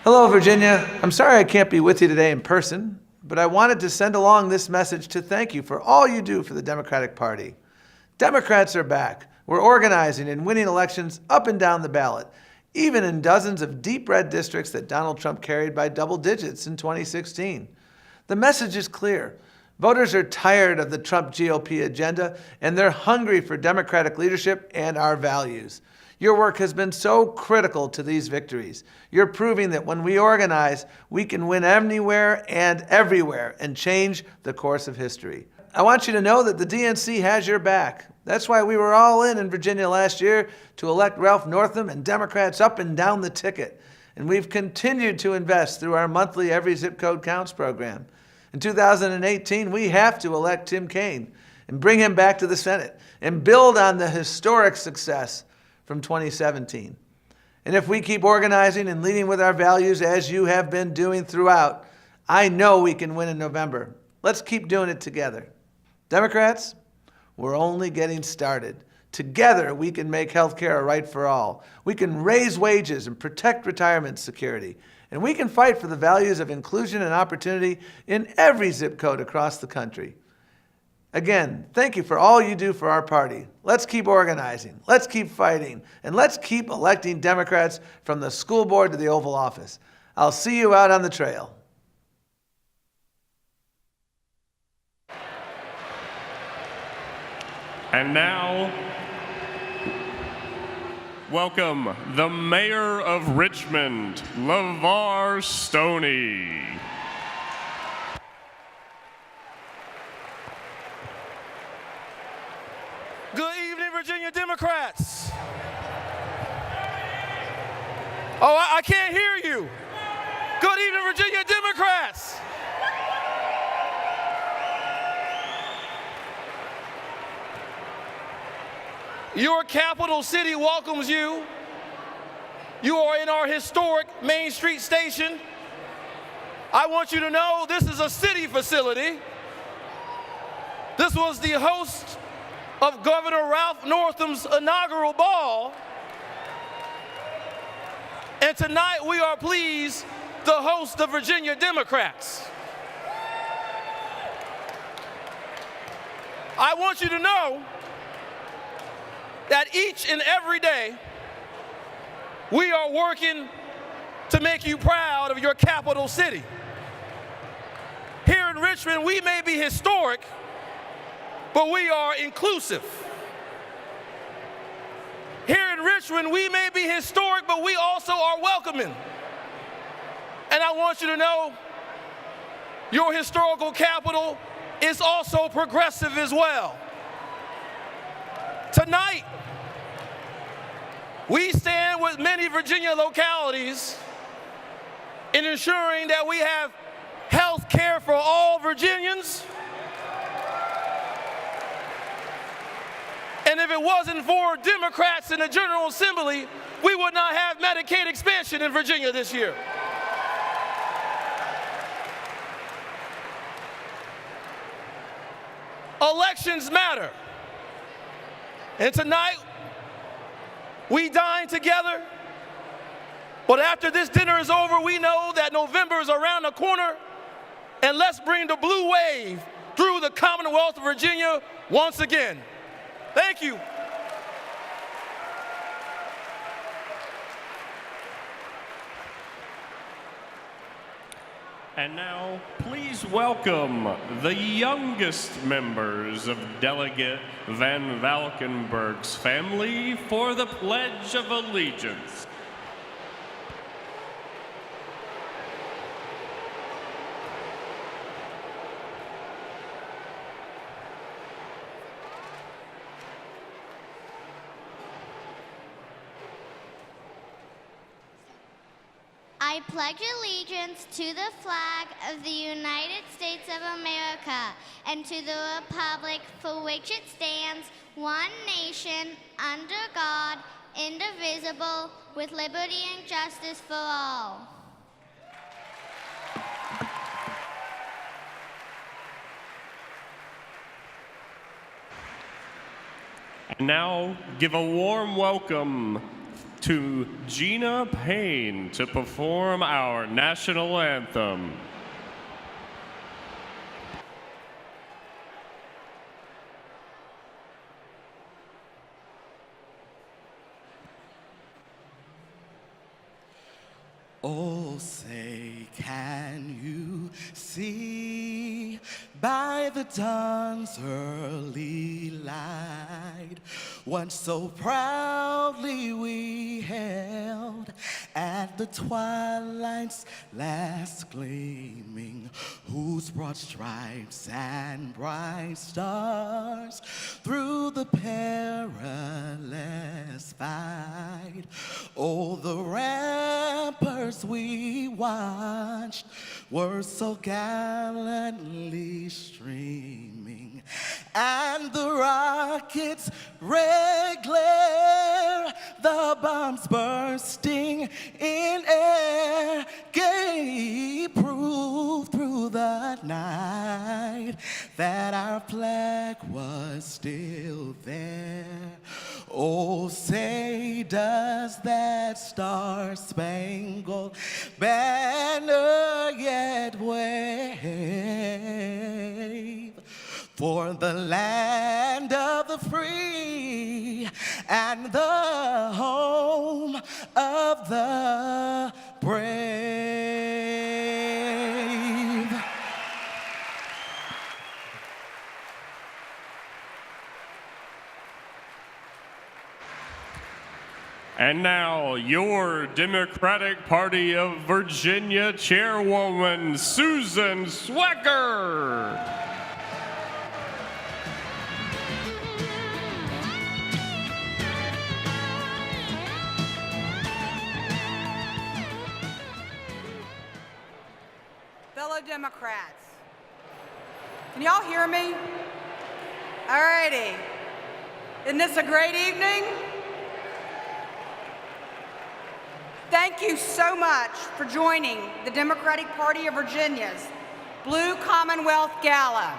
Hello, Virginia. I'm sorry I can't be with you today in person, but I wanted to send along this message to thank you for all you do for the Democratic Party. Democrats are back. We're organizing and winning elections up and down the ballot, even in dozens of deep red districts that Donald Trump carried by double digits in 2016. The message is clear. Voters are tired of the Trump GOP agenda, and they're hungry for Democratic leadership and our values. Your work has been so critical to these victories. You're proving that when we organize, we can win anywhere and everywhere and change the course of history. I want you to know that the DNC has your back. That's why we were all in Virginia last year to elect Ralph Northam and Democrats up and down the ticket. And we've continued to invest through our monthly Every Zip Code Counts program. In 2018, we have to elect Tim Kaine and bring him back to the Senate and build on the historic success from 2017. And if we keep organizing and leading with our values as you have been doing throughout, I know we can win in November. Let's keep doing it together. Democrats, we're only getting started. Together, we can make healthcare a right for all. We can raise wages and protect retirement security. And we can fight for the values of inclusion and opportunity in every zip code across the country. Again, thank you for all you do for our party. Let's keep organizing, let's keep fighting, and let's keep electing Democrats from the school board to the Oval Office. I'll see you out on the trail. And now, welcome the Mayor of Richmond, LeVar Stoney. Good evening, Virginia Democrats. Oh, I can't hear you. Good evening, Virginia Democrats. Your capital city welcomes you. You are in our historic Main Street station. I want you to know this is a city facility. This was the host of Governor Ralph Northam's inaugural ball. And tonight we are pleased to host the Virginia Democrats. I want you to know that each and every day we are working to make you proud of your capital city. Here in Richmond, we may be historic, but we are inclusive. Here in Richmond, we may be historic, but we also are welcoming. And I want you to know your historical capital is also progressive as well. Tonight, we stand with many Virginia localities in ensuring that we have health care for all Virginians. And if it wasn't for Democrats in the General Assembly, we would not have Medicaid expansion in Virginia this year. Elections matter. And tonight, we dine together. But after this dinner is over, we know that November is around the corner. And let's bring the blue wave through the Commonwealth of Virginia once again. Thank you. And now, please welcome the youngest members of Delegate Van Valkenburg's family for the Pledge of Allegiance. I pledge allegiance to the flag of the United States of America and to the republic for which it stands, one nation, under God, indivisible, with liberty and justice for all. And now, give a warm welcome to Gina Payne to perform our national anthem. Oh, say, can you see by the dawn's early light what so proudly we held at the twilight's last gleaming, whose broad stripes and bright stars through the perilous fight, oh, the ramparts we watched were so gallantly streaming, and the rockets' red glare, the bombs bursting in air, gave proof through the night that our flag was still there. Oh, say, does that star-spangled banner yet wave for the land of the free and the home of the brave? And now, your Democratic Party of Virginia Chairwoman, Susan Swecker. Fellow Democrats, can y'all hear me? All righty. Isn't this a great evening? Thank you so much for joining the Democratic Party of Virginia's Blue Commonwealth Gala.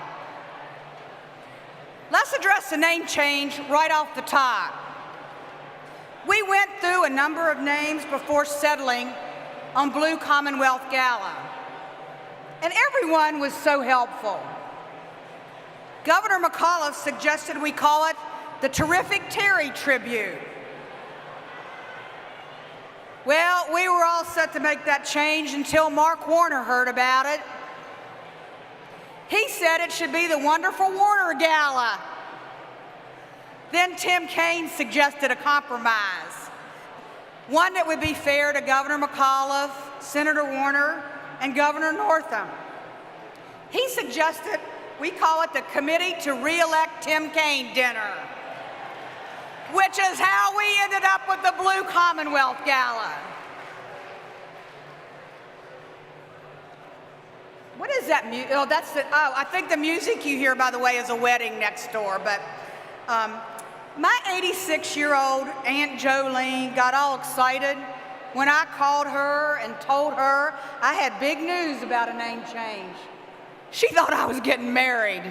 Let's address the name change right off the top. We went through a number of names before settling on Blue Commonwealth Gala, and everyone was so helpful. Governor McAuliffe suggested we call it the Terrific Terry Tribute. Well, we were all set to make that change until Mark Warner heard about it. He said it should be the Wonderful Warner Gala. Then Tim Kaine suggested a compromise, one that would be fair to Governor McAuliffe, Senator Warner, and Governor Northam. He suggested we call it the Committee to Re-elect Tim Kaine Dinner, which is how we ended up with the Blue Commonwealth Gala. What is that music? Oh, I think the music you hear, by the way, is a wedding next door. But my 86-year-old Aunt Jolene got all excited when I called her and told her I had big news about a name change. She thought I was getting married.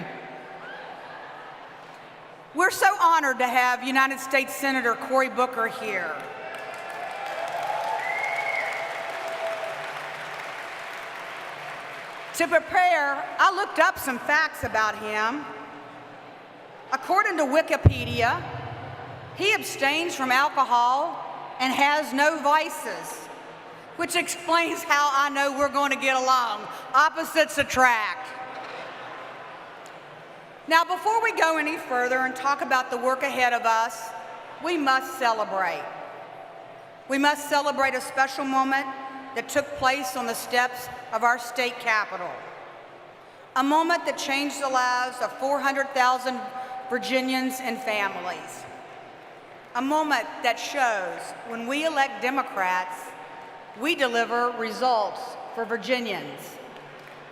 We're so honored to have United States Senator Cory Booker here. To prepare, I looked up some facts about him. According to Wikipedia, he abstains from alcohol and has no vices, which explains how I know we're going to get along. Opposites attract. Now, before we go any further and talk about the work ahead of us, we must celebrate. We must celebrate a special moment that took place on the steps of our state capitol. A moment that changed the lives of 400,000 Virginians and families. A moment that shows when we elect Democrats, we deliver results for Virginians.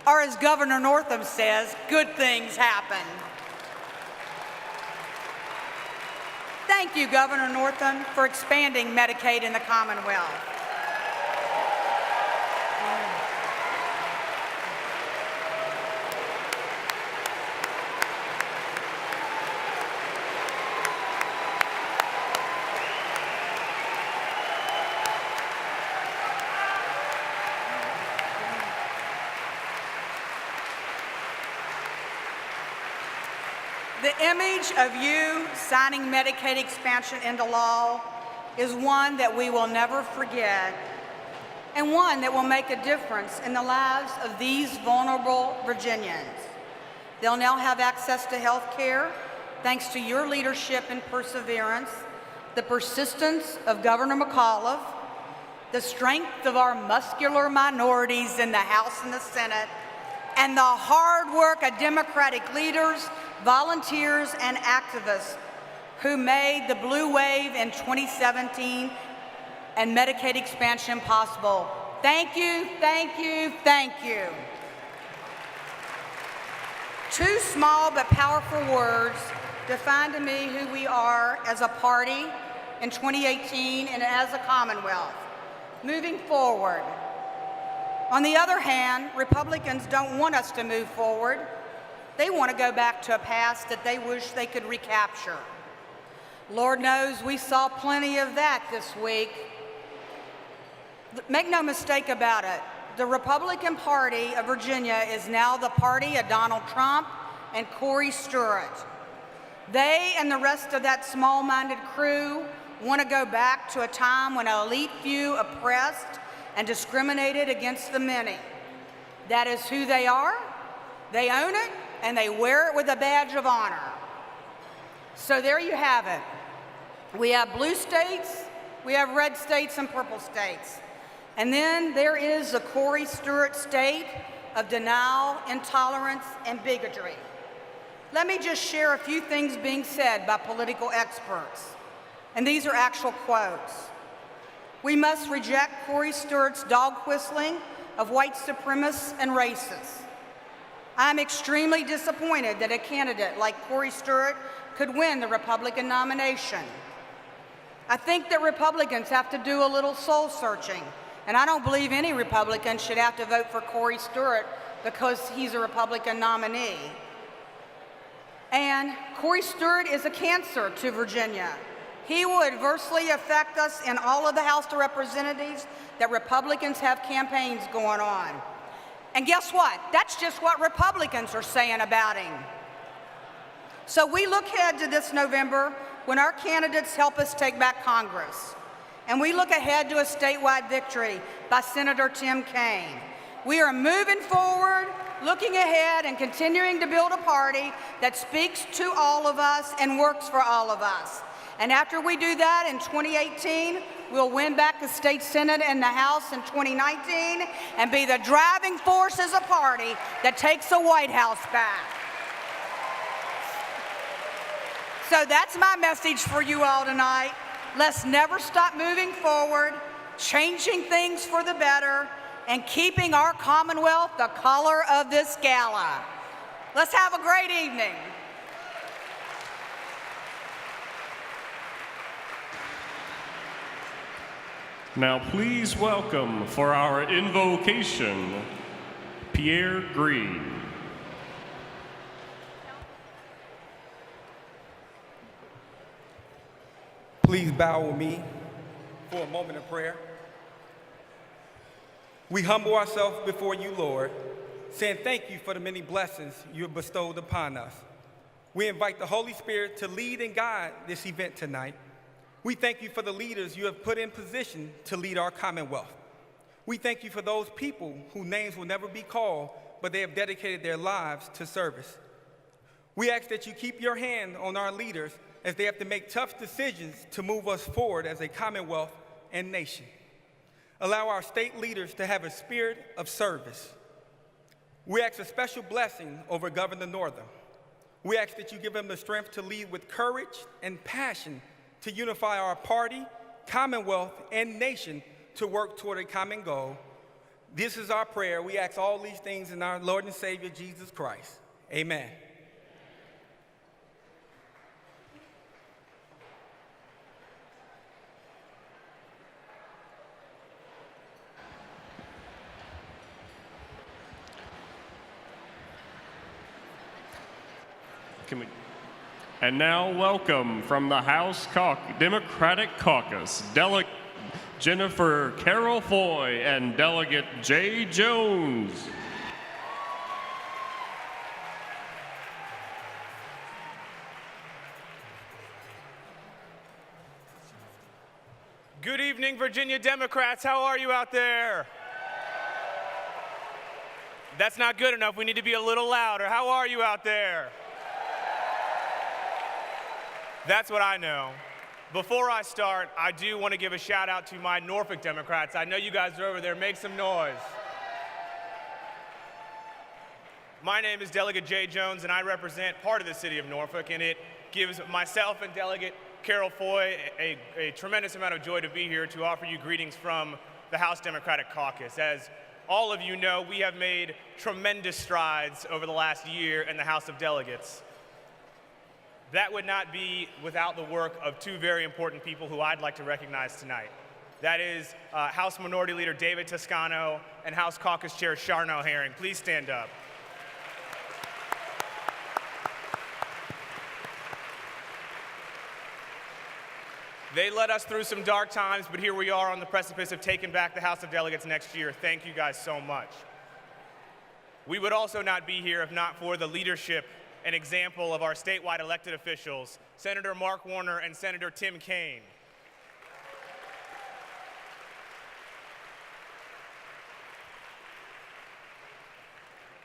Or as Governor Northam says, good things happen. Thank you, Governor Northam, for expanding Medicaid in the Commonwealth. The image of you signing Medicaid expansion into law is one that we will never forget, and one that will make a difference in the lives of these vulnerable Virginians. They'll now have access to health care thanks to your leadership and perseverance, the persistence of Governor McAuliffe, the strength of our muscular minorities in the House and the Senate, and the hard work of Democratic leaders, volunteers, and activists who made the blue wave in 2017 and Medicaid expansion possible. Thank you, thank you, thank you. Two small but powerful words define to me who we are as a party in 2018 and as a Commonwealth. Moving forward. On the other hand, Republicans don't want us to move forward. They want to go back to a past that they wish they could recapture. Lord knows we saw plenty of that this week. Make no mistake about it, the Republican Party of Virginia is now the party of Donald Trump and Corey Stewart. They and the rest of that small-minded crew want to go back to a time when an elite few oppressed and discriminated against the many. That is who they are, they own it, and they wear it with a badge of honor. So there you have it. We have blue states, we have red states and purple states. And then there is the Corey Stewart state of denial, intolerance, and bigotry. Let me just share a few things being said by political experts. And these are actual quotes. We must reject Corey Stewart's dog whistling of white supremacists and racists. I'm extremely disappointed that a candidate like Corey Stewart could win the Republican nomination. I think that Republicans have to do a little soul searching, and I don't believe any Republican should have to vote for Corey Stewart because he's a Republican nominee. And Corey Stewart is a cancer to Virginia. He will adversely affect us in all of the House of Representatives that Republicans have campaigns going on. And guess what? That's just what Republicans are saying about him. So we look ahead to this November when our candidates help us take back Congress. And we look ahead to a statewide victory by Senator Tim Kaine. We are moving forward, looking ahead, and continuing to build a party that speaks to all of us and works for all of us. And after we do that in 2018, we'll win back the state Senate and the House in 2019 and be the driving force as a party that takes the White House back. So that's my message for you all tonight. Let's never stop moving forward, changing things for the better, and keeping our Commonwealth the color of this gala. Let's have a great evening. Now please welcome for our invocation, Pierre Green. Please bow with me for a moment of prayer. We humble ourselves before you, Lord, saying thank you for the many blessings you have bestowed upon us. We invite the Holy Spirit to lead and guide this event tonight. We thank you for the leaders you have put in position to lead our Commonwealth. We thank you for those people whose names will never be called, but they have dedicated their lives to service. We ask that you keep your hand on our leaders as they have to make tough decisions to move us forward as a Commonwealth and nation. Allow our state leaders to have a spirit of service. We ask a special blessing over Governor Northam. We ask that you give him the strength to lead with courage and passion to unify our party, Commonwealth, and nation to work toward a common goal. This is our prayer. We ask all these things in our Lord and Savior, Jesus Christ. Amen. And now welcome from the House Democratic Caucus, Delegate Jennifer Carroll Foy and Delegate Jay Jones. Good evening, Virginia Democrats. How are you out there? That's not good enough. We need to be a little louder. How are you out there? That's what I know. Before I start, I do want to give a shout out to my Norfolk Democrats. I know you guys are over there. Make some noise. My name is Delegate Jay Jones, and I represent part of the city of Norfolk, and it gives myself and Delegate Carol Foy a tremendous amount of joy to be here to offer you greetings from the House Democratic Caucus. As all of you know, we have made tremendous strides over the last year in the House of Delegates. That would not be without the work of two very important people who I'd like to recognize tonight. That is House Minority Leader David Toscano and House Caucus Chair Charnel Herring. Please stand up. They led us through some dark times, but here we are on the precipice of taking back the House of Delegates next year. Thank you guys so much. We would also not be here if not for the leadership and example of our statewide elected officials, Senator Mark Warner and Senator Tim Kaine.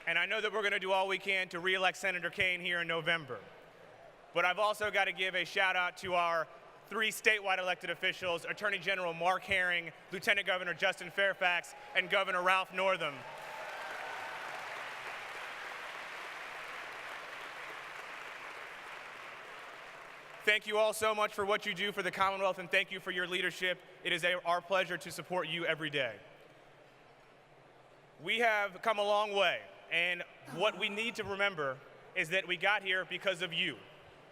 And I know that we're going to do all we can to re-elect Senator Kaine here in November. But I've also got to give a shout out to our three statewide elected officials, Attorney General Mark Herring, Lieutenant Governor Justin Fairfax, and Governor Ralph Northam. Thank you all so much for what you do for the Commonwealth, and thank you for your leadership. It is our pleasure to support you every day. We have come a long way, and what we need to remember is that we got here because of you.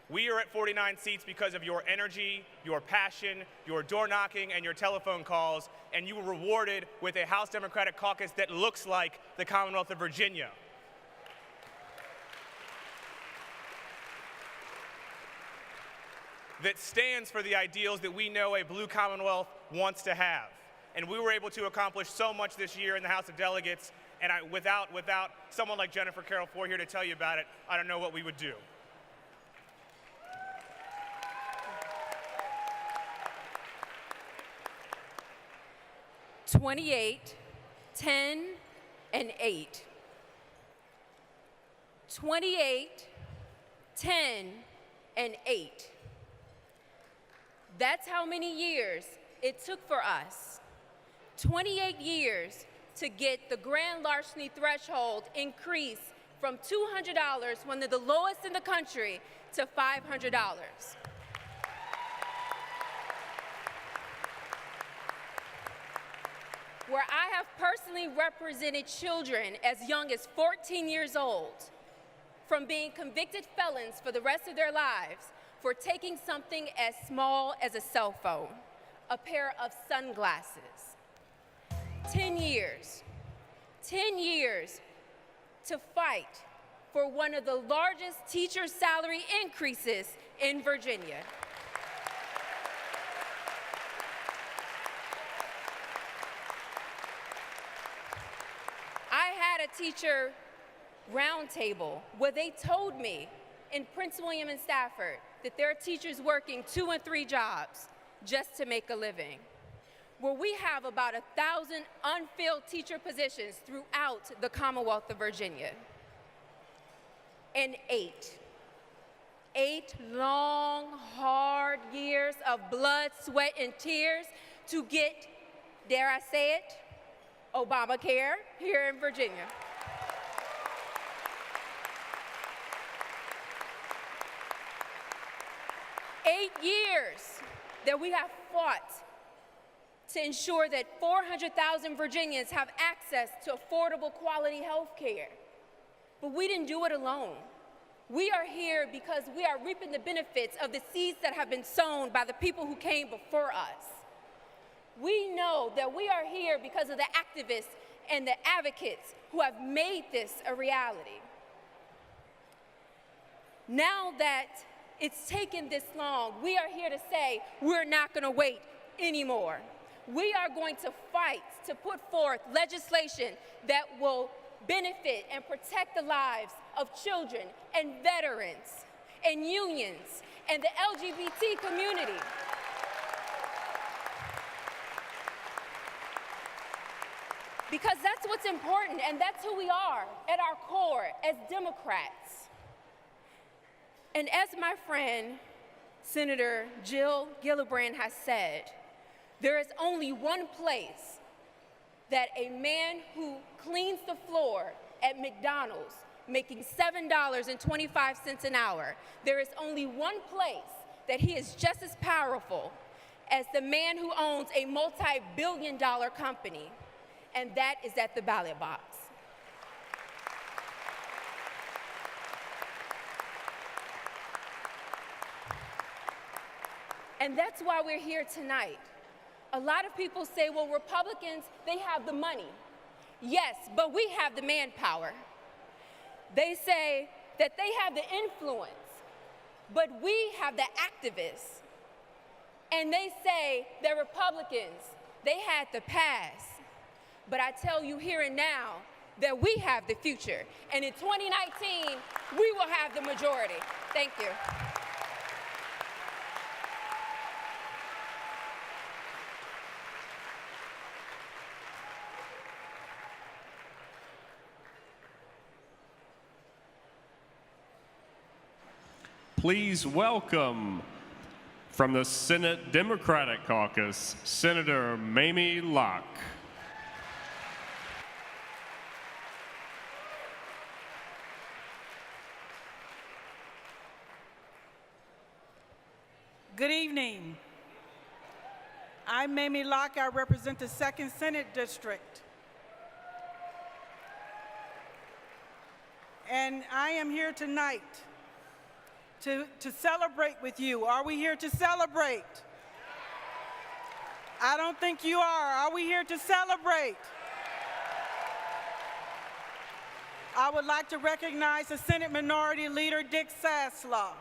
We are at 49 seats because of your energy, your passion, your door knocking, and your telephone calls, and you were rewarded with a House Democratic Caucus that looks like the Commonwealth of Virginia. That stands for the ideals that we know a blue Commonwealth wants to have. And we were able to accomplish so much this year in the House of Delegates, and without someone like Jennifer Carroll Ford here to tell you about it, I don't know what we would do. $28, $10, and $8. $28, $10, and $8. That's how many years it took for us. 28 years to get the grand larceny threshold increased from $200 when they're the lowest in the country to $500. Where I have personally represented children as young as 14 years old from being convicted felons for the rest of their lives for taking something as small as a cell phone, a pair of sunglasses. 10 years to fight for one of the largest teacher salary increases in Virginia. I had a teacher roundtable where they told me in Prince William and Stafford that there are teachers working 2 and 3 jobs just to make a living. Where we have about 1,000 unfilled teacher positions throughout the Commonwealth of Virginia. And 8 long, hard years of blood, sweat, and tears to get, dare I say it, Obamacare here in Virginia. 8 years that we have fought to ensure that 400,000 Virginians have access to affordable quality health care. But we didn't do it alone. We are here because we are reaping the benefits of the seeds that have been sown by the people who came before us. We know that we are here because of the activists and the advocates who have made this a reality. Now that it's taken this long, we are here to say we're not going to wait anymore. We are going to fight to put forth legislation that will benefit and protect the lives of children and veterans and unions and the LGBT community. because that's what's important, and that's who we are at our core as Democrats. And as my friend, Senator Jill Gillibrand has said, there is only one place that a man who cleans the floor at McDonald's making $7.25 an hour, there is only one place that he is just as powerful as the man who owns a multi-billion-dollar company, and that is at the ballot box. And that's why we're here tonight. A lot of people say, well, Republicans, they have the money. Yes, but we have the manpower. They say that they have the influence, but we have the activists. And they say that Republicans, they had the past. But I tell you here and now that we have the future. And in 2019, we will have the majority. Thank you. Please welcome, from the Senate Democratic Caucus, Senator Mamie Locke. Good evening. I'm Mamie Locke. I represent the 2nd Senate District. And I am here tonight to celebrate with you. Are we here to celebrate? I don't think you are. Are we here to celebrate? I would like to recognize the Senate Minority Leader, Dick Saslaw,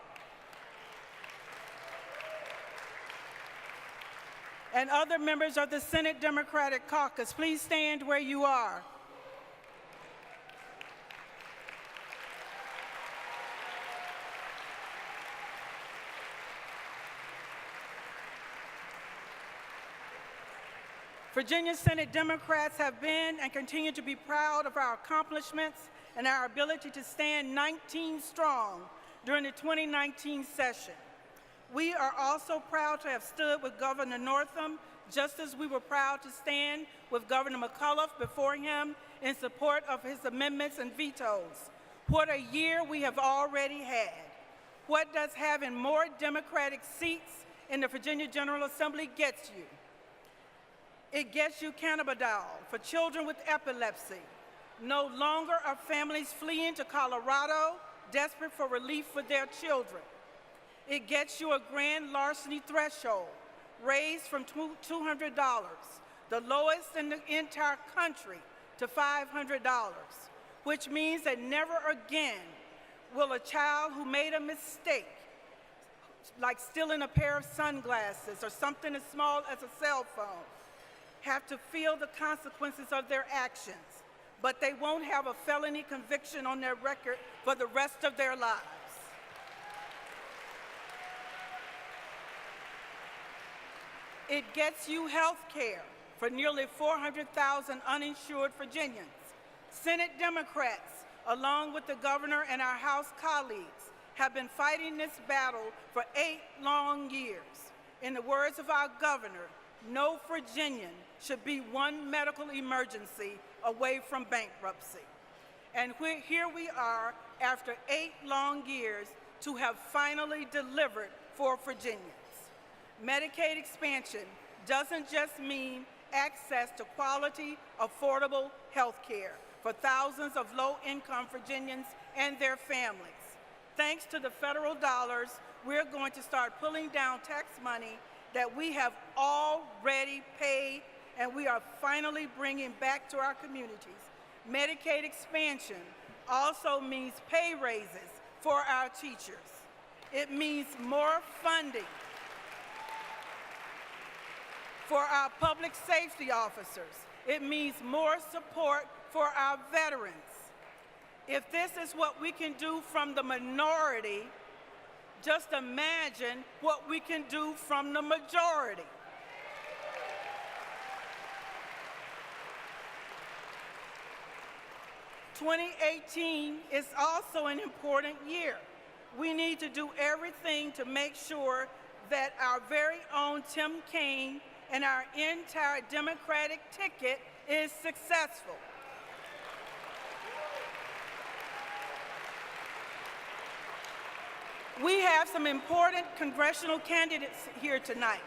and other members of the Senate Democratic Caucus. Please stand where you are. Virginia Senate Democrats have been and continue to be proud of our accomplishments and our ability to stand 19 strong during the 2019 session. We are also proud to have stood with Governor Northam, just as we were proud to stand with Governor McAuliffe before him in support of his amendments and vetoes. What a year we have already had. What does having more Democratic seats in the Virginia General Assembly get you? It gets you cannabidiol for children with epilepsy. No longer are families fleeing to Colorado, desperate for relief for their children. It gets you a grand larceny threshold, raised from $200, the lowest in the entire country, to $500, which means that never again will a child who made a mistake, like stealing a pair of sunglasses or something as small as a cell phone, have to feel the consequences of their actions, but they won't have a felony conviction on their record for the rest of their lives. It gets you health care for nearly 400,000 uninsured Virginians. Senate Democrats, along with the governor and our House colleagues, have been fighting this battle for 8 long years. In the words of our governor, no Virginian should be one medical emergency away from bankruptcy. And here we are, after 8 long years, to have finally delivered for Virginians. Medicaid expansion doesn't just mean access to quality, affordable health care for thousands of low-income Virginians and their families. Thanks to the federal dollars, we're going to start pulling down tax money that we have already paid, and we are finally bringing back to our communities. Medicaid expansion also means pay raises for our teachers. It means more funding for our public safety officers. It means more support for our veterans. If this is what we can do from the minority, just imagine what we can do from the majority. 2018 is also an important year. We need to do everything to make sure that our very own Tim Kaine and our entire Democratic ticket is successful. We have some important congressional candidates here tonight,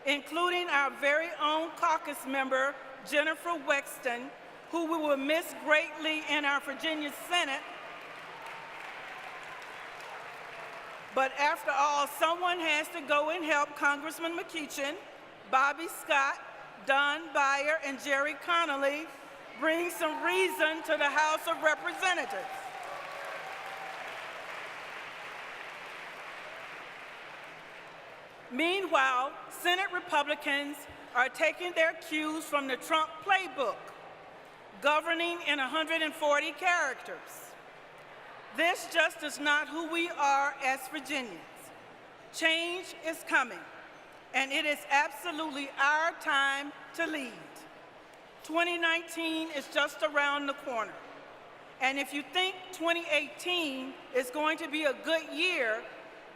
including our very own caucus member, Jennifer Wexton, who we will miss greatly in our Virginia Senate. But after all, someone has to go and help Congressman McEachin, Bobby Scott, Don Beyer, and Jerry Connolly bring some reason to the House of Representatives. Meanwhile, Senate Republicans are taking their cues from the Trump playbook, governing in 140 characters. This just is not who we are as Virginians. Change is coming, and it is absolutely our time to lead. 2019 is just around the corner. And if you think 2018 is going to be a good year,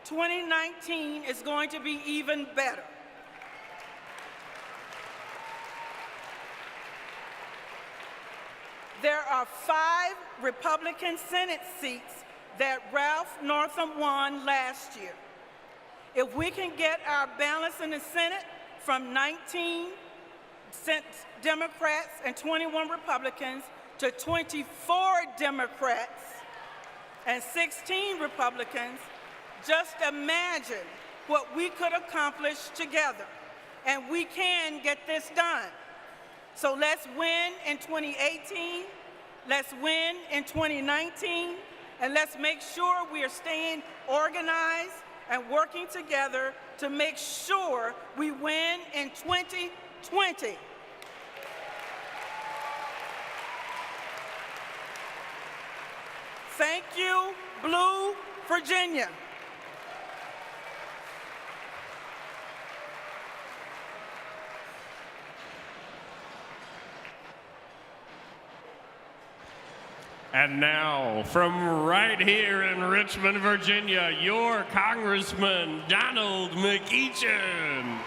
2019 is going to be even better. There are 5 Republican Senate seats that Ralph Northam won last year. If we can get our balance in the Senate from 19 Democrats and 21 Republicans to 24 Democrats and 16 Republicans, just imagine what we could accomplish together. And we can get this done. So let's win in 2018, let's win in 2019, and let's make sure we are staying organized and working together to make sure we win in 2020. Thank you, Blue Virginia. And now, from right here in Richmond, Virginia, your Congressman, Donald McEachin.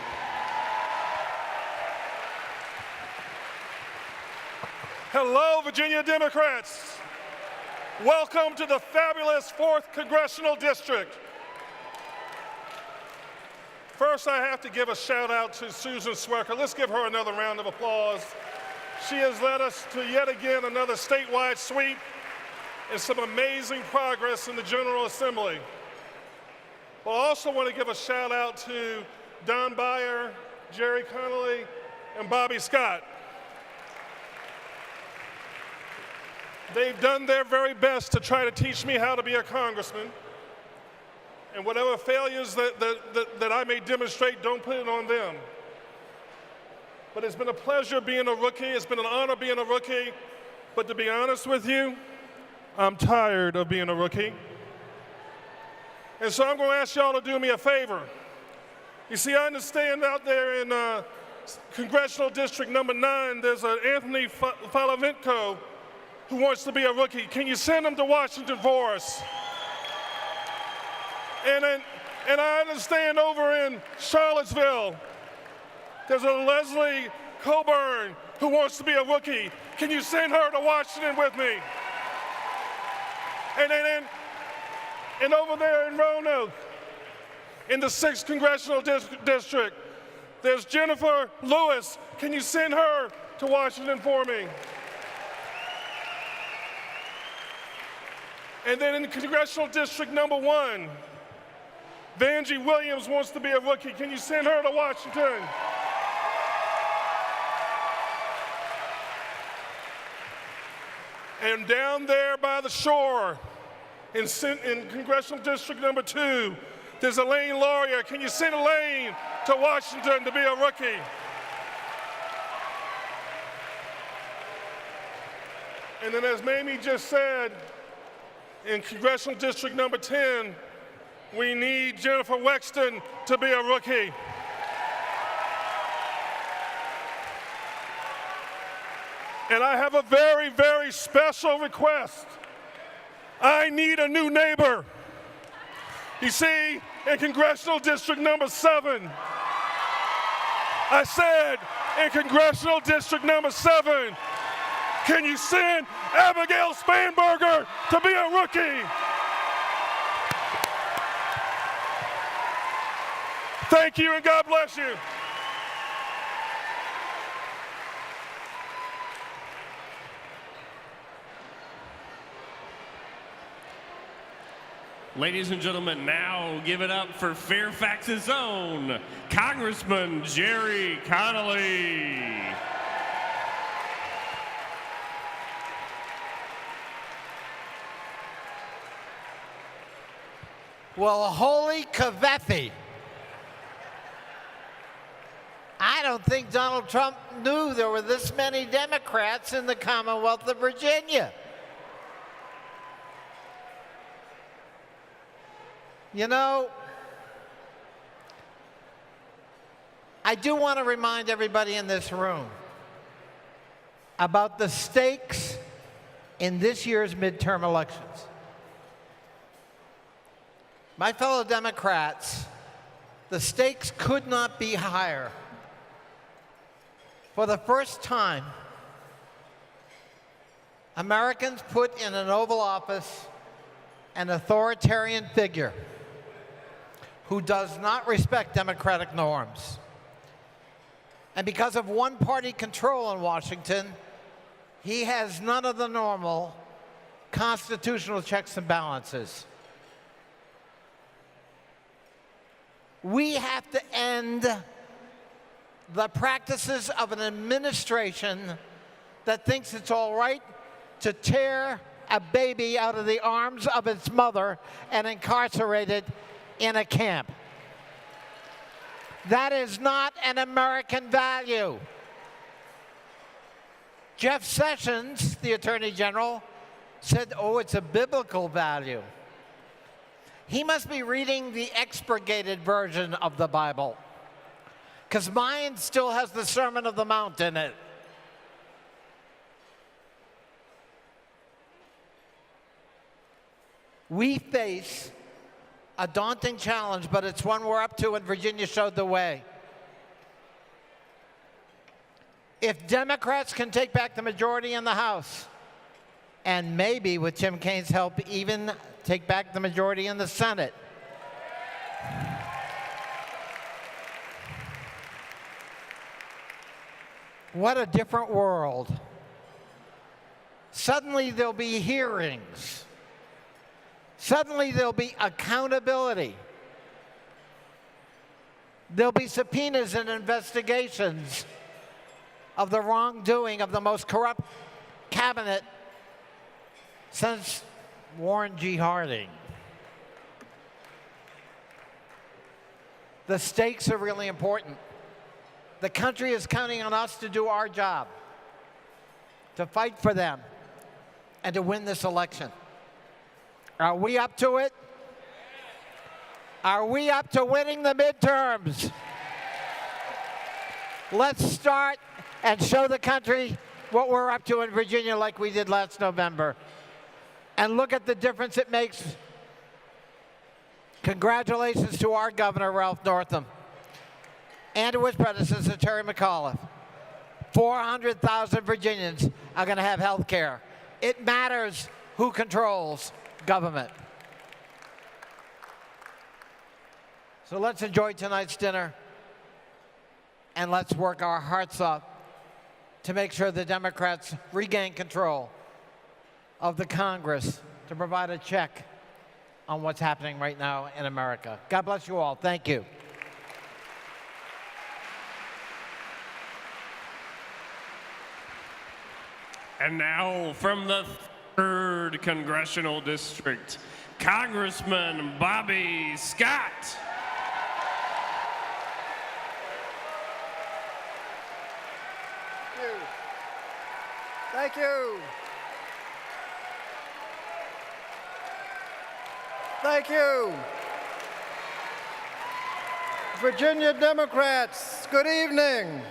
Hello, Virginia Democrats. Welcome to the fabulous 4th Congressional District. First, I have to give a shout out to Susan Swerker. Let's give her another round of applause. She has led us to yet again another statewide sweep and some amazing progress in the General Assembly. But I also want to give a shout out to Don Beyer, Jerry Connolly, and Bobby Scott. They've done their very best to try to teach me how to be a congressman. And whatever failures that I may demonstrate, don't put it on them. But it's been a pleasure being a rookie. It's been an honor being a rookie. But to be honest with you, I'm tired of being a rookie. And so I'm going to ask y'all to do me a favor. You see, I understand out there in Congressional District number 9, there's an Anthony Falavinko who wants to be a rookie. Can you send him to Washington for us? And I understand over in Charlottesville, there's a Leslie Coburn who wants to be a rookie. Can you send her to Washington with me? And over there in Roanoke, in the 6th Congressional District, there's Jennifer Lewis. Can you send her to Washington for me? And then in Congressional District number 1, Vanjie Williams wants to be a rookie. Can you send her to Washington? And down there by the shore, in Congressional District number 2, there's Elaine Laurier. Can you send Elaine to Washington to be a rookie? And then as Mamie just said, in Congressional District number 10, we need Jennifer Wexton to be a rookie. And I have a very, very special request. I need a new neighbor. You see, in Congressional District number 7, I said, in Congressional District number 7, can you send Abigail Spanberger to be a rookie? Thank you and God bless you. Ladies and gentlemen, now give it up for Fairfax's own Congressman Jerry Connolly. Well, holy Kavethi. I don't think Donald Trump knew there were this many Democrats in the Commonwealth of Virginia. You know, I do want to remind everybody in this room about the stakes in this year's midterm elections. My fellow Democrats, the stakes could not be higher. For the first time, Americans put in an Oval Office an authoritarian figure who does not respect democratic norms. And because of one-party control in Washington, he has none of the normal constitutional checks and balances. We have to end the practices of an administration that thinks it's all right to tear a baby out of the arms of its mother and incarcerate it in a camp. That is not an American value. Jeff Sessions, the Attorney General, said, oh, it's a biblical value. He must be reading the expurgated version of the Bible, because mine still has the Sermon of the Mount in it. We face a daunting challenge, but it's one we're up to, and Virginia showed the way. If Democrats can take back the majority in the House, and maybe with Tim Kaine's help even take back the majority in the Senate, what a different world. Suddenly there'll be hearings. Suddenly there'll be accountability. There'll be subpoenas and investigations of the wrongdoing of the most corrupt cabinet since Warren G. Harding. The stakes are really important. The country is counting on us to do our job, to fight for them, and to win this election. Are we up to it? Are we up to winning the midterms? Let's start and show the country what we're up to in Virginia like we did last November. And look at the difference it makes. Congratulations to our governor, Ralph Northam, and to his predecessor, Terry McAuliffe. 400,000 Virginians are going to have health care. It matters who controls government. So let's enjoy tonight's dinner, and let's work our hearts up to make sure the Democrats regain control of the Congress to provide a check on what's happening right now in America. God bless you all. Thank you. And now from the 3rd Congressional District, Congressman Bobby Scott. Thank you. Thank you. Virginia Democrats, good evening.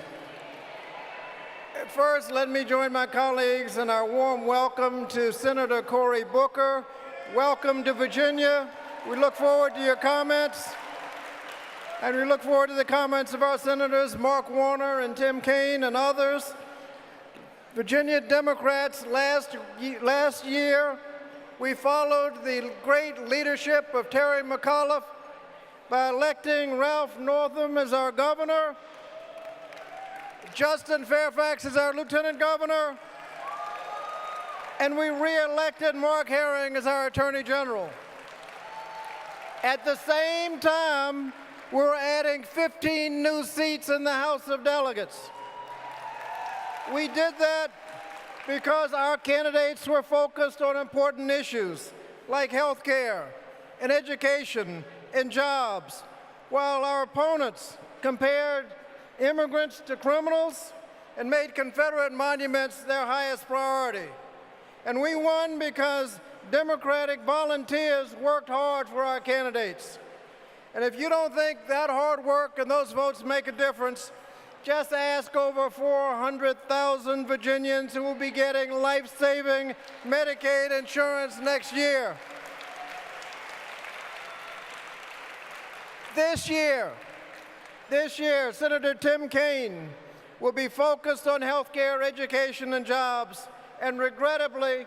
First, let me join my colleagues in our warm welcome to Senator Cory Booker. Welcome to Virginia. We look forward to your comments. And we look forward to the comments of our senators, Mark Warner and Tim Kaine and others. Virginia Democrats, last year, we followed the great leadership of Terry McAuliffe by electing Ralph Northam as our governor, Justin Fairfax as our lieutenant governor, and we re-elected Mark Herring as our attorney general. At the same time, we're adding 15 new seats in the House of Delegates. We did that because our candidates were focused on important issues like health care and education and jobs, while our opponents compared immigrants to criminals and made Confederate monuments their highest priority. And we won because Democratic volunteers worked hard for our candidates. And if you don't think that hard work and those votes make a difference, just ask over 400,000 Virginians who will be getting life-saving Medicaid insurance next year. This year, Senator Tim Kaine will be focused on health care, education, and jobs, and regrettably,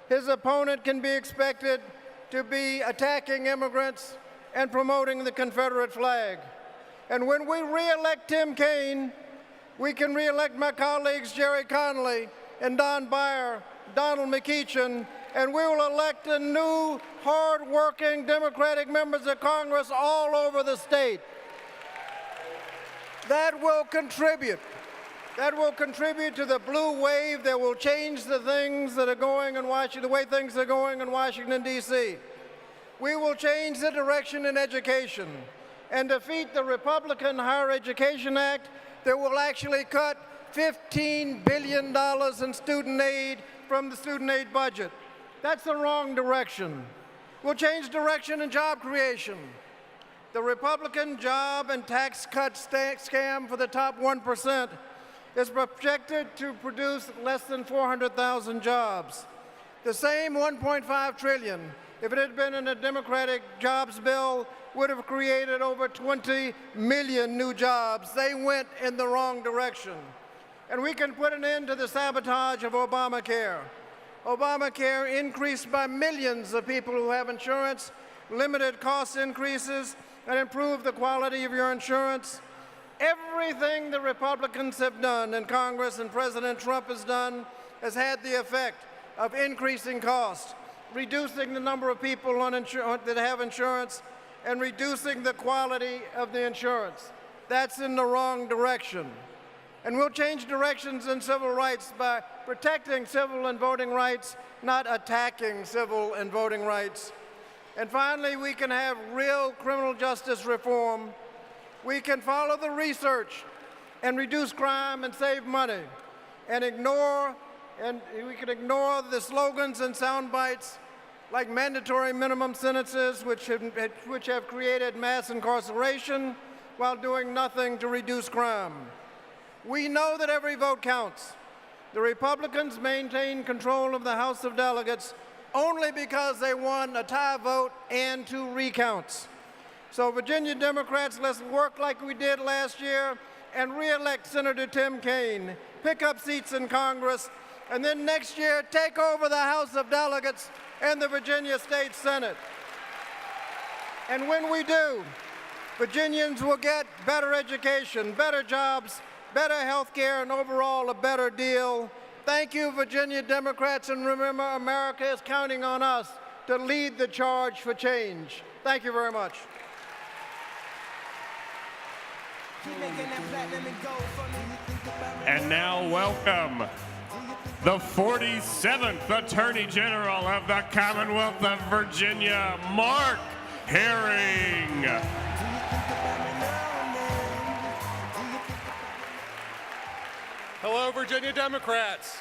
his opponent can be expected to be attacking immigrants and promoting the Confederate flag. And when we re-elect Tim Kaine, we can re-elect my colleagues Jerry Connolly and Don Beyer, Donald McEachin, and we will elect a new, hard-working Democratic members of Congress all over the state. That will contribute to the blue wave that will change the things that are going in Washington, the way things are going in Washington, D.C. We will change the direction in education and defeat the Republican Higher Education Act that will actually cut $15 billion in student aid from the student aid budget. That's the wrong direction. We'll change direction in job creation. The Republican job and tax cut scam for the top 1% is projected to produce less than 400,000 jobs. The same $1.5 trillion, if it had been in a Democratic jobs bill, would have created over 20 million new jobs. They went in the wrong direction. And we can put an end to the sabotage of Obamacare. Obamacare increased by millions of people who have insurance, limited cost increases, and improved the quality of your insurance. Everything the Republicans have done in Congress and President Trump has done has had the effect of increasing costs, reducing the number of people that have insurance, and reducing the quality of the insurance. That's in the wrong direction. And we'll change directions in civil rights by protecting civil and voting rights, not attacking civil and voting rights. And finally, we can have real criminal justice reform. We can follow the research and reduce crime and save money, and we can ignore the slogans and sound bites like mandatory minimum sentences, which have created mass incarceration while doing nothing to reduce crime. We know that every vote counts. The Republicans maintain control of the House of Delegates only because they won a tie vote and 2 recounts. So Virginia Democrats, let's work like we did last year and re-elect Senator Tim Kaine, pick up seats in Congress, and then next year take over the House of Delegates and the Virginia State Senate. And when we do, Virginians will get better education, better jobs, better health care, and overall a better deal. Thank you, Virginia Democrats, and remember, America is counting on us to lead the charge for change. Thank you very much. And now welcome the 47th Attorney General of the Commonwealth of Virginia, Mark Herring. Hello, Virginia Democrats.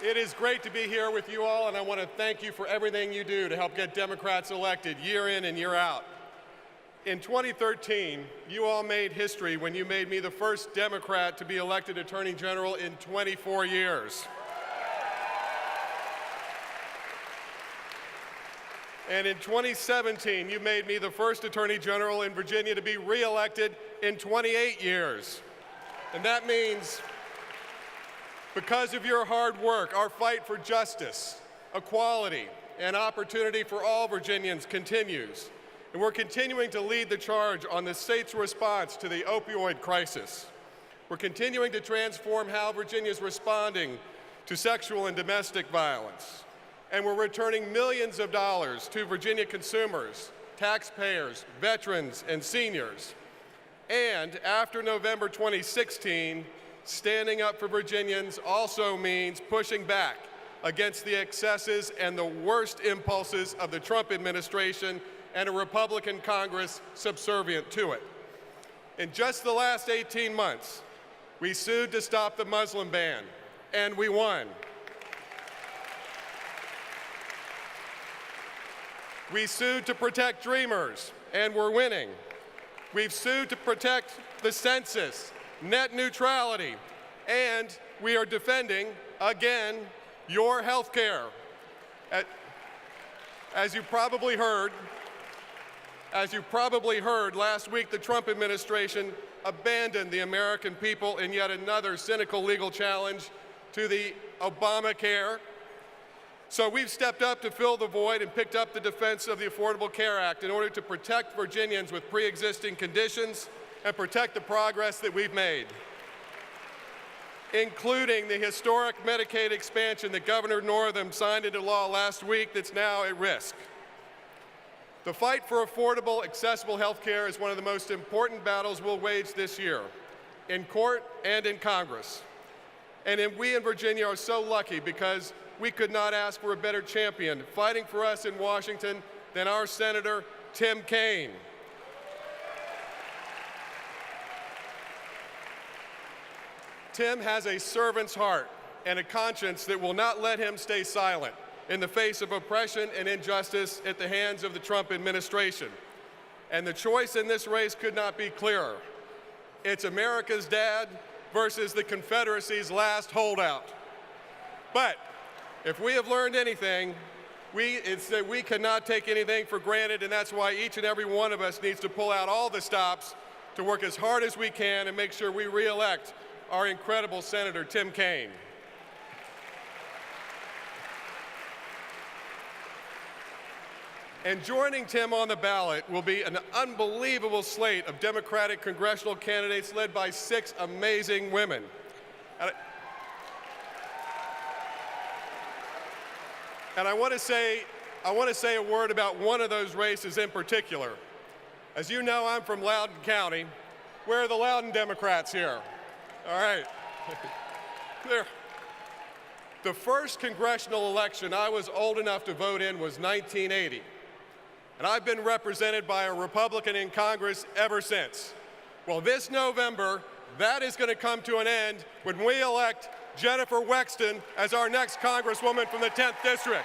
It is great to be here with you all, and I want to thank you for everything you do to help get Democrats elected year in and year out. In 2013, you all made history when you made me the first Democrat to be elected Attorney General in 24 years. And in 2017, you made me the first Attorney General in Virginia to be re-elected in 28 years. And that means, because of your hard work, our fight for justice, equality, and opportunity for all Virginians continues. And we're continuing to lead the charge on the state's response to the opioid crisis. We're continuing to transform how Virginia is responding to sexual and domestic violence. And we're returning millions of dollars to Virginia consumers, taxpayers, veterans, and seniors. And after November 2016, standing up for Virginians also means pushing back against the excesses and the worst impulses of the Trump administration and a Republican Congress subservient to it. In just the last 18 months, we sued to stop the Muslim ban, and we won. We sued to protect dreamers, and we're winning. We've sued to protect the census, net neutrality, and we are defending, again, your health care. As you probably heard, last week the Trump administration abandoned the American people in yet another cynical legal challenge to the Obamacare. So we've stepped up to fill the void and picked up the defense of the Affordable Care Act in order to protect Virginians with pre-existing conditions and protect the progress that we've made, including the historic Medicaid expansion that Governor Northam signed into law last week that's now at risk. The fight for affordable, accessible health care is one of the most important battles we'll wage this year, in court and in Congress. And we in Virginia are so lucky because we could not ask for a better champion fighting for us in Washington than our Senator Tim Kaine. Tim has a servant's heart and a conscience that will not let him stay silent in the face of oppression and injustice at the hands of the Trump administration. And the choice in this race could not be clearer. It's America's dad versus the Confederacy's last holdout. But if we have learned anything, it's that we cannot take anything for granted, and that's why each and every one of us needs to pull out all the stops to work as hard as we can and make sure we re-elect our incredible Senator Tim Kaine. And joining Tim on the ballot will be an unbelievable slate of Democratic congressional candidates led by 6 amazing women. And I want to say a word about one of those races in particular. As you know, I'm from Loudoun County. Where are the Loudoun Democrats here? All right. The first congressional election I was old enough to vote in was 1980. And I've been represented by a Republican in Congress ever since. Well, this November, that is going to come to an end when we elect Jennifer Wexton as our next Congresswoman from the 10th District.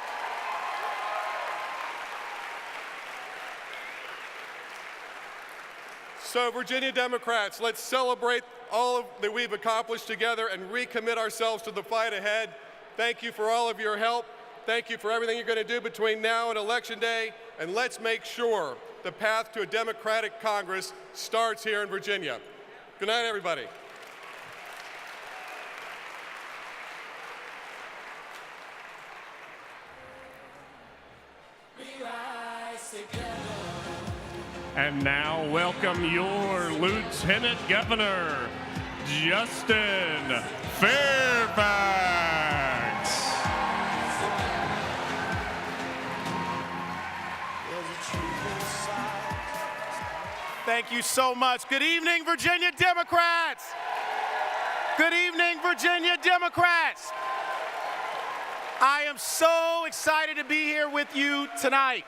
So, Virginia Democrats, let's celebrate all that we've accomplished together and recommit ourselves to the fight ahead. Thank you for all of your help. Thank you for everything you're going to do between now and Election Day. And let's make sure the path to a Democratic Congress starts here in Virginia. Good night, everybody. And now welcome your Lieutenant Governor, Justin Fairfax. Thank you so much. Good evening, Virginia Democrats. Good evening, Virginia Democrats. I am so excited to be here with you tonight.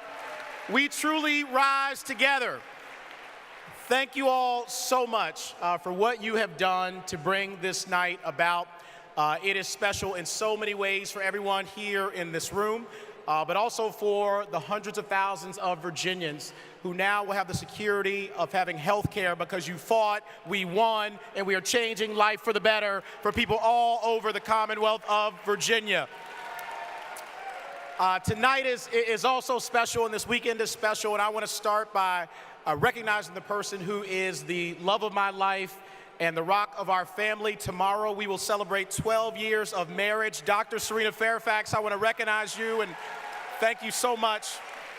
We truly rise together. Thank you all so much for what you have done to bring this night about. It is special in so many ways for everyone here in this room. but also for the hundreds of thousands of Virginians who now will have the security of having health care because you fought, we won, and we are changing life for the better for people all over the Commonwealth of Virginia. Tonight is also special, and this weekend is special, and I want to start by recognizing the person who is the love of my life and the rock of our family. Tomorrow we will celebrate 12 years of marriage. Dr. Serena Fairfax, I want to recognize you and thank you so much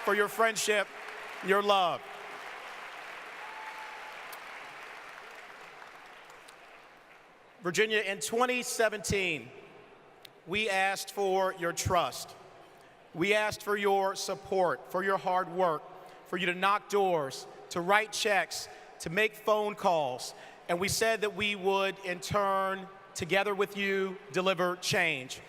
for your friendship, your love. Virginia, in 2017, we asked for your trust. We asked for your support, for your hard work, for you to knock doors, to write checks, to make phone calls. And we said that we would, in turn, together with you, deliver change.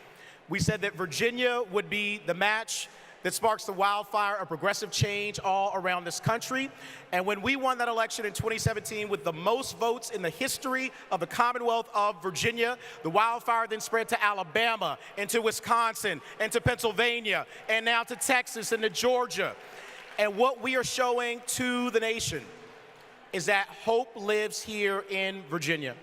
We said that Virginia would be the match that sparks the wildfire of progressive change all around this country. And when we won that election in 2017 with the most votes in the history of the Commonwealth of Virginia, the wildfire then spread to Alabama, into Wisconsin, and to Pennsylvania, and now to Texas and to Georgia. And what we are showing to the nation is that hope lives here in Virginia.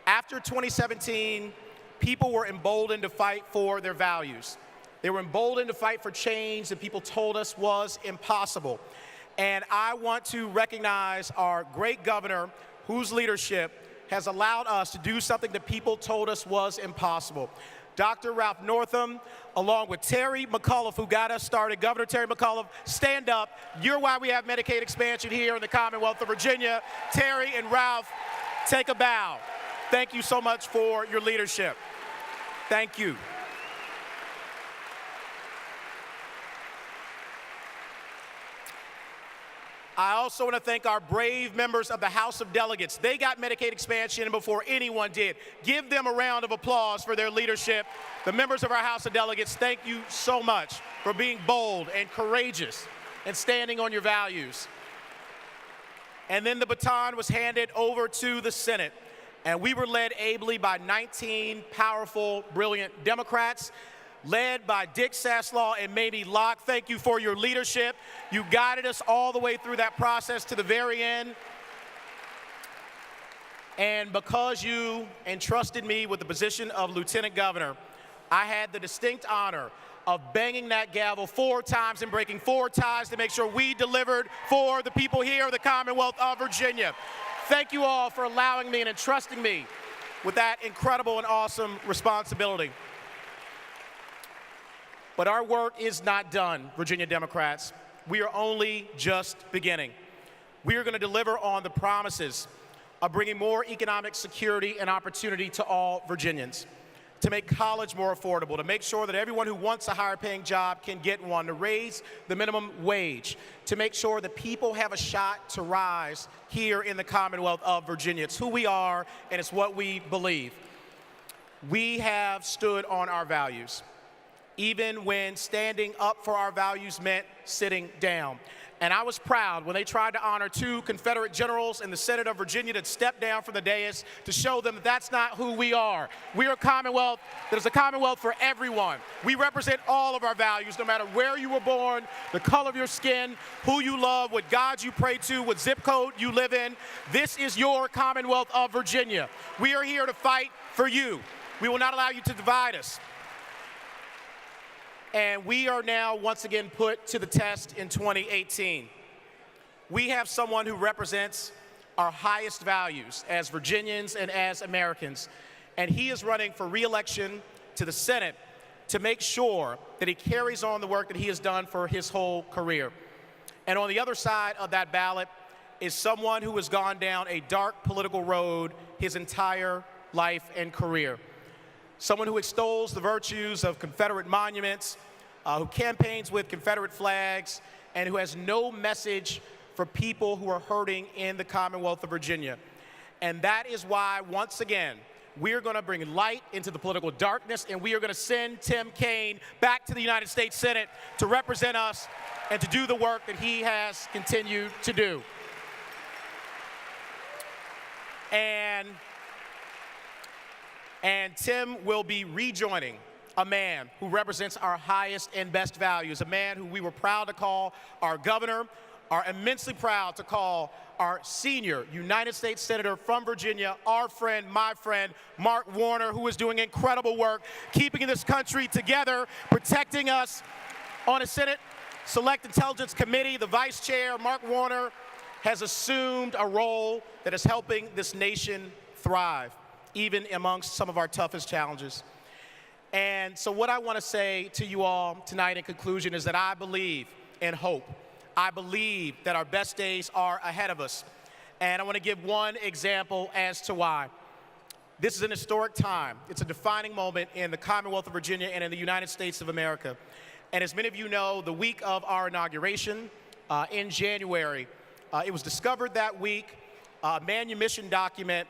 After 2017, people were emboldened to fight for their values. They were emboldened to fight for change that people told us was impossible. And I want to recognize our great governor, whose leadership has allowed us to do something that people told us was impossible. Dr. Ralph Northam, along with Terry McAuliffe, who got us started. Governor Terry McAuliffe, stand up. You're why we have Medicaid expansion here in the Commonwealth of Virginia. Terry and Ralph, take a bow. Thank you so much for your leadership. Thank you. I also want to thank our brave members of the House of Delegates. They got Medicaid expansion before anyone did. Give them a round of applause for their leadership. The members of our House of Delegates, thank you so much for being bold and courageous and standing on your values. And then the baton was handed over to the Senate, and we were led ably by 19 powerful, brilliant Democrats, led by Dick Saslaw and Mamie Locke. Thank you for your leadership. You guided us all the way through that process to the very end. And because you entrusted me with the position of Lieutenant Governor, I had the distinct honor of banging that gavel 4 times and breaking 4 ties to make sure we delivered for the people here in the Commonwealth of Virginia. Thank you all for allowing me and entrusting me with that incredible and awesome responsibility. But our work is not done, Virginia Democrats. We are only just beginning. We are going to deliver on the promises of bringing more economic security and opportunity to all Virginians, to make college more affordable, to make sure that everyone who wants a higher paying job can get one, to raise the minimum wage, to make sure that people have a shot to rise here in the Commonwealth of Virginia. It's who we are, and it's what we believe. We have stood on our values, even when standing up for our values meant sitting down. And I was proud when they tried to honor 2 Confederate generals in the Senate of Virginia that stepped down from the dais to show them that that's not who we are. We are a Commonwealth that is a Commonwealth for everyone. We represent all of our values, no matter where you were born, the color of your skin, who you love, what God you pray to, what zip code you live in. This is your Commonwealth of Virginia. We are here to fight for you. We will not allow you to divide us. And we are now once again put to the test in 2018. We have someone who represents our highest values as Virginians and as Americans. And he is running for re-election to the Senate to make sure that he carries on the work that he has done for his whole career. And on the other side of that ballot is someone who has gone down a dark political road his entire life and career. Someone who extols the virtues of Confederate monuments, who campaigns with Confederate flags, and who has no message for people who are hurting in the Commonwealth of Virginia. And that is why, once again, we're going to bring light into the political darkness, and we are going to send Tim Kaine back to the United States Senate to represent us and to do the work that he has continued to do. And Tim will be rejoining a man who represents our highest and best values, a man who we were proud to call our governor, are immensely proud to call our senior United States Senator from Virginia, our friend, my friend, Mark Warner, who is doing incredible work, keeping this country together, protecting us on a Senate Select Intelligence Committee. The Vice Chair, Mark Warner, has assumed a role that is helping this nation thrive, even amongst some of our toughest challenges. And so what I want to say to you all tonight in conclusion is that I believe in hope. I believe that our best days are ahead of us. And I want to give one example as to why. This is an historic time. It's a defining moment in the Commonwealth of Virginia and in the United States of America. And as many of you know, the week of our inauguration in January, it was discovered that week, a manumission document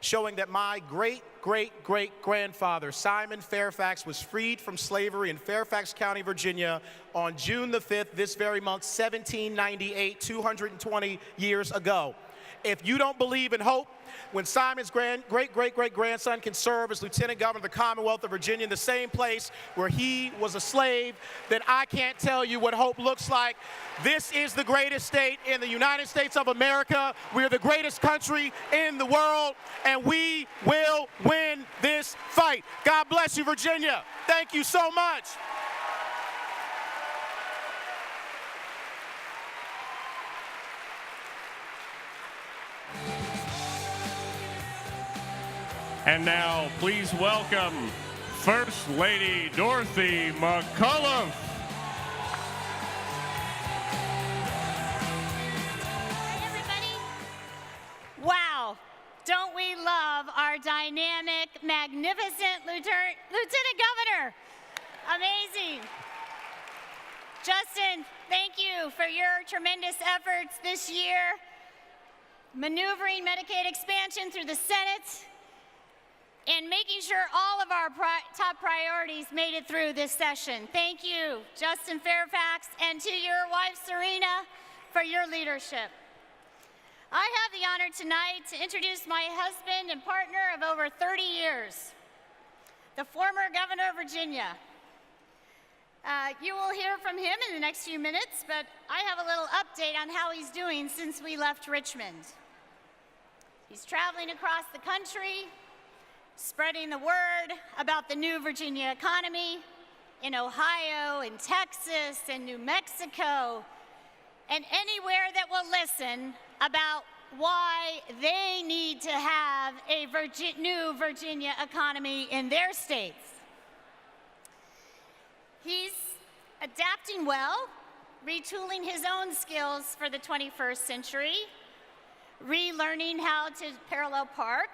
showing that my great-great-great-grandfather, Simon Fairfax, was freed from slavery in Fairfax County, Virginia on June the 5th, this very month, 1798, 220 years ago. If you don't believe in hope, when Simon's great-great-great-grandson can serve as Lieutenant Governor of the Commonwealth of Virginia in the same place where he was a slave, then I can't tell you what hope looks like. This is the greatest state in the United States of America. We are the greatest country in the world, and we will win this fight. God bless you, Virginia. Thank you so much. And now, please welcome First Lady Dorothy McAuliffe. Hi, everybody. Wow, don't we love our dynamic, magnificent Lieutenant Governor? Amazing. Justin, thank you for your tremendous efforts this year, maneuvering Medicaid expansion through the Senate, and making sure all of our top priorities made it through this session. Thank you, Justin Fairfax, and to your wife, Serena, for your leadership. I have the honor tonight to introduce my husband and partner of over 30 years, the former governor of Virginia. You will hear from him in the next few minutes, but I have a little update on how he's doing since we left Richmond. He's traveling across the country, spreading the word about the new Virginia economy in Ohio, in Texas, and New Mexico, and anywhere that will listen about why they need to have a new Virginia economy in their states. He's adapting well, retooling his own skills for the 21st century, relearning how to parallel park,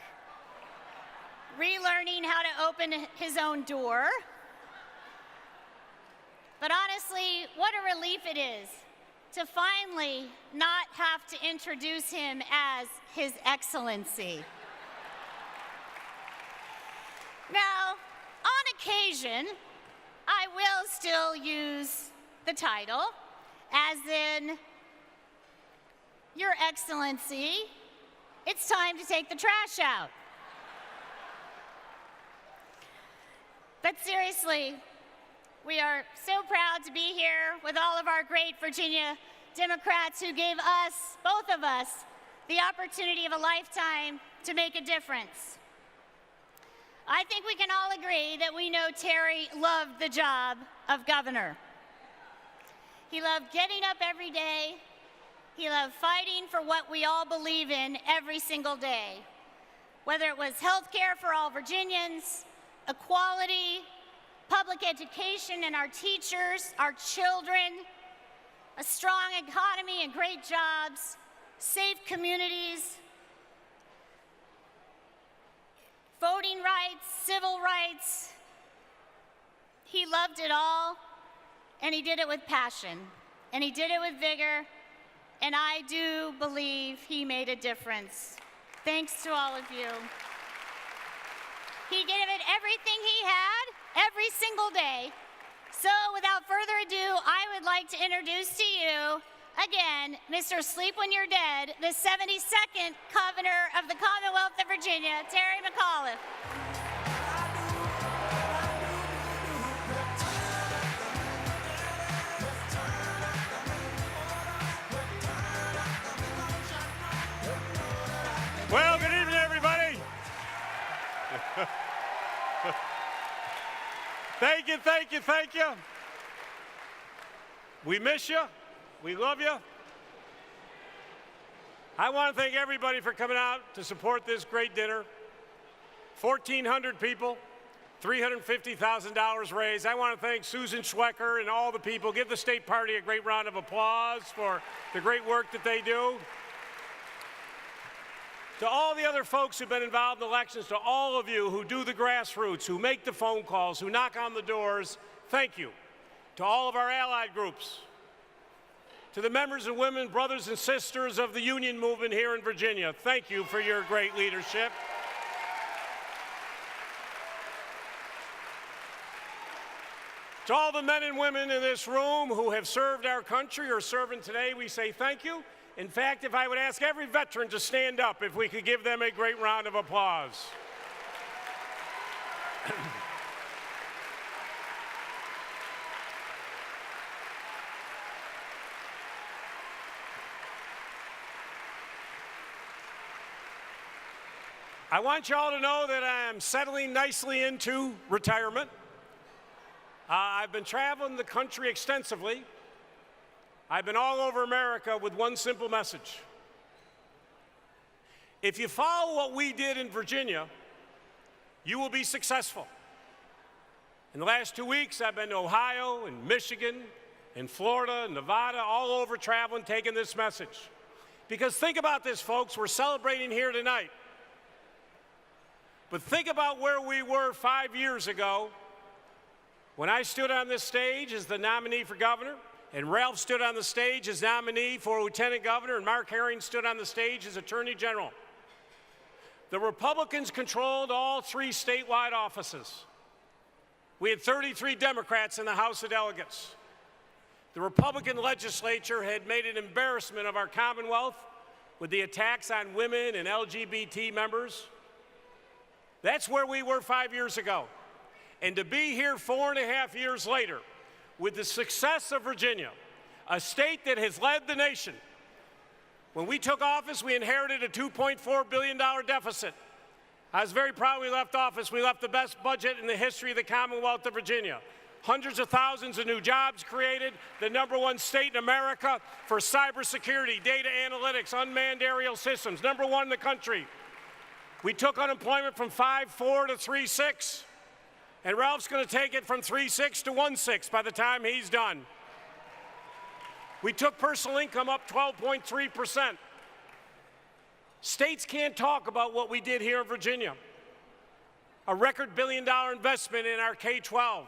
relearning how to open his own door. But honestly, what a relief it is to finally not have to introduce him as His Excellency. Now, on occasion, I will still use the title, as in, Your Excellency, it's time to take the trash out. But seriously, we are so proud to be here with all of our great Virginia Democrats who gave us, both of us, the opportunity of a lifetime to make a difference. I think we can all agree that we know Terry loved the job of governor. He loved getting up every day. He loved fighting for what we all believe in every single day, whether it was health care for all Virginians, equality, public education and our teachers, our children, a strong economy and great jobs, safe communities, voting rights, civil rights. He loved it all, and he did it with passion, and he did it with vigor, and I do believe he made a difference. Thanks to all of you. He gave it everything he had, every single day. So without further ado, I would like to introduce to you, again, Mr. Sleep When You're Dead, the 72nd Governor of the Commonwealth of Virginia, Terry McAuliffe. Well, good evening, everybody. Thank you, thank you, thank you. We miss you. We love you. I want to thank everybody for coming out to support this great dinner. 1,400 people, $350,000 raised. I want to thank Susan Schwecker and all the people. Give the state party a great round of applause for the great work that they do. To all the other folks who've been involved in elections, to all of you who do the grassroots, who make the phone calls, who knock on the doors, thank you. To all of our allied groups, to the members and women, brothers and sisters of the union movement here in Virginia, thank you for your great leadership. To all the men and women in this room who have served our country or serving today, we say thank you. In fact, if I would ask every veteran to stand up, if we could give them a great round of applause. I want you all to know that I'm settling nicely into retirement. I've been traveling the country extensively. I've been all over America with one simple message. If you follow what we did in Virginia, you will be successful. In the last 2 weeks, I've been to Ohio and Michigan and Florida and Nevada, all over traveling, taking this message. Because think about this, folks, we're celebrating here tonight. But think about where we were 5 years ago when I stood on this stage as the nominee for governor, and Ralph stood on the stage as nominee for lieutenant governor, and Mark Herring stood on the stage as attorney general. The Republicans controlled all 3 statewide offices. We had 33 Democrats in the House of Delegates. The Republican legislature had made an embarrassment of our Commonwealth with the attacks on women and LGBT members. That's where we were 5 years ago. And to be here 4.5 years later, with the success of Virginia, a state that has led the nation. When we took office, we inherited a $2.4 billion deficit. I was very proud we left office. We left the best budget in the history of the Commonwealth of Virginia. Hundreds of thousands of new jobs created, the #1 state in America for cybersecurity, data analytics, unmanned aerial systems, #1 in the country. We took unemployment from 5.4 to 3.6. And Ralph's going to take it from 3.6 to 1.6 by the time he's done. We took personal income up 12.3%. States can't talk about what we did here in Virginia. A record $1 billion investment in our K-12.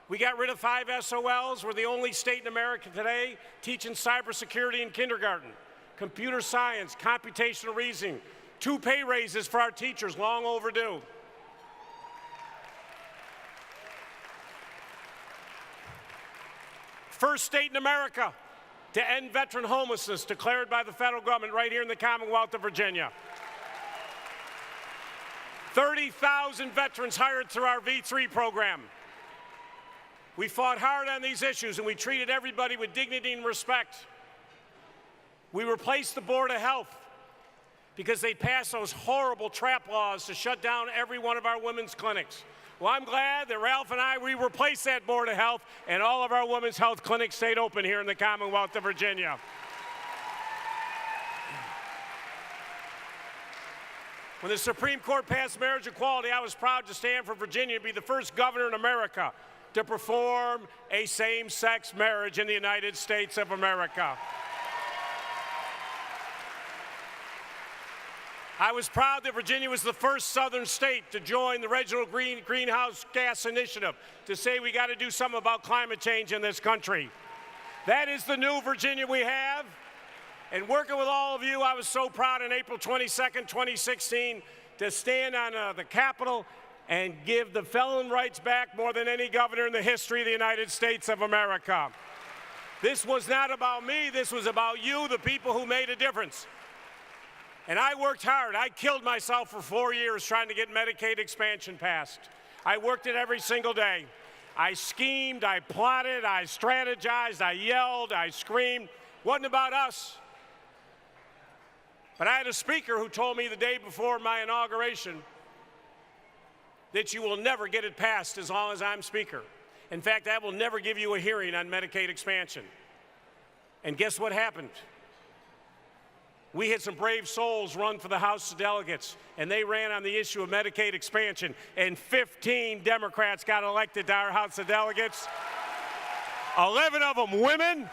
We got rid of 5 SOLs. We're the only state in America today teaching cybersecurity in kindergarten, computer science, computational reasoning, 2 pay raises for our teachers, long overdue. First state in America to end veteran homelessness declared by the federal government right here in the Commonwealth of Virginia. 30,000 veterans hired through our V3 program. We fought hard on these issues and we treated everybody with dignity and respect. We replaced the Board of Health because they passed those horrible trap laws to shut down every one of our women's clinics. Well, I'm glad that Ralph and we replaced that Board of Health and all of our women's health clinics stayed open here in the Commonwealth of Virginia. When the Supreme Court passed marriage equality, I was proud to stand for Virginia to be the first governor in America to perform a same-sex marriage in the United States of America. I was proud that Virginia was the first southern state to join the Regional Greenhouse Gas Initiative to say we got to do something about climate change in this country. That is the new Virginia we have. And working with all of you, I was so proud on April 22nd, 2016 to stand on the Capitol and give the felon rights back more than any governor in the history of the United States of America. This was not about me, this was about you, the people who made a difference. And I worked hard. I killed myself for 4 years trying to get Medicaid expansion passed. I worked it every single day. I schemed, I plotted, I strategized, I yelled, I screamed. Wasn't about us. But I had a speaker who told me the day before my inauguration that you will never get it passed as long as I'm speaker. In fact, I will never give you a hearing on Medicaid expansion. And guess what happened? We had some brave souls run for the House of Delegates, and they ran on the issue of Medicaid expansion, and 15 Democrats got elected to our House of Delegates, 11 of them women.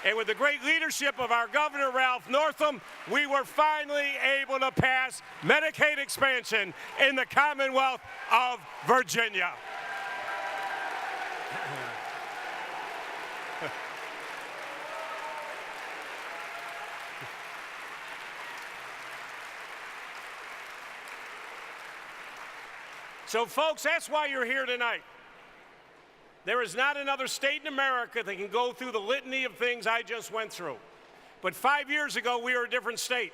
And with the great leadership of our Governor, Ralph Northam, we were finally able to pass Medicaid expansion in the Commonwealth of Virginia. So, folks, that's why you're here tonight. There is not another state in America that can go through the litany of things I just went through. But 5 years ago, we were a different state.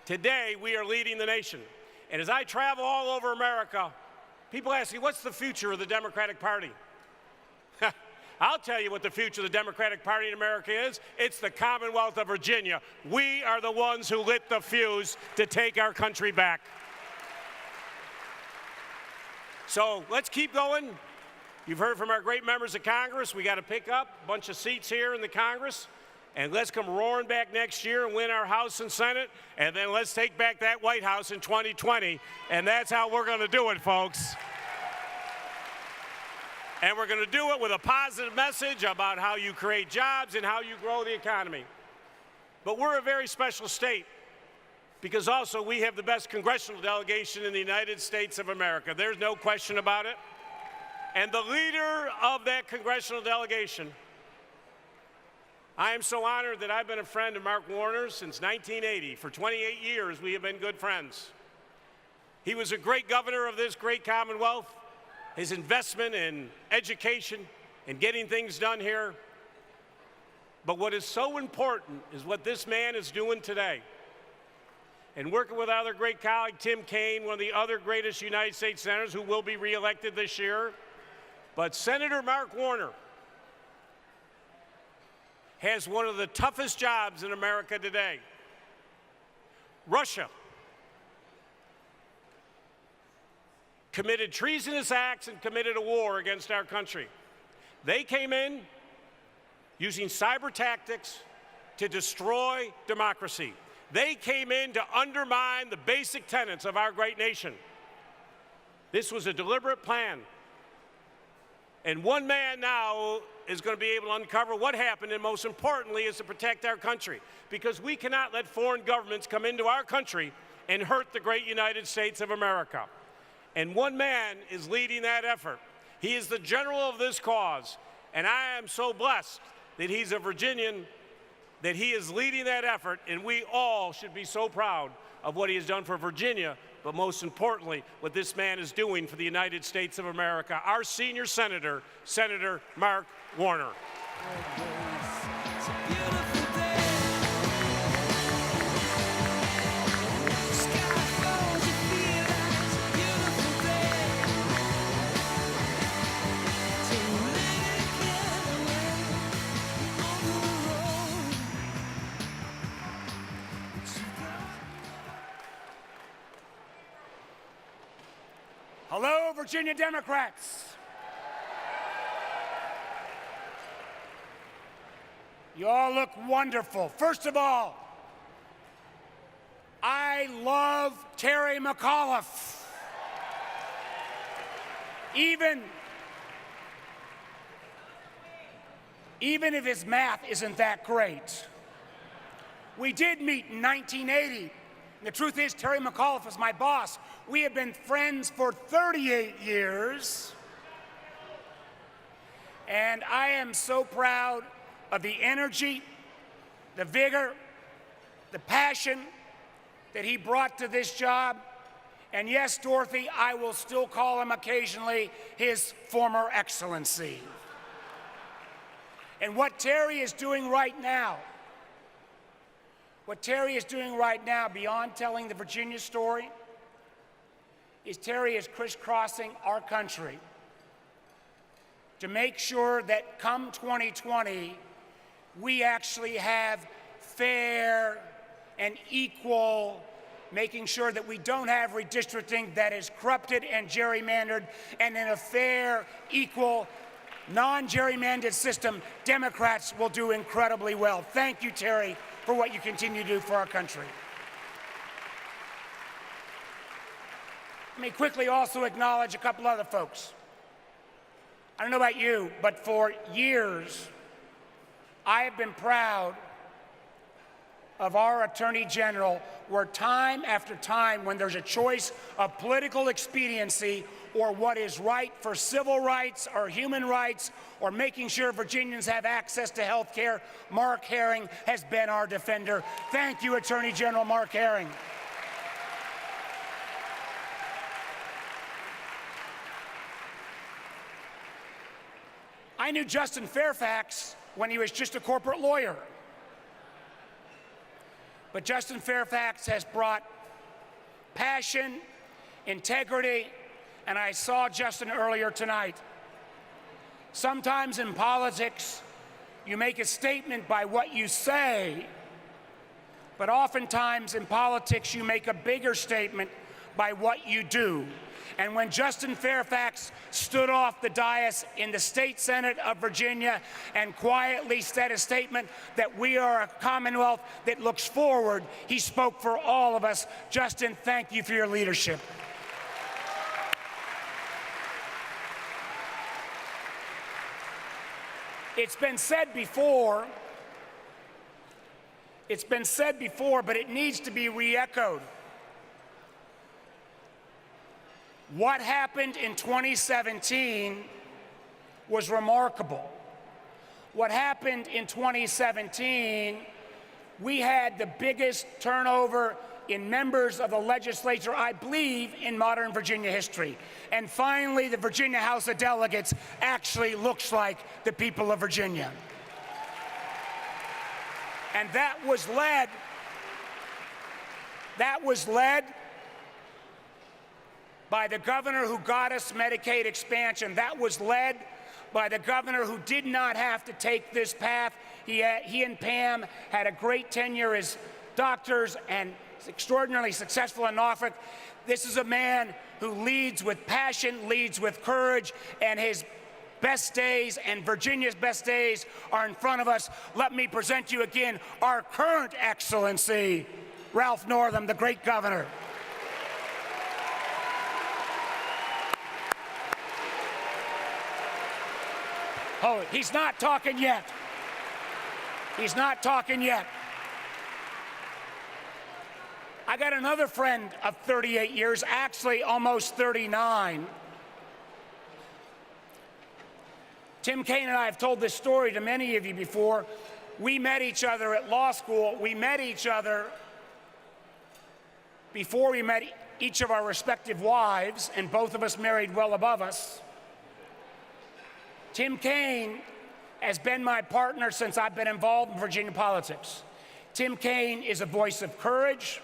Today, we are leading the nation. And as I travel all over America, people ask me, what's the future of the Democratic Party? I'll tell you what the future of the Democratic Party in America is. It's the Commonwealth of Virginia. We are the ones who lit the fuse to take our country back. So let's keep going. You've heard from our great members of Congress. We got to pick up a bunch of seats here in the Congress, and let's come roaring back next year and win our House and Senate, and then let's take back that White House in 2020, and that's how we're going to do it, folks. And we're going to do it with a positive message about how you create jobs and how you grow the economy. But we're a very special state, because also we have the best congressional delegation in the United States of America. There's no question about it. And the leader of that congressional delegation, I am so honored that I've been a friend of Mark Warner's since 1980. For 28 years, we have been good friends. He was a great governor of this great Commonwealth. His investment in education and getting things done here. But what is so important is what this man is doing today. And working with our other great colleague, Tim Kaine, one of the other greatest United States senators who will be reelected this year. But Senator Mark Warner has one of the toughest jobs in America today. Russia committed treasonous acts and committed a war against our country. They came in using cyber tactics to destroy democracy. They came in to undermine the basic tenets of our great nation. This was a deliberate plan. And one man now is going to be able to uncover what happened, and most importantly is to protect our country, because we cannot let foreign governments come into our country and hurt the great United States of America. And one man is leading that effort. He is the general of this cause, and I am so blessed that he's a Virginian, that he is leading that effort, and we all should be so proud of what he has done for Virginia, but most importantly, what this man is doing for the United States of America, our senior senator, Senator Mark Warner. Hello, Virginia Democrats. You all look wonderful. First of all, I love Terry McAuliffe. Even if his math isn't that great. We did meet in 1980. The truth is, Terry McAuliffe is my boss. We have been friends for 38 years. And I am so proud of the energy, the vigor, the passion that he brought to this job. And yes, Dorothy, I will still call him occasionally His Former Excellency. And what Terry is doing right now, beyond telling the Virginia story, is Terry is crisscrossing our country to make sure that come 2020, we actually have fair and equal, making sure that we don't have redistricting that is corrupted and gerrymandered, and in a fair, equal, non-gerrymandered system, Democrats will do incredibly well. Thank you, Terry, for what you continue to do for our country. Let me quickly also acknowledge a couple other folks. I don't know about you, but for years, I have been proud of our Attorney General, where time after time, when there's a choice of political expediency or what is right for civil rights or human rights or making sure Virginians have access to health care, Mark Herring has been our defender. Thank you, Attorney General Mark Herring. I knew Justin Fairfax when he was just a corporate lawyer. But Justin Fairfax has brought passion, integrity, and I saw Justin earlier tonight. Sometimes in politics, you make a statement by what you say, but oftentimes in politics, you make a bigger statement by what you do. And when Justin Fairfax stood off the dais in the state Senate of Virginia and quietly said a statement that we are a Commonwealth that looks forward, he spoke for all of us. Justin, thank you for your leadership. It's been said before, but it needs to be re-echoed. What happened in 2017 was remarkable. What happened in 2017, we had the biggest turnover in members of the legislature, I believe, in modern Virginia history. And finally, the Virginia House of Delegates actually looks like the people of Virginia. And that was led by the governor who got us Medicaid expansion. That was led by the governor who did not have to take this path. He and Pam had a great tenure as doctors and extraordinarily successful in Norfolk. This is a man who leads with passion, leads with courage, and his best days and Virginia's best days are in front of us. Let me present you again our current excellency, Ralph Northam, the great governor. Oh, he's not talking yet. He's not talking yet. I got another friend of 38 years, actually almost 39. Tim Kaine and I have told this story to many of you before. We met each other at law school. We met each other before we met each of our respective wives, and both of us married well above us. Tim Kaine has been my partner since I've been involved in Virginia politics. Tim Kaine is a voice of courage.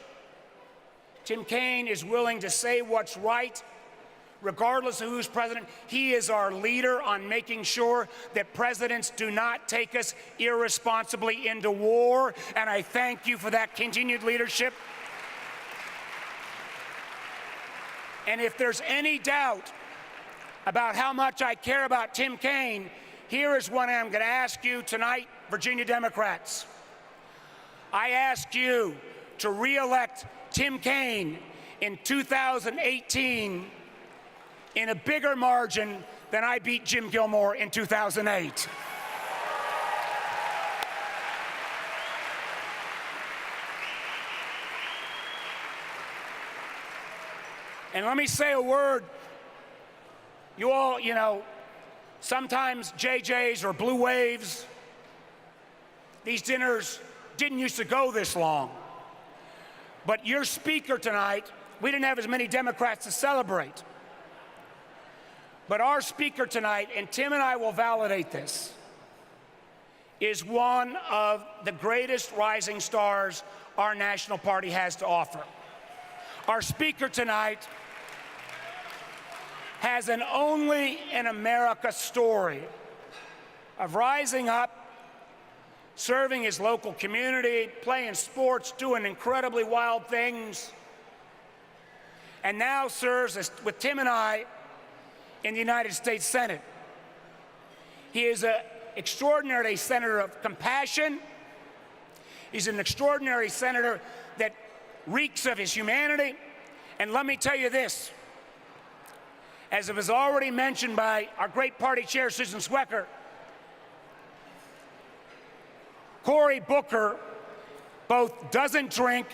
Tim Kaine is willing to say what's right, regardless of who's president. He is our leader on making sure that presidents do not take us irresponsibly into war, and I thank you for that continued leadership. And if there's any doubt about how much I care about Tim Kaine, here is what I'm going to ask you tonight, Virginia Democrats. I ask you to re-elect Tim Kaine in 2018 in a bigger margin than I beat Jim Gilmore in 2008. And let me say a word. You all, sometimes JJs or Blue Waves, these dinners didn't used to go this long. But your speaker tonight, we didn't have as many Democrats to celebrate. But our speaker tonight, and Tim and I will validate this, is one of the greatest rising stars our national party has to offer. Our speaker tonight has an only in America story of rising up, serving his local community, playing sports, doing incredibly wild things, and now serves with Tim and I in the United States Senate. He is an extraordinary senator of compassion. He's an extraordinary senator that reeks of his humanity. And let me tell you this, as it was already mentioned by our great party chair, Susan Swecker, Cory Booker both doesn't drink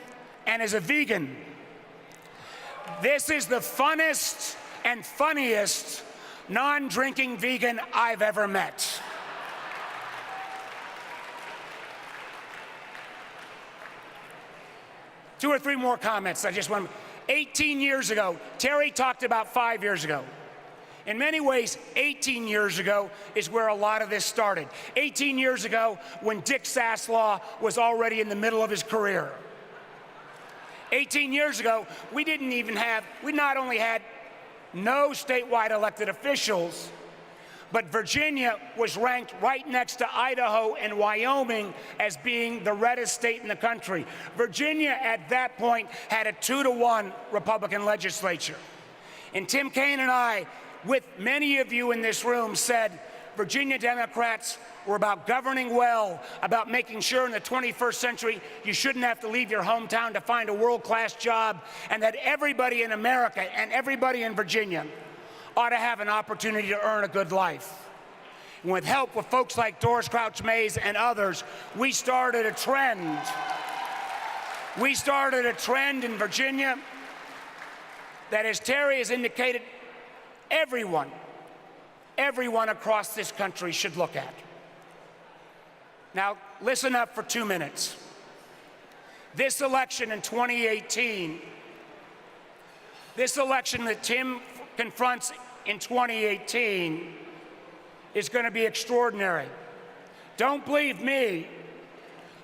and is a vegan. This is the funnest and funniest non-drinking vegan I've ever met. Two or three more comments. I just want 18 years ago, Terry talked about 5 years ago. In many ways, 18 years ago is where a lot of this started. 18 years ago, when Dick Saslaw was already in the middle of his career. 18 years ago, we not only had no statewide elected officials, but Virginia was ranked right next to Idaho and Wyoming as being the reddest state in the country. Virginia at that point had a 2-to-1 Republican legislature. And Tim Kaine and I, with many of you in this room, said Virginia Democrats were about governing well, about making sure in the 21st century you shouldn't have to leave your hometown to find a world-class job, and that everybody in America and everybody in Virginia ought to have an opportunity to earn a good life. And with help with folks like Doris Crouch Mays and others, we started a trend. We started a trend in Virginia that, as Terry has indicated, everyone across this country should look at. Now, listen up for 2 minutes. This election in 2018, this election that Tim confronts in 2018 is going to be extraordinary. Don't believe me.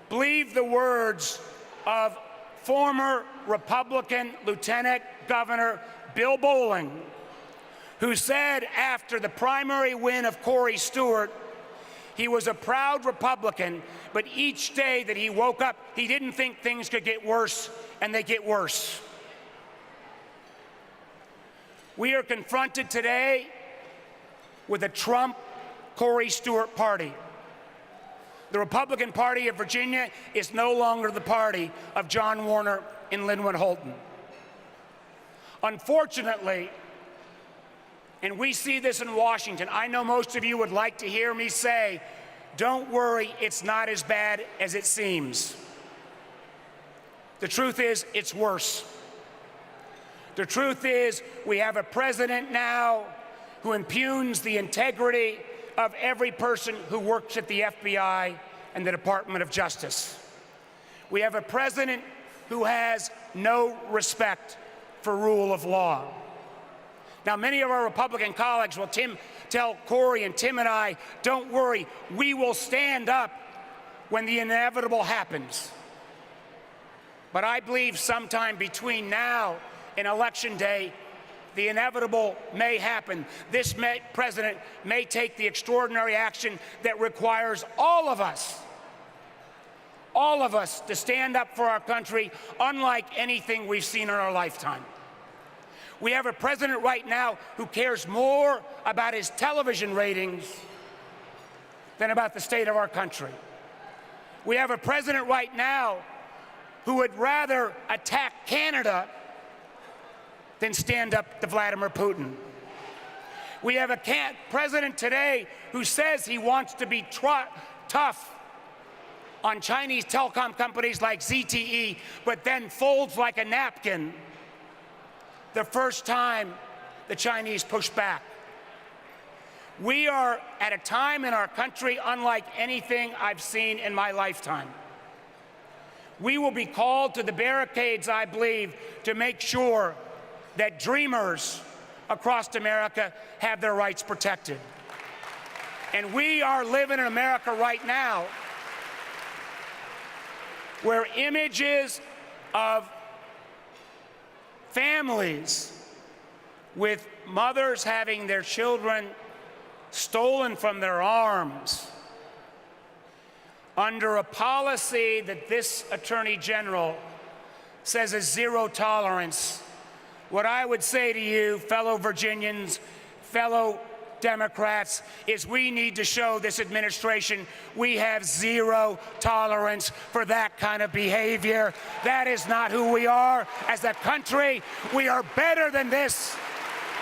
Believe the words of former Republican Lieutenant Governor Bill Bolling, who said after the primary win of Corey Stewart, he was a proud Republican, but each day that he woke up, he didn't think things could get worse, and they get worse. We are confronted today with a Trump-Corey Stewart party. The Republican Party of Virginia is no longer the party of John Warner and Linwood Holton. Unfortunately, and we see this in Washington, I know most of you would like to hear me say, don't worry, it's not as bad as it seems. The truth is, it's worse. The truth is, we have a president now who impugns the integrity of every person who works at the FBI and the Department of Justice. We have a president who has no respect for rule of law. Now, many of our Republican colleagues will tell Cory and Tim and I, don't worry, we will stand up when the inevitable happens. But I believe sometime between now and Election Day, the inevitable may happen. This president may take the extraordinary action that requires all of us to stand up for our country, unlike anything we've seen in our lifetime. We have a president right now who cares more about his television ratings than about the state of our country. We have a president right now who would rather attack Canada than stand up to Vladimir Putin. We have a president today who says he wants to be tough on Chinese telecom companies like ZTE, but then folds like a napkin the first time the Chinese push back. We are at a time in our country unlike anything I've seen in my lifetime. We will be called to the barricades, I believe, to make sure that dreamers across America have their rights protected. And we are living in America right now where images of families with mothers having their children stolen from their arms under a policy that this Attorney General says is zero tolerance, what I would say to you, fellow Virginians, fellow Democrats, is we need to show this administration we have zero tolerance for that kind of behavior. That is not who we are as a country. We are better than this.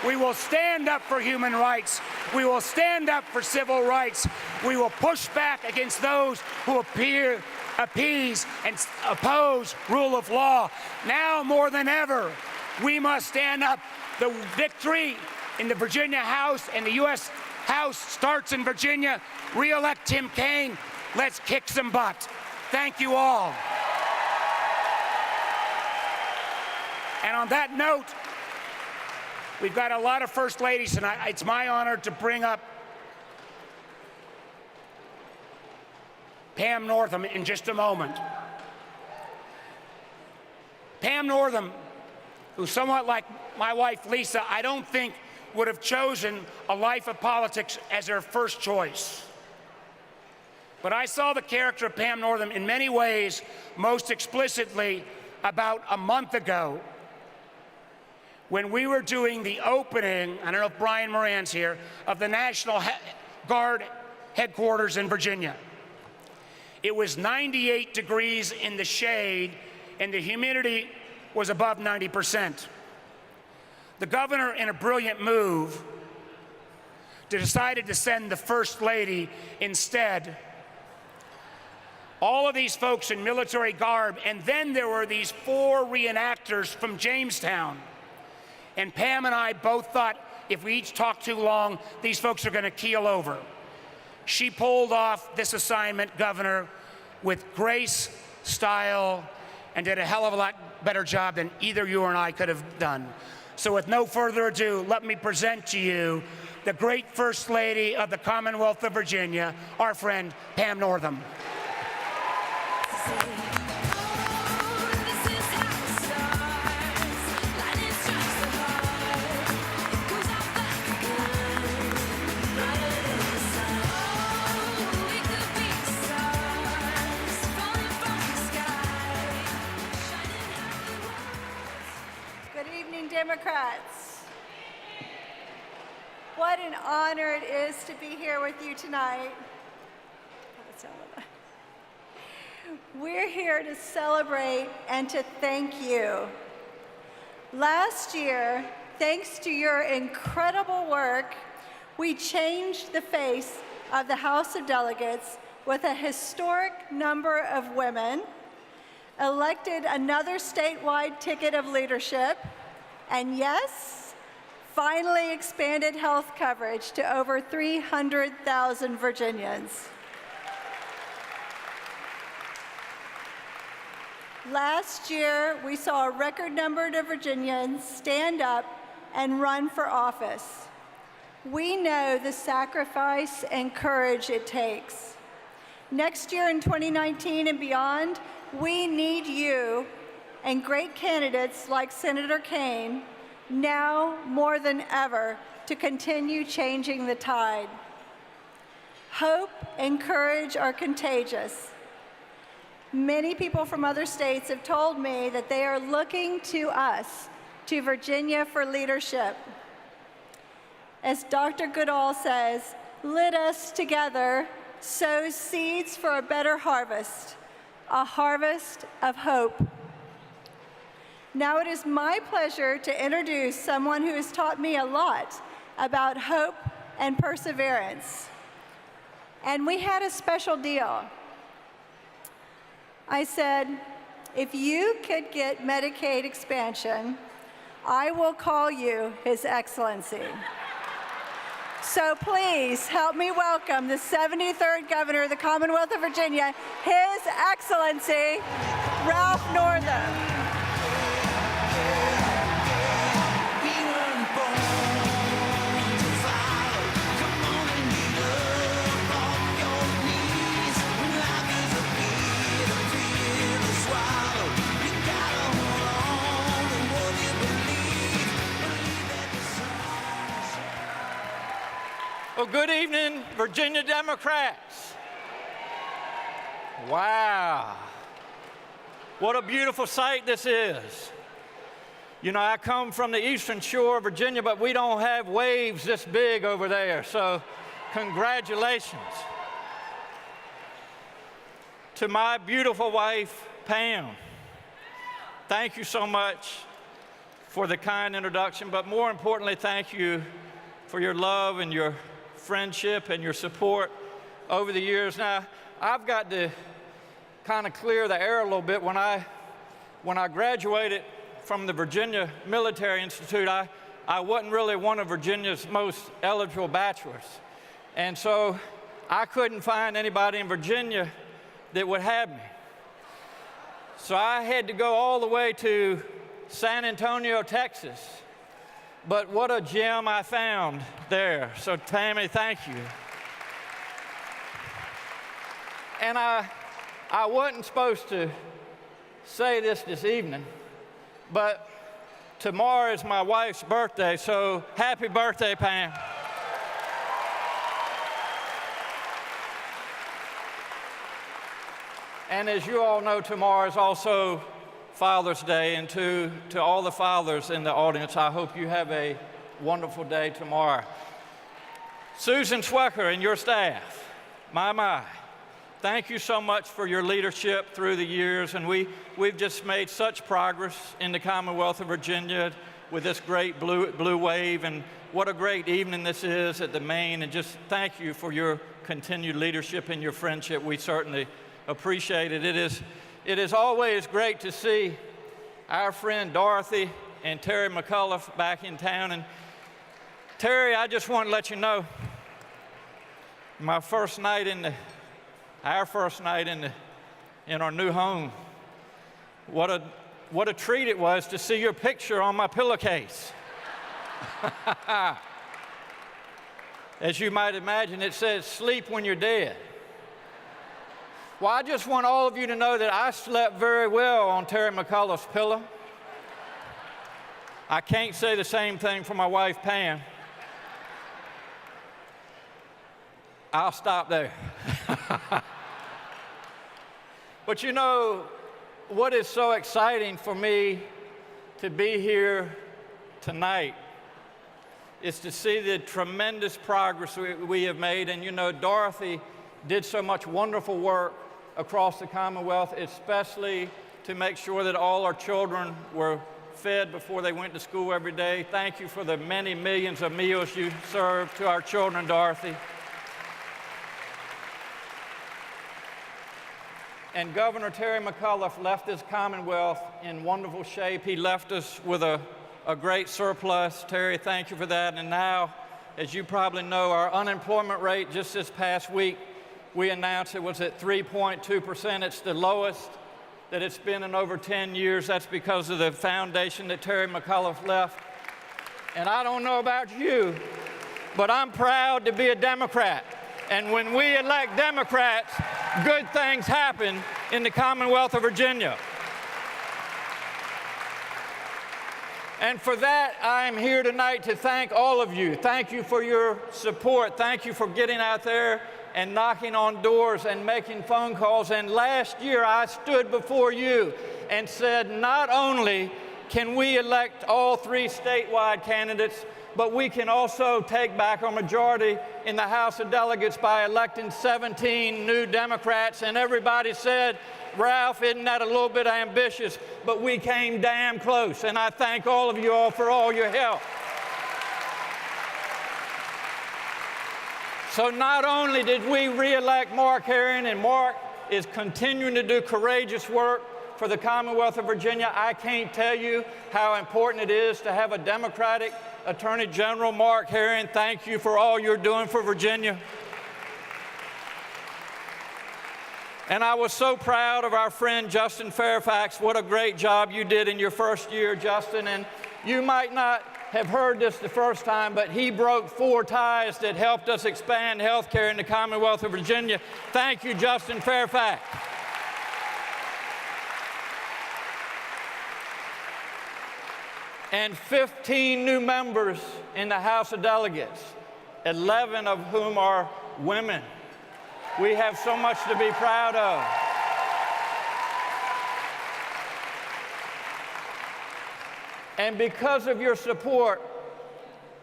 We will stand up for human rights. We will stand up for civil rights. We will push back against those who appease and oppose rule of law. Now more than ever, we must stand up. The victory in the Virginia House and the U.S. House starts in Virginia. Re-elect Tim Kaine. Let's kick some butt. Thank you all. And on that note, we've got a lot of First Ladies tonight. It's my honor to bring up Pam Northam in just a moment. Pam Northam, who's somewhat like my wife Lisa, I don't think would have chosen a life of politics as her first choice. But I saw the character of Pam Northam in many ways most explicitly about a month ago when we were doing the opening, I don't know if Brian Moran's here, of the National Guard headquarters in Virginia. It was 98 degrees in the shade and the humidity was above 90%. The governor, in a brilliant move, decided to send the First Lady instead. All of these folks in military garb, and then there were these 4 reenactors from Jamestown. And Pam and I both thought if we each talk too long, these folks are going to keel over. She pulled off this assignment, Governor, with grace, style, and did a hell of a lot better job than either you or I could have done. So with no further ado, let me present to you the great First Lady of the Commonwealth of Virginia, our friend Pam Northam. Democrats. What an honor it is to be here with you tonight. We're here to celebrate and to thank you. Last year, thanks to your incredible work, we changed the face of the House of Delegates with a historic number of women, elected another statewide ticket of leadership, and yes, finally expanded health coverage to over 300,000 Virginians. Last year, we saw a record number of Virginians stand up and run for office. We know the sacrifice and courage it takes. Next year in 2019 and beyond, we need you and great candidates like Senator Kaine, now more than ever, to continue changing the tide. Hope and courage are contagious. Many people from other states have told me that they are looking to us, to Virginia, for leadership. As Dr. Goodall says, let us together sow seeds for a better harvest, a harvest of hope. Now it is my pleasure to introduce someone who has taught me a lot about hope and perseverance. And we had a special deal. I said, if you could get Medicaid expansion, I will call you His Excellency. So please help me welcome the 73rd Governor of the Commonwealth of Virginia, His Excellency, Ralph Northam. Well, good evening, Virginia Democrats. Wow. What a beautiful sight this is. You know, I come from the eastern shore of Virginia, but we don't have waves this big over there, so congratulations. To my beautiful wife, Pam, thank you so much for the kind introduction, but more importantly, thank you for your love and your friendship and your support over the years. Now, I've got to kind of clear the air a little bit. When I graduated from the Virginia Military Institute, I wasn't really one of Virginia's most eligible bachelors. And so I couldn't find anybody in Virginia that would have me. So I had to go all the way to San Antonio, Texas. But what a gem I found there. So Tammy, thank you. And I wasn't supposed to say this evening, but tomorrow is my wife's birthday, so happy birthday, Pam. And as you all know, tomorrow is also Father's Day, and to all the fathers in the audience, I hope you have a wonderful day tomorrow. Susan Swecker and your staff, my. Thank you so much for your leadership through the years, and we've just made such progress in the Commonwealth of Virginia with this great blue wave, and what a great evening this is at the Main, and just thank you for your continued leadership and your friendship. We certainly appreciate it. It is always great to see our friend Dorothy and Terry McAuliffe back in town. And Terry, I just want to let you know, our first night in our new home, what a treat it was to see your picture on my pillowcase. As you might imagine, it says, "Sleep when you're dead." Well, I just want all of you to know that I slept very well on Terry McAuliffe's pillow. I can't say the same thing for my wife, Pam. I'll stop there. But you know, what is so exciting for me to be here tonight is to see the tremendous progress we have made. And you know, Dorothy did so much wonderful work across the Commonwealth, especially to make sure that all our children were fed before they went to school every day. Thank you for the many millions of meals you served to our children, Dorothy. And Governor Terry McAuliffe left this Commonwealth in wonderful shape. He left us with a great surplus. Terry, thank you for that. And now, as you probably know, our unemployment rate just this past week, we announced it was at 3.2%. It's the lowest that it's been in over 10 years. That's because of the foundation that Terry McAuliffe left. And I don't know about you, but I'm proud to be a Democrat. And when we elect Democrats, good things happen in the Commonwealth of Virginia. And for that, I'm here tonight to thank all of you. Thank you for your support. Thank you for getting out there and knocking on doors and making phone calls. And last year, I stood before you and said, not only can we elect all 3 statewide candidates, but we can also take back our majority in the House of Delegates by electing 17 new Democrats. And everybody said, Ralph, isn't that a little bit ambitious? But we came damn close. And I thank all of you all for all your help. So not only did we re-elect Mark Herring, and Mark is continuing to do courageous work for the Commonwealth of Virginia, I can't tell you how important it is to have a Democratic Attorney General. Mark Herring, thank you for all you're doing for Virginia. And I was so proud of our friend Justin Fairfax. What a great job you did in your first year, Justin. And you might not have heard this the first time, but he broke 4 ties that helped us expand health care in the Commonwealth of Virginia. Thank you, Justin Fairfax. And 15 new members in the House of Delegates, 11 of whom are women. We have so much to be proud of. And because of your support,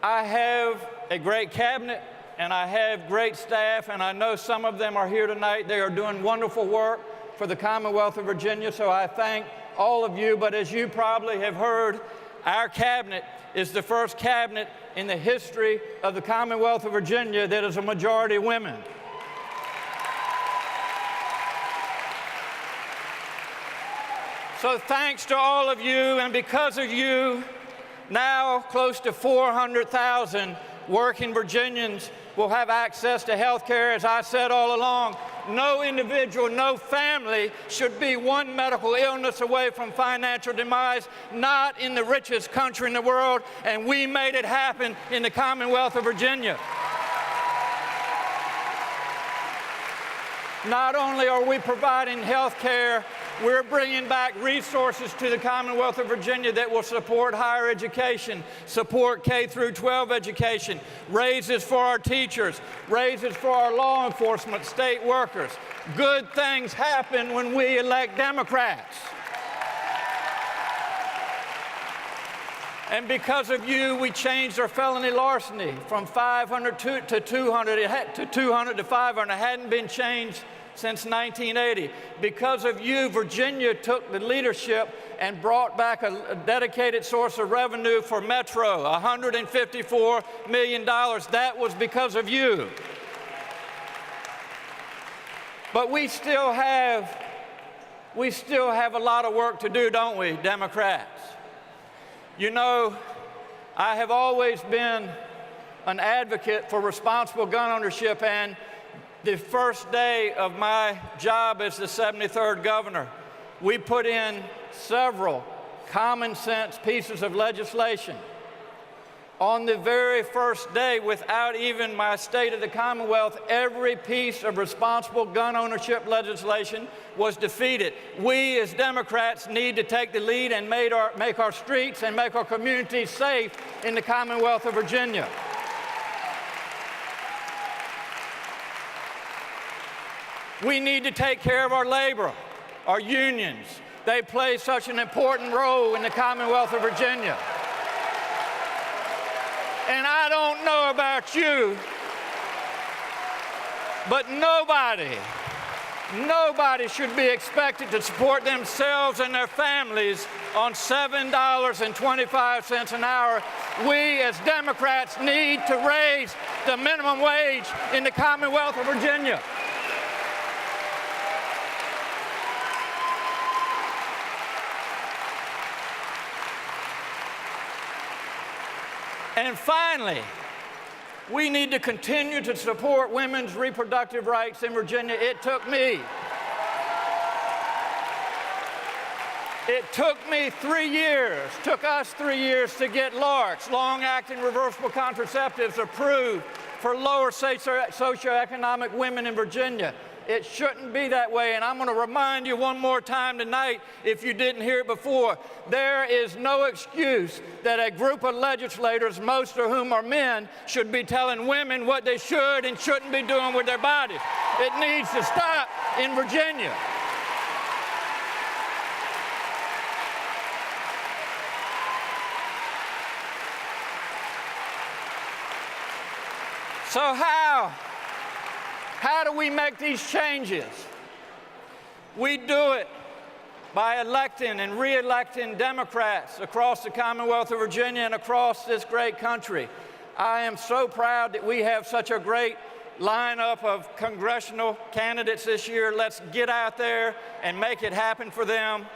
I have a great cabinet and I have great staff, and I know some of them are here tonight. They are doing wonderful work for the Commonwealth of Virginia, so I thank all of you. But as you probably have heard, our cabinet is the first cabinet in the history of the Commonwealth of Virginia that is a majority women. So thanks to all of you, and because of you, now close to 400,000 working Virginians will have access to health care. As I said all along, no individual, no family should be one medical illness away from financial demise, not in the richest country in the world, and we made it happen in the Commonwealth of Virginia. Not only are we providing health care, we're bringing back resources to the Commonwealth of Virginia that will support higher education, support K through 12 education, raises for our teachers, raises for our law enforcement, state workers. Good things happen when we elect Democrats. And because of you, we changed our felony larceny from 500 to 200 to 500. It hadn't been changed since 1980. Because of you, Virginia took the leadership and brought back a dedicated source of revenue for Metro, $154 million. That was because of you. But we still have a lot of work to do, don't we, Democrats? You know, I have always been an advocate for responsible gun ownership, and the first day of my job as the 73rd governor, we put in several common sense pieces of legislation. On the very first day, without even my State of the Commonwealth, every piece of responsible gun ownership legislation was defeated. We as Democrats need to take the lead and make our streets and make our communities safe in the Commonwealth of Virginia. We need to take care of our labor, our unions. They play such an important role in the Commonwealth of Virginia. And I don't know about you, but nobody should be expected to support themselves and their families on $7.25 an hour. We as Democrats need to raise the minimum wage in the Commonwealth of Virginia. And finally, we need to continue to support women's reproductive rights in Virginia. It took me 3 years, took us 3 years to get LARCs, long-acting reversible contraceptives, approved for lower socioeconomic women in Virginia. It shouldn't be that way, and I'm going to remind you one more time tonight, if you didn't hear it before, there is no excuse that a group of legislators, most of whom are men, should be telling women what they should and shouldn't be doing with their bodies. It needs to stop in Virginia. So how do we make these changes? We do it by electing and re-electing Democrats across the Commonwealth of Virginia and across this great country. I am so proud that we have such a great lineup of congressional candidates this year. Let's get out there and make it happen for them.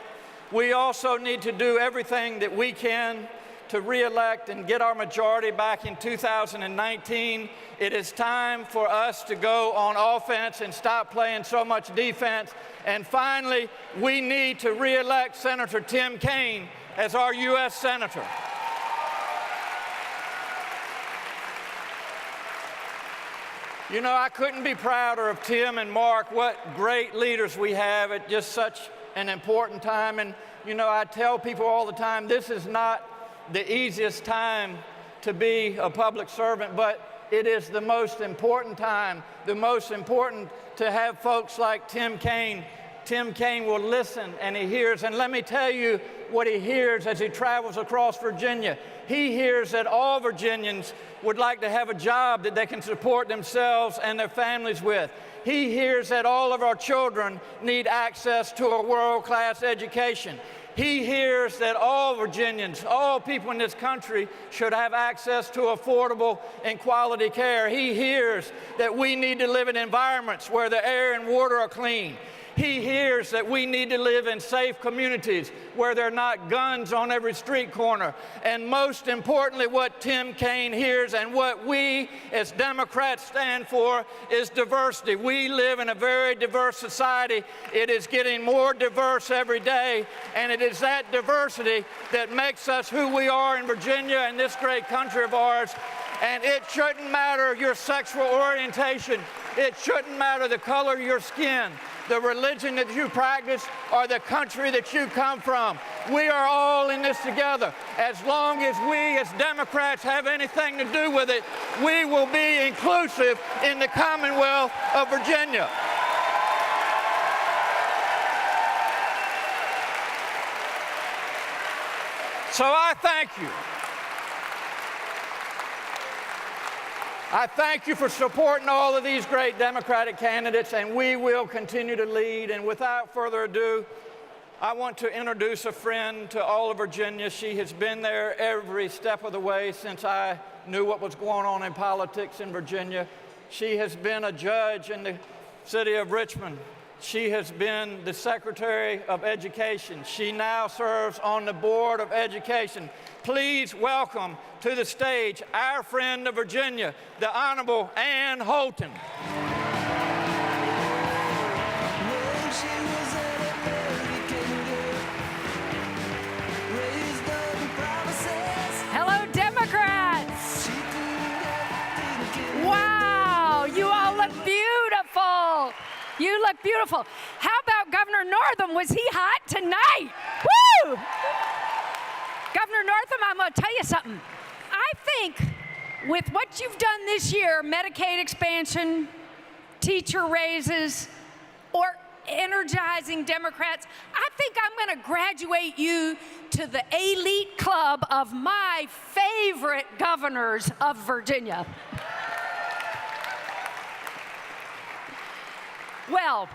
We also need to do everything that we can to re-elect and get our majority back in 2019. It is time for us to go on offense and stop playing so much defense. And finally, we need to re-elect Senator Tim Kaine as our U.S. Senator. You know, I couldn't be prouder of Tim and Mark. What great leaders we have at just such an important time. And, you know, I tell people all the time, this is not the easiest time to be a public servant, but it is the most important time, the most important to have folks like Tim Kaine Tim Kaine will listen and he hears. And let me tell you what he hears as he travels across Virginia. He hears that all Virginians would like to have a job that they can support themselves and their families with. He hears that all of our children need access to a world-class education. He hears that all Virginians, all people in this country should have access to affordable and quality care. He hears that we need to live in environments where the air and water are clean. He hears that we need to live in safe communities where there are not guns on every street corner. And most importantly, what Tim Kaine hears and what we as Democrats stand for is diversity. We live in a very diverse society. It is getting more diverse every day, and it is that diversity that makes us who we are in Virginia and this great country of ours. And it shouldn't matter your sexual orientation. It shouldn't matter the color of your skin, the religion that you practice, or the country that you come from. We are all in this together. As long as we as Democrats have anything to do with it, we will be inclusive in the Commonwealth of Virginia. So I thank you. I thank you for supporting all of these great Democratic candidates, and we will continue to lead. And without further ado, I want to introduce a friend to all of Virginia. She has been there every step of the way since I knew what was going on in politics in Virginia. She has been a judge in the city of Richmond. She has been the Secretary of Education. She now serves on the Board of Education. Please welcome to the stage our friend of Virginia, the Honorable Ann Holton. Hello, Democrats! Wow, you all look beautiful. You look beautiful. How about Governor Northam? Was he hot tonight? Woo! Governor Northam, I'm going to tell you something. I think with what you've done this year, Medicaid expansion, teacher raises, or energizing Democrats, I think I'm going to graduate you to the elite club of my favorite governors of Virginia. Well,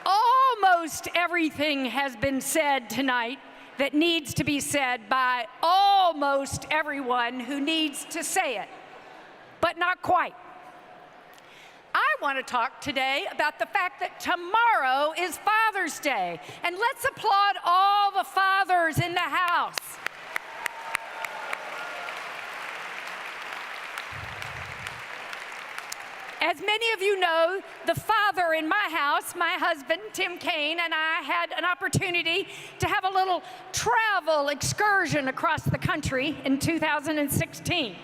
almost everything has been said tonight that needs to be said by almost everyone who needs to say it, but not quite. I want to talk today about the fact that tomorrow is Father's Day, and let's applaud all the fathers in the house. As many of you know, the father in my house, my husband, Tim Kaine, and I had an opportunity to have a little travel excursion across the country in 2016.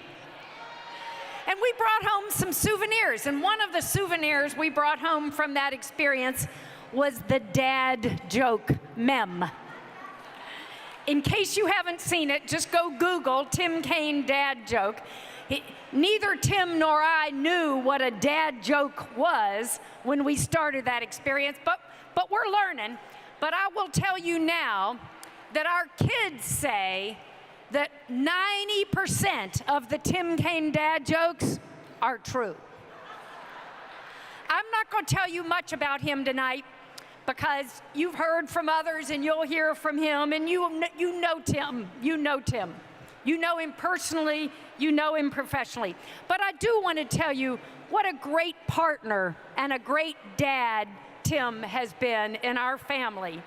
And we brought home some souvenirs, and one of the souvenirs we brought home from that experience was the dad joke meme. In case you haven't seen it, just go Google Tim Kaine dad joke. Neither Tim nor I knew what a dad joke was when we started that experience, but we're learning. But I will tell you now that our kids say that 90% of the Tim Kaine dad jokes are true. I'm not going to tell you much about him tonight because you've heard from others and you'll hear from him, and you know Tim. You know Tim. You know him personally, you know him professionally. But I do want to tell you what a great partner and a great dad Tim has been in our family.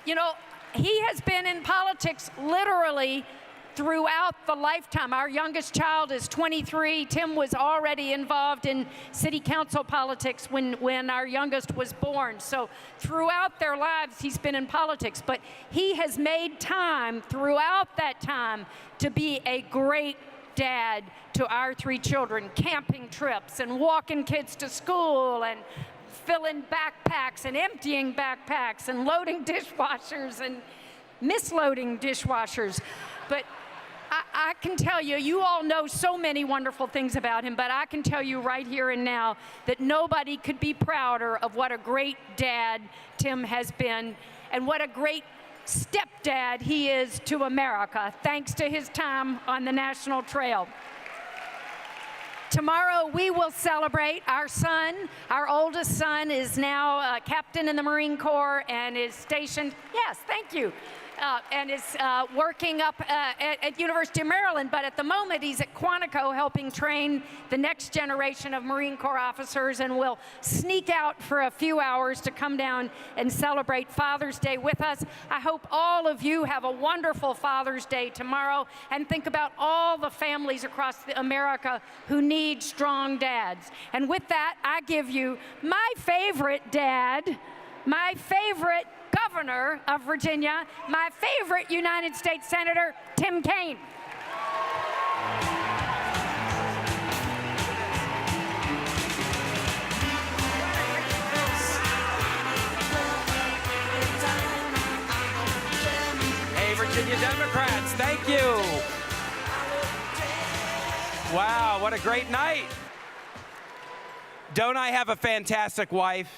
You know, he has been in politics literally throughout the lifetime. Our youngest child is 23. Tim was already involved in city council politics when our youngest was born. So throughout their lives, he's been in politics. But he has made time throughout that time to be a great dad to our three children, camping trips and walking kids to school and filling backpacks and emptying backpacks and loading dishwashers and misloading dishwashers. But I can tell you, you all know so many wonderful things about him, but I can tell you right here and now that nobody could be prouder of what a great dad Tim has been and what a great stepdad he is to America, thanks to his time on the National Trail. Tomorrow we will celebrate our son. Our oldest son is now a captain in the Marine Corps and is stationed, yes, thank you, and is working up at University of Maryland, but at the moment he's at Quantico helping train the next generation of Marine Corps officers, and will sneak out for a few hours to come down and celebrate Father's Day with us. I hope all of you have a wonderful Father's Day tomorrow, and think about all the families across America who need strong dads. And with that, I give you my favorite dad, my favorite governor of Virginia, my favorite United States Senator, Tim Kaine. Hey, Virginia Democrats, thank you. Wow, what a great night. Don't I have a fantastic wife?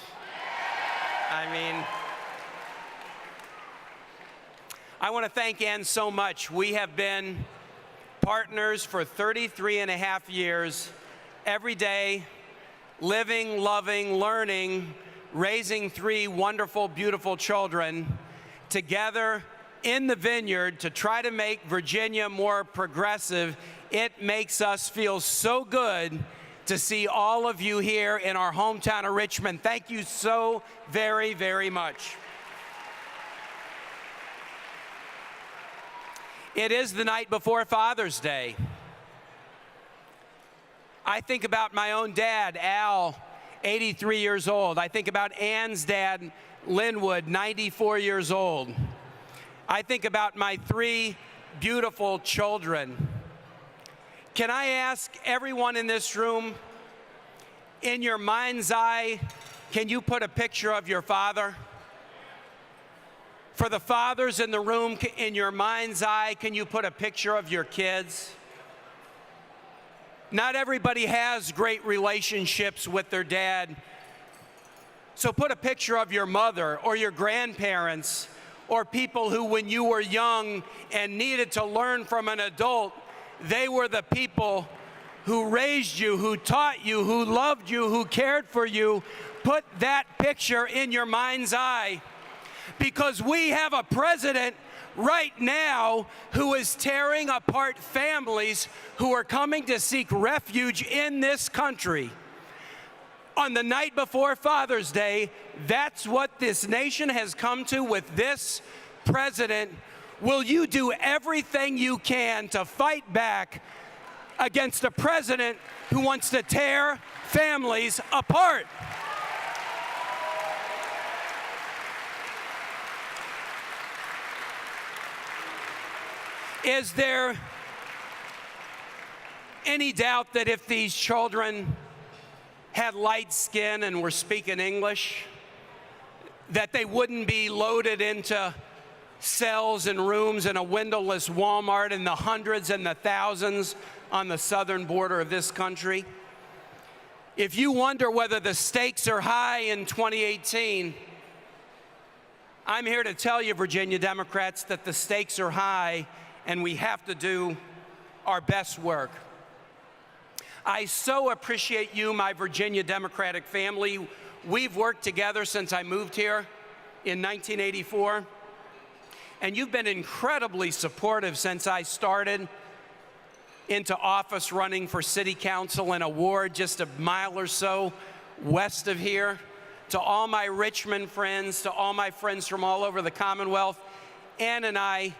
I mean, I want to thank Ann so much. We have been partners for 33 and a half years, every day, living, loving, learning, raising 3 wonderful, beautiful children together in the vineyard to try to make Virginia more progressive. It makes us feel so good to see all of you here in our hometown of Richmond. Thank you so very, very much. It is the night before Father's Day. I think about my own dad, Al, 83 years old. I think about Ann's dad, Linwood, 94 years old. I think about my 3 beautiful children. Can I ask everyone in this room, in your mind's eye, can you put a picture of your father? For the fathers in the room, in your mind's eye, can you put a picture of your kids? Not everybody has great relationships with their dad. So put a picture of your mother or your grandparents or people who, when you were young and needed to learn from an adult, they were the people who raised you, who taught you, who loved you, who cared for you. Put that picture in your mind's eye. Because we have a president right now who is tearing apart families who are coming to seek refuge in this country. On the night before Father's Day, that's what this nation has come to with this president. Will you do everything you can to fight back against a president who wants to tear families apart? Is there any doubt that if these children had light skin and were speaking English, that they wouldn't be loaded into cells and rooms in a windowless Walmart in the hundreds and the thousands on the southern border of this country? If you wonder whether the stakes are high in 2018, I'm here to tell you, Virginia Democrats, that the stakes are high and we have to do our best work. I so appreciate you, my Virginia Democratic family. We've worked together since I moved here in 1984, and you've been incredibly supportive since I started into office running for city council in a ward just a mile or so west of here. To all my Richmond friends, to all my friends from all over the Commonwealth, Ann and I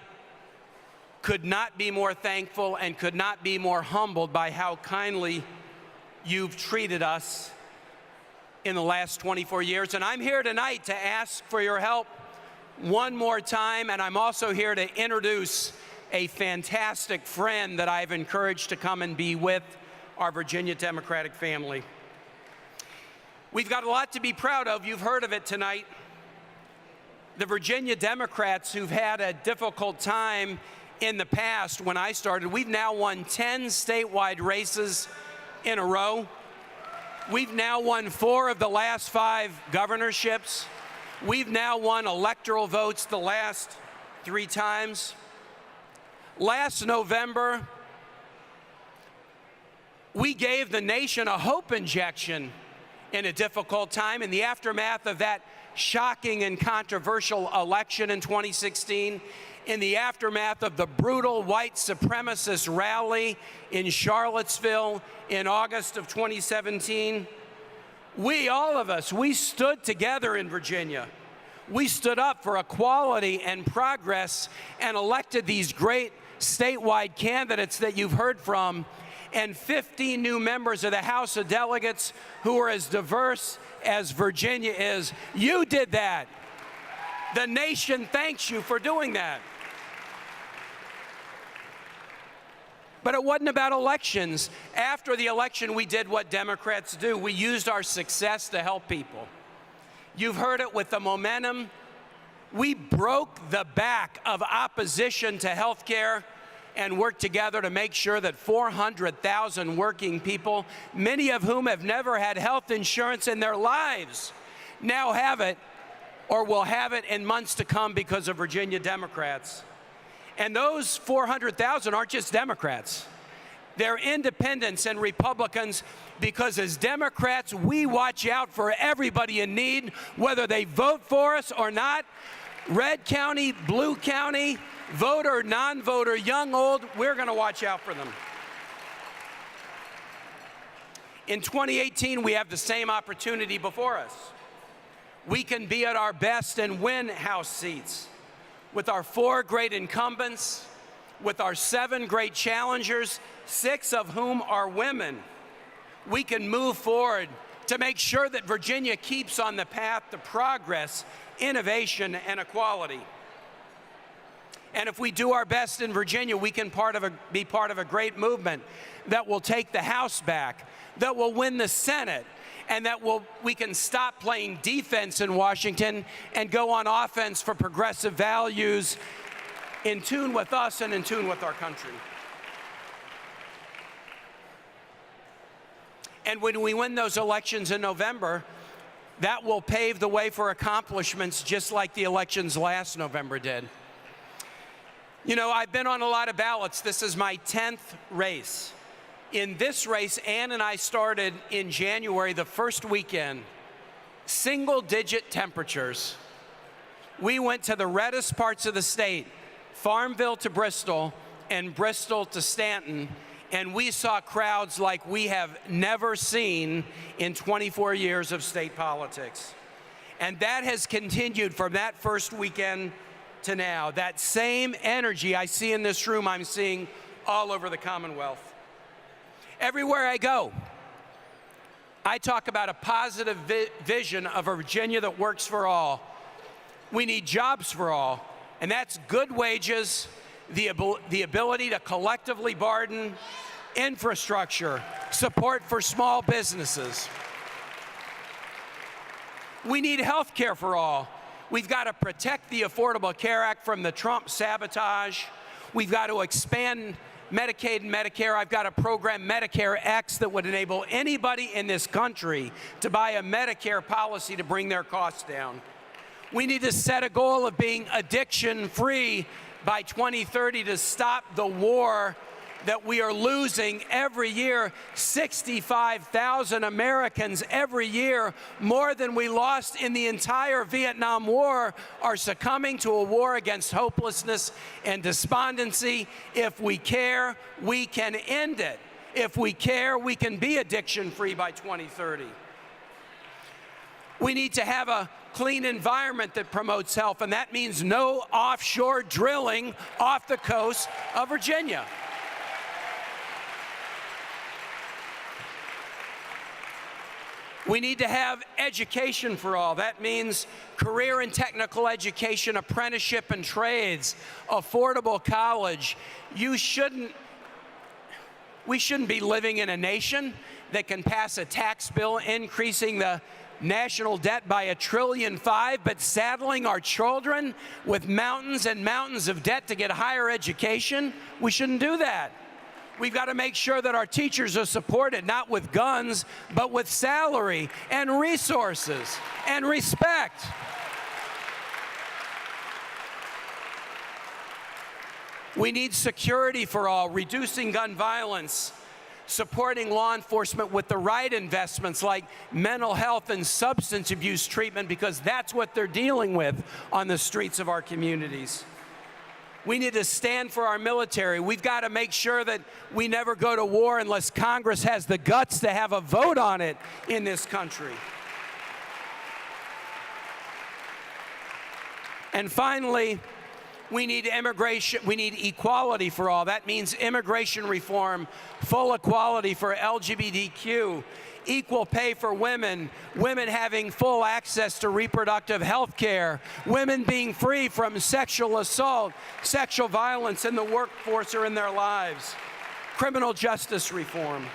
could not be more thankful and could not be more humbled by how kindly you've treated us in the last 24 years. And I'm here tonight to ask for your help one more time, and I'm also here to introduce a fantastic friend that I've encouraged to come and be with our Virginia Democratic family. We've got a lot to be proud of. You've heard of it tonight. The Virginia Democrats, who've had a difficult time in the past, when I started, we've now won 10 statewide races in a row. We've now won 4 of the last 5 governorships. We've now won electoral votes the last 3 times. Last November, we gave the nation a hope injection in a difficult time. In the aftermath of that shocking and controversial election in 2016, in the aftermath of the brutal white supremacist rally in Charlottesville in August of 2017, we, all of us, we stood together in Virginia. We stood up for equality and progress and elected these great statewide candidates that you've heard from, and 15 new members of the House of Delegates who are as diverse as Virginia is. You did that. The nation thanks you for doing that. But it wasn't about elections. After the election, we did what Democrats do. We used our success to help people. You've heard it with the momentum. We broke the back of opposition to health care and worked together to make sure that 400,000 working people, many of whom have never had health insurance in their lives, now have it or will have it in months to come because of Virginia Democrats. And those 400,000 aren't just Democrats. They're independents and Republicans, because as Democrats, we watch out for everybody in need, whether they vote for us or not. Red county, blue county, voter, non-voter, young, old, we're going to watch out for them. In 2018, we have the same opportunity before us. We can be at our best and win House seats. With our 4 great incumbents, with our 7 great challengers, 6 of whom are women, we can move forward to make sure that Virginia keeps on the path to progress, innovation, and equality. And if we do our best in Virginia, we can be part of a great movement that will take the House back, that will win the Senate, and that we can stop playing defense in Washington and go on offense for progressive values in tune with us and in tune with our country. And when we win those elections in November, that will pave the way for accomplishments just like the elections last November did. You know, I've been on a lot of ballots. This is my 10th race. In this race, Ann and I started in January, the first weekend, single-digit temperatures. We went to the reddest parts of the state, Farmville to Bristol and Bristol to Stanton, and we saw crowds like we have never seen in 24 years of state politics. And that has continued from that first weekend to now. That same energy I see in this room, I'm seeing all over the Commonwealth. Everywhere I go, I talk about a positive vision of a Virginia that works for all. We need jobs for all, and that's good wages, the ability to collectively bargain, infrastructure, support for small businesses. We need health care for all. We've got to protect the Affordable Care Act from the Trump sabotage. We've got to expand Medicaid and Medicare. I've got a program, Medicare X, that would enable anybody in this country to buy a Medicare policy to bring their costs down. We need to set a goal of being addiction-free by 2030 to stop the war that we are losing every year. 65,000 Americans every year, more than we lost in the entire Vietnam War, are succumbing to a war against hopelessness and despondency. If we care, we can end it. If we care, we can be addiction-free by 2030. We need to have a clean environment that promotes health, and that means no offshore drilling off the coast of Virginia. We need to have education for all. That means career and technical education, apprenticeship and trades, affordable college. We shouldn't be living in a nation that can pass a tax bill increasing the national debt by $1.5 trillion, but saddling our children with mountains and mountains of debt to get higher education? We shouldn't do that. We've got to make sure that our teachers are supported, not with guns, but with salary and resources and respect. We need security for all, reducing gun violence, supporting law enforcement with the right investments like mental health and substance abuse treatment, because that's what they're dealing with on the streets of our communities. We need to stand for our military. We've got to make sure that we never go to war unless Congress has the guts to have a vote on it in this country. And finally, we need immigration, we need equality for all. That means immigration reform, full equality for LGBTQ, equal pay for women, women having full access to reproductive health care, women being free from sexual assault, sexual violence in the workforce or in their lives, criminal justice reform.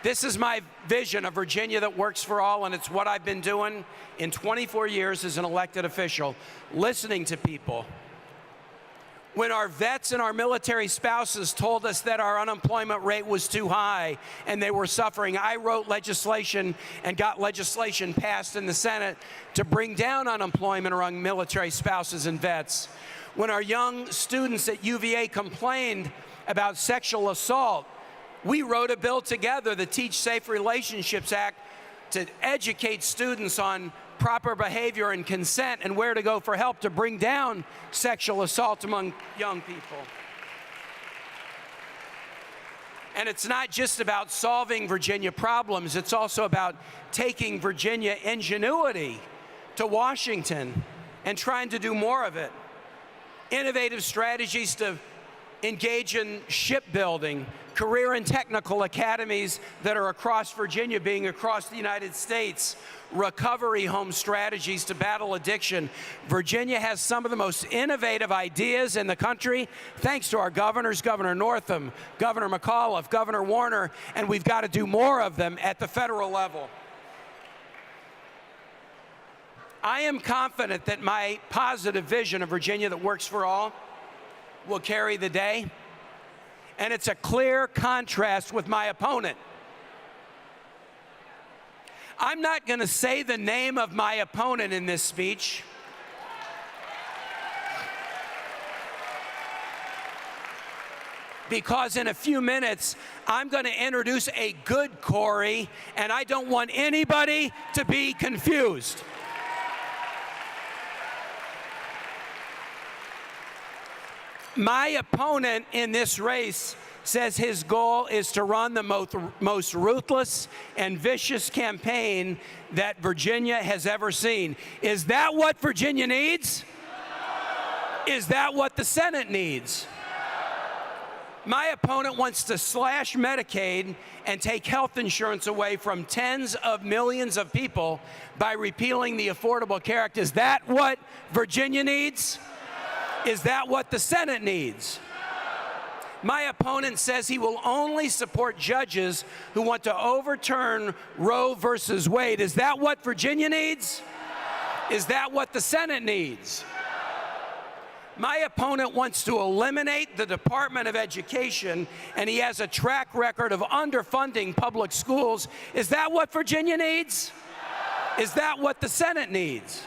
This is my vision of Virginia that works for all, and it's what I've been doing in 24 years as an elected official, listening to people. When our vets and our military spouses told us that our unemployment rate was too high and they were suffering, I wrote legislation and got legislation passed in the Senate to bring down unemployment among military spouses and vets. When our young students at UVA complained about sexual assault, we wrote a bill together, the Teach Safe Relationships Act, to educate students on proper behavior and consent and where to go for help to bring down sexual assault among young people. And it's not just about solving Virginia problems, it's also about taking Virginia ingenuity to Washington and trying to do more of it. Innovative strategies to engage in shipbuilding, career and technical academies that are across Virginia being across the United States, recovery home strategies to battle addiction. Virginia has some of the most innovative ideas in the country, thanks to our governors, Governor Northam, Governor McAuliffe, Governor Warner, and we've got to do more of them at the federal level. I am confident that my positive vision of Virginia that works for all will carry the day, and it's a clear contrast with my opponent. I'm not going to say the name of my opponent in this speech. Because in a few minutes, I'm going to introduce a good Corey, and I don't want anybody to be confused. My opponent in this race says his goal is to run the most ruthless and vicious campaign that Virginia has ever seen. Is that what Virginia needs? Is that what the Senate needs? My opponent wants to slash Medicaid and take health insurance away from tens of millions of people by repealing the Affordable Care Act. Is that what Virginia needs? Is that what the Senate needs? My opponent says he will only support judges who want to overturn Roe versus Wade. Is that what Virginia needs? Is that what the Senate needs? My opponent wants to eliminate the Department of Education, and he has a track record of underfunding public schools. Is that what Virginia needs? Is that what the Senate needs?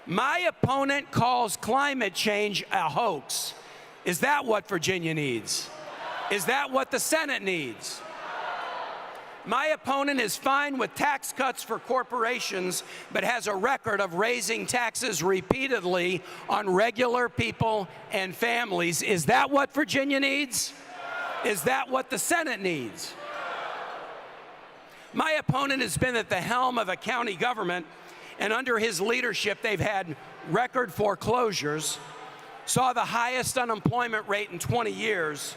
My opponent calls climate change a hoax. Is that what Virginia needs? Is that what the Senate needs? My opponent is fine with tax cuts for corporations, but has a record of raising taxes repeatedly on regular people and families. Is that what Virginia needs? Is that what the Senate needs? My opponent has been at the helm of a county government, and under his leadership, they've had record foreclosures, saw the highest unemployment rate in 20 years,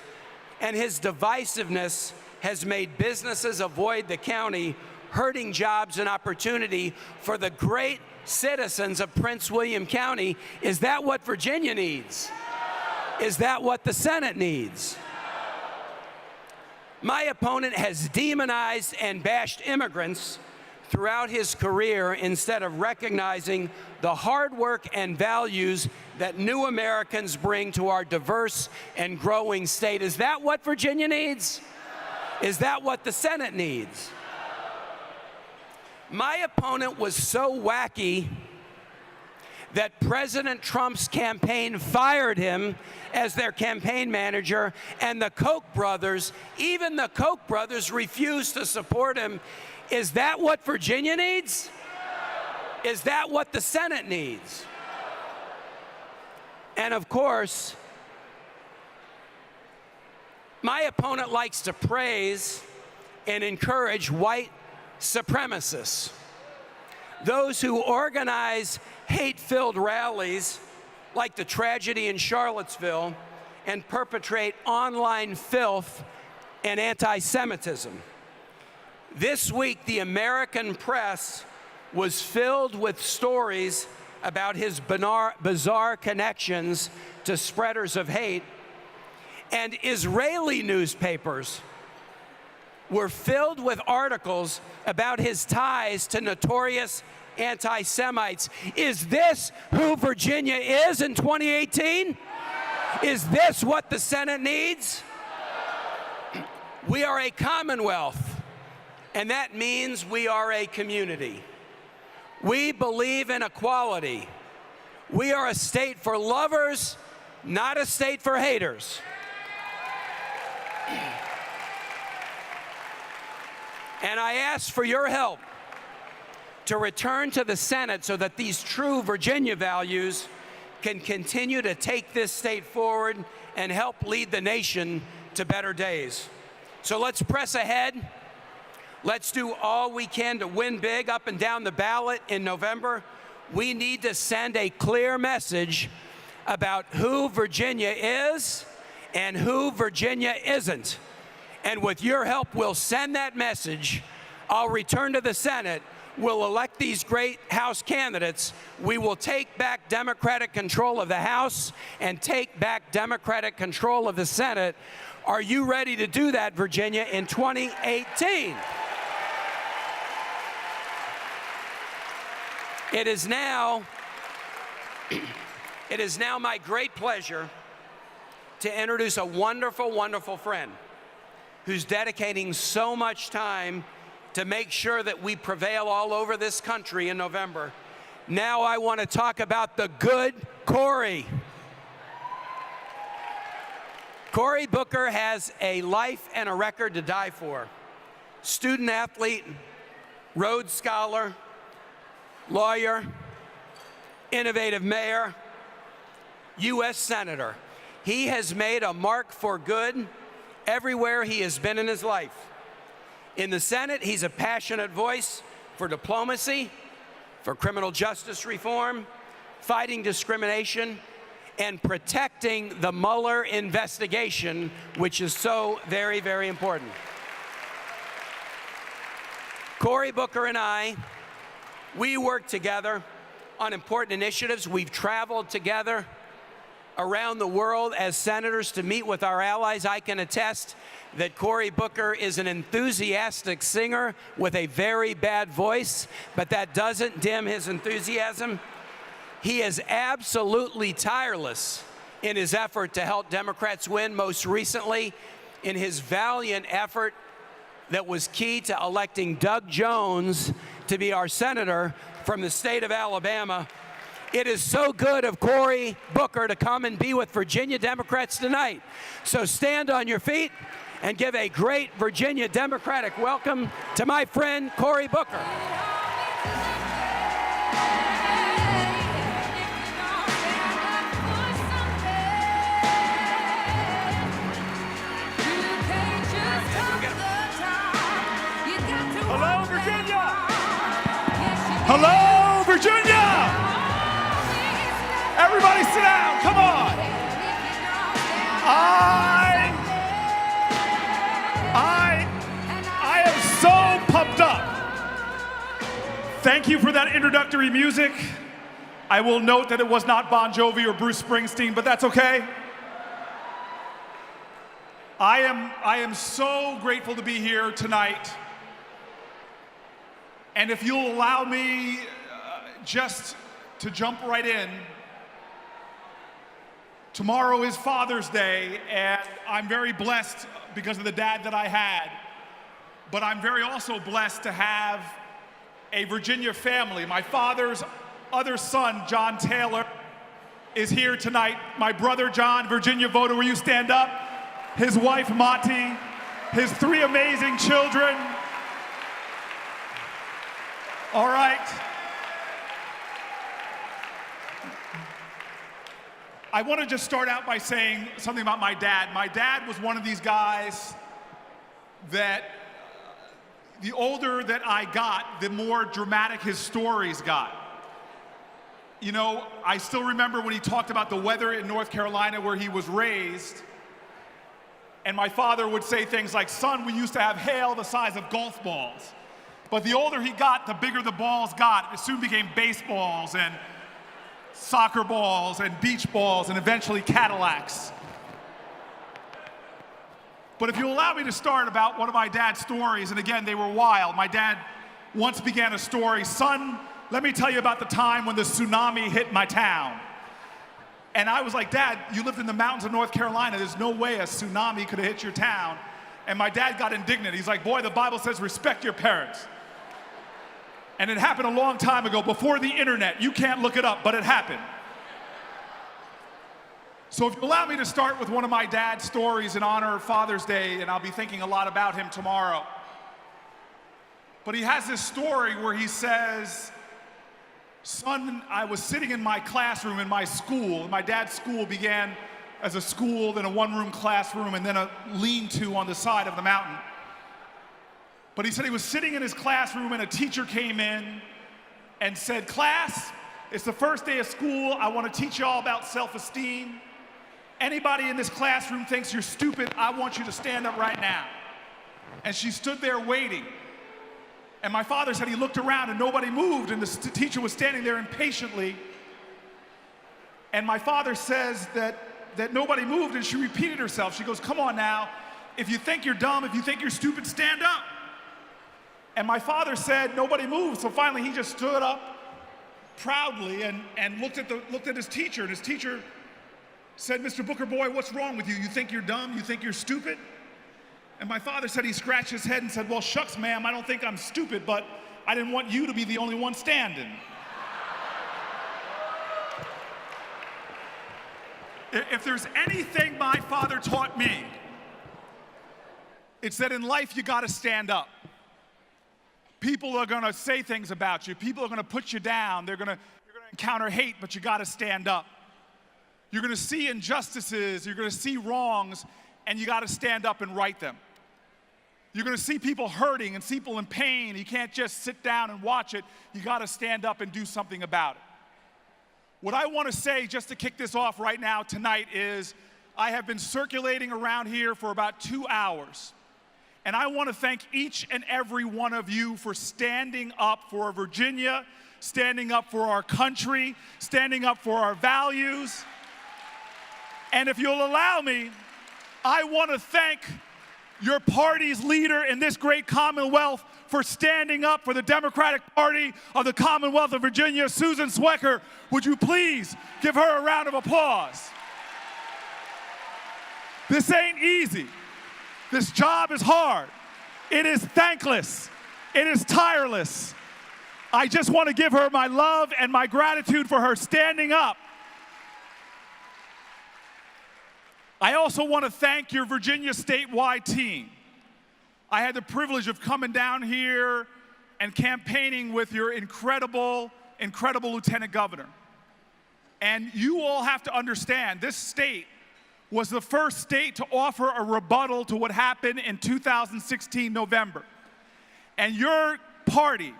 and his divisiveness has made businesses avoid the county, hurting jobs and opportunity for the great citizens of Prince William County. Is that what Virginia needs? Is that what the Senate needs? My opponent has demonized and bashed immigrants throughout his career instead of recognizing the hard work and values that new Americans bring to our diverse and growing state. Is that what Virginia needs? Is that what the Senate needs? My opponent was so wacky that President Trump's campaign fired him as their campaign manager, and the Koch brothers, even the Koch brothers, refused to support him. Is that what Virginia needs? Is that what the Senate needs? And of course, my opponent likes to praise and encourage white supremacists, those who organize hate-filled rallies like the tragedy in Charlottesville and perpetrate online filth and anti-Semitism. This week, the American press was filled with stories about his bizarre connections to spreaders of hate, and Israeli newspapers were filled with articles about his ties to notorious anti-Semites. Is this who Virginia is in 2018? Is this what the Senate needs? We are a Commonwealth, and that means we are a community. We believe in equality. We are a state for lovers, not a state for haters. And I ask for your help to return to the Senate so that these true Virginia values can continue to take this state forward and help lead the nation to better days. So let's press ahead. Let's do all we can to win big up and down the ballot in November. We need to send a clear message about who Virginia is and who Virginia isn't. And with your help, we'll send that message. I'll return to the Senate. We'll elect these great House candidates. We will take back Democratic control of the House and take back Democratic control of the Senate. Are you ready to do that, Virginia, in 2018? It is now my great pleasure to introduce a wonderful, wonderful friend who's dedicating so much time to make sure that we prevail all over this country in November. Now I want to talk about the good Cory. Cory Booker has a life and a record to die for. Student athlete, Rhodes Scholar, lawyer, innovative mayor, U.S. Senator. He has made a mark for good everywhere he has been in his life. In the Senate, he's a passionate voice for diplomacy, for criminal justice reform, fighting discrimination, and protecting the Mueller investigation, which is so very, very important. Cory Booker and I, we work together on important initiatives. We've traveled together around the world as senators to meet with our allies. I can attest that Cory Booker is an enthusiastic singer with a very bad voice, but that doesn't dim his enthusiasm. He is absolutely tireless in his effort to help Democrats win, most recently in his valiant effort that was key to electing Doug Jones to be our senator from the state of Alabama. It is so good of Cory Booker to come and be with Virginia Democrats tonight. So stand on your feet and give a great Virginia Democratic welcome to my friend Cory Booker. Hello, Virginia! Hello, Virginia! Everybody sit down, come on! I am so pumped up. Thank you for that introductory music. I will note that it was not Bon Jovi or Bruce Springsteen, but that's okay. I am so grateful to be here tonight. And if you'll allow me just to jump right in, tomorrow is Father's Day, and I'm very blessed because of the dad that I had. But I'm very also blessed to have a Virginia family. My father's other son, John Taylor, is here tonight. My brother, John, Virginia voter, will you stand up? His wife, Monty, his 3 amazing children. All right. I want to just start out by saying something about my dad. My dad was one of these guys that the older that I got, the more dramatic his stories got. You know, I still remember when he talked about the weather in North Carolina where he was raised, and my father would say things like, son, we used to have hail the size of golf balls. But the older he got, the bigger the balls got. It soon became baseballs and soccer balls and beach balls and eventually Cadillacs. But if you allow me to start about one of my dad's stories, and again, they were wild. My dad once began a story, son, let me tell you about the time when the tsunami hit my town. And I was like, Dad, you lived in the mountains of North Carolina. There's no way a tsunami could have hit your town. And my dad got indignant. He's like, boy, the Bible says respect your parents. And it happened a long time ago, before the internet. You can't look it up, but it happened. So if you allow me to start with one of my dad's stories in honor of Father's Day, and I'll be thinking a lot about him tomorrow. But he has this story where he says, son, I was sitting in my classroom in my school. My dad's school began as a school, then a one-room classroom, and then a lean-to on the side of the mountain. But he said he was sitting in his classroom and a teacher came in and said, class, it's the first day of school. I want to teach you all about self-esteem. Anybody in this classroom thinks you're stupid, I want you to stand up right now. And she stood there waiting. And my father said he looked around and nobody moved, and the teacher was standing there impatiently. And my father says that nobody moved, and she repeated herself. She goes, come on now, if you think you're dumb, if you think you're stupid, stand up. And my father said nobody moved, so finally he just stood up proudly and looked at his teacher, and his teacher said, Mr. Booker boy, what's wrong with you? You think you're dumb? You think you're stupid? And my father said he scratched his head and said, well, shucks, ma'am, I don't think I'm stupid, but I didn't want you to be the only one standing. If there's anything my father taught me, it's that in life you gotta stand up. People are gonna say things about you. People are gonna put you down. You're gonna encounter hate, but you gotta stand up. You're gonna see injustices, you're gonna see wrongs, and you gotta stand up and right them. You're gonna see people hurting and see people in pain. You can't just sit down and watch it. You gotta stand up and do something about it. What I wanna say, just to kick this off right now tonight, is I have been circulating around here for about 2 hours. And I want to thank each and every one of you for standing up for Virginia, standing up for our country, standing up for our values. And if you'll allow me, I want to thank your party's leader in this great Commonwealth for standing up for the Democratic Party of the Commonwealth of Virginia, Susan Swecker. Would you please give her a round of applause? This ain't easy. This job is hard. It is thankless. It is tireless. I just want to give her my love and my gratitude for her standing up. I also want to thank your Virginia statewide team. I had the privilege of coming down here and campaigning with your incredible Lieutenant Governor. And you all have to understand, this state was the first state to offer a rebuttal to what happened in 2016 November. And your party,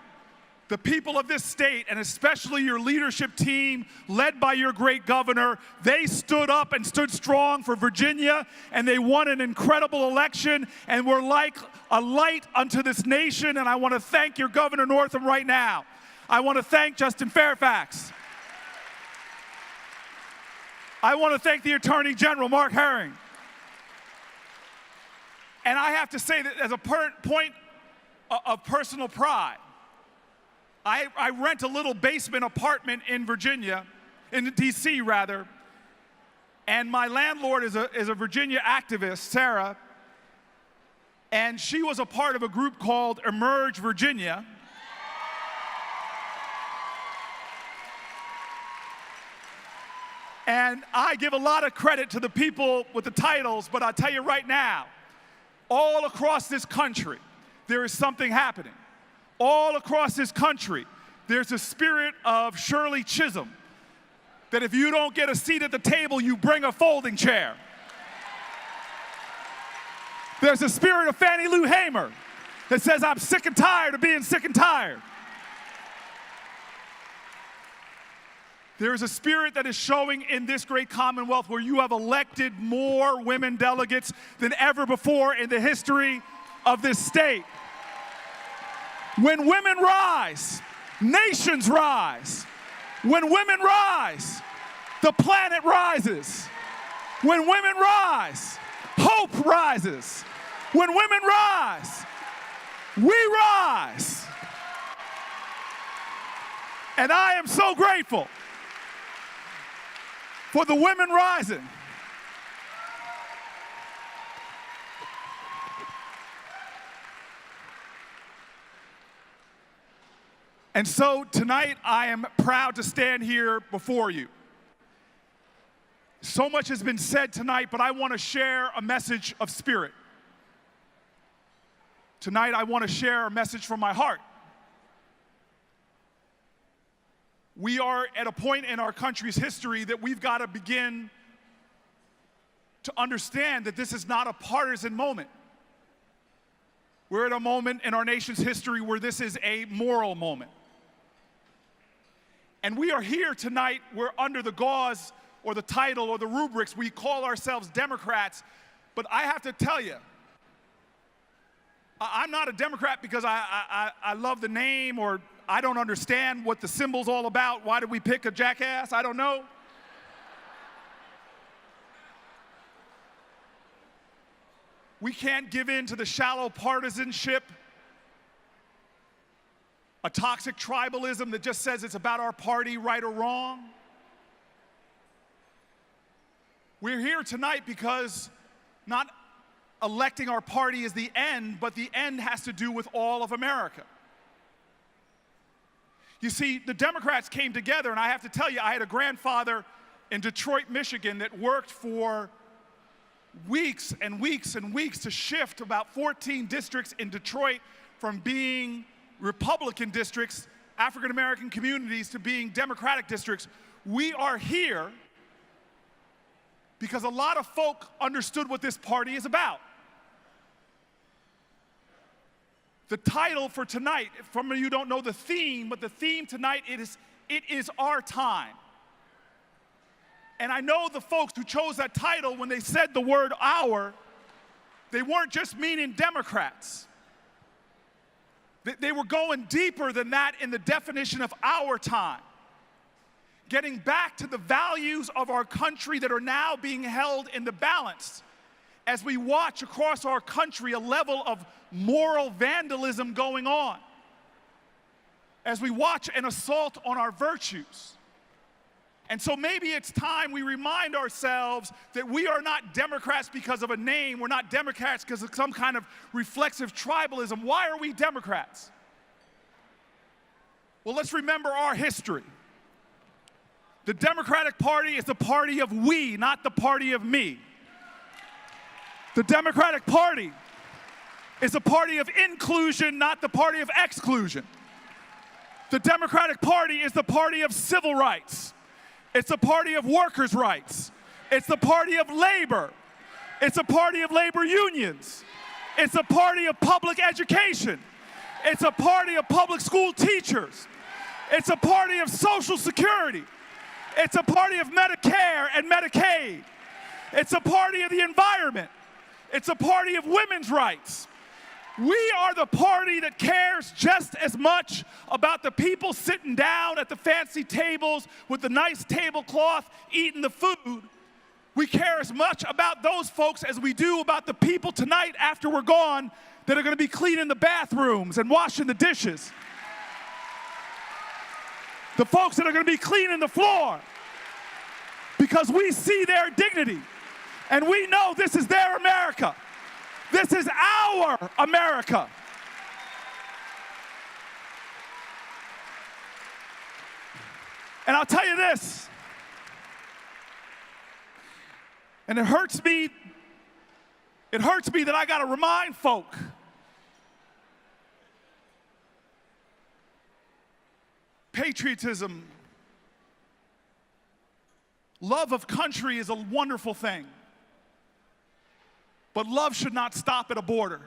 the people of this state, and especially your leadership team, led by your great governor, they stood up and stood strong for Virginia, and they won an incredible election, and were like a light unto this nation, and I want to thank your Governor Northam right now. I want to thank Justin Fairfax. I want to thank the Attorney General, Mark Herring. And I have to say that as a point of personal pride, I rent a little basement apartment in Virginia, in D.C. rather, and my landlord is a Virginia activist, Sarah, and she was a part of a group called Emerge Virginia. And I give a lot of credit to the people with the titles, but I'll tell you right now, all across this country, there is something happening. All across this country, there's a spirit of Shirley Chisholm, that if you don't get a seat at the table, you bring a folding chair. There's a spirit of Fannie Lou Hamer that says, I'm sick and tired of being sick and tired. There is a spirit that is showing in this great Commonwealth where you have elected more women delegates than ever before in the history of this state. When women rise, nations rise. When women rise, the planet rises. When women rise, hope rises. When women rise, we rise. And I am so grateful for the women rising. And so tonight I am proud to stand here before you. So much has been said tonight, but I want to share a message of spirit. Tonight I want to share a message from my heart. We are at a point in our country's history that we've got to begin to understand that this is not a partisan moment. We're at a moment in our nation's history where this is a moral moment. And we are here tonight, we're under the gauze or the title or the rubrics, we call ourselves Democrats, but I have to tell you, I'm not a Democrat because I love the name or I don't understand what the symbol's all about. Why did we pick a jackass? I don't know. We can't give in to the shallow partisanship, a toxic tribalism that just says it's about our party, right or wrong. We're here tonight because not electing our party is the end, but the end has to do with all of America. You see, the Democrats came together, and I have to tell you, I had a grandfather in Detroit, Michigan that worked for weeks and weeks and weeks to shift about 14 districts in Detroit from being Republican districts, African-American communities, to being Democratic districts. We are here because a lot of folk understood what this party is about. The title for tonight, some of you don't know the theme, but the theme tonight it is our time. And I know the folks who chose that title, when they said the word our, they weren't just meaning Democrats. They were going deeper than that in the definition of our time. Getting back to the values of our country that are now being held in the balance as we watch across our country a level of moral vandalism going on, as we watch an assault on our virtues. And so maybe it's time we remind ourselves that we are not Democrats because of a name. We're not Democrats because of some kind of reflexive tribalism. Why are we Democrats? Well, let's remember our history. The Democratic Party is the party of we, not the party of me. The Democratic Party is a party of inclusion, not the party of exclusion. The Democratic Party is the party of civil rights. It's the party of workers' rights. It's the party of labor. It's a party of labor unions. It's a party of public education. It's a party of public school teachers. It's a party of Social Security. It's a party of Medicare and Medicaid. It's a party of the environment. It's a party of women's rights. We are the party that cares just as much about the people sitting down at the fancy tables with the nice tablecloth eating the food We care as much about those folks as we do about the people tonight after we're gone that are going to be cleaning the bathrooms and washing the dishes. The folks that are going to be cleaning the floor. Because we see their dignity. And we know this is their America. This is our America. And I'll tell you this. And it hurts me that I got to remind folk patriotism, love of country is a wonderful thing. But love should not stop at a border.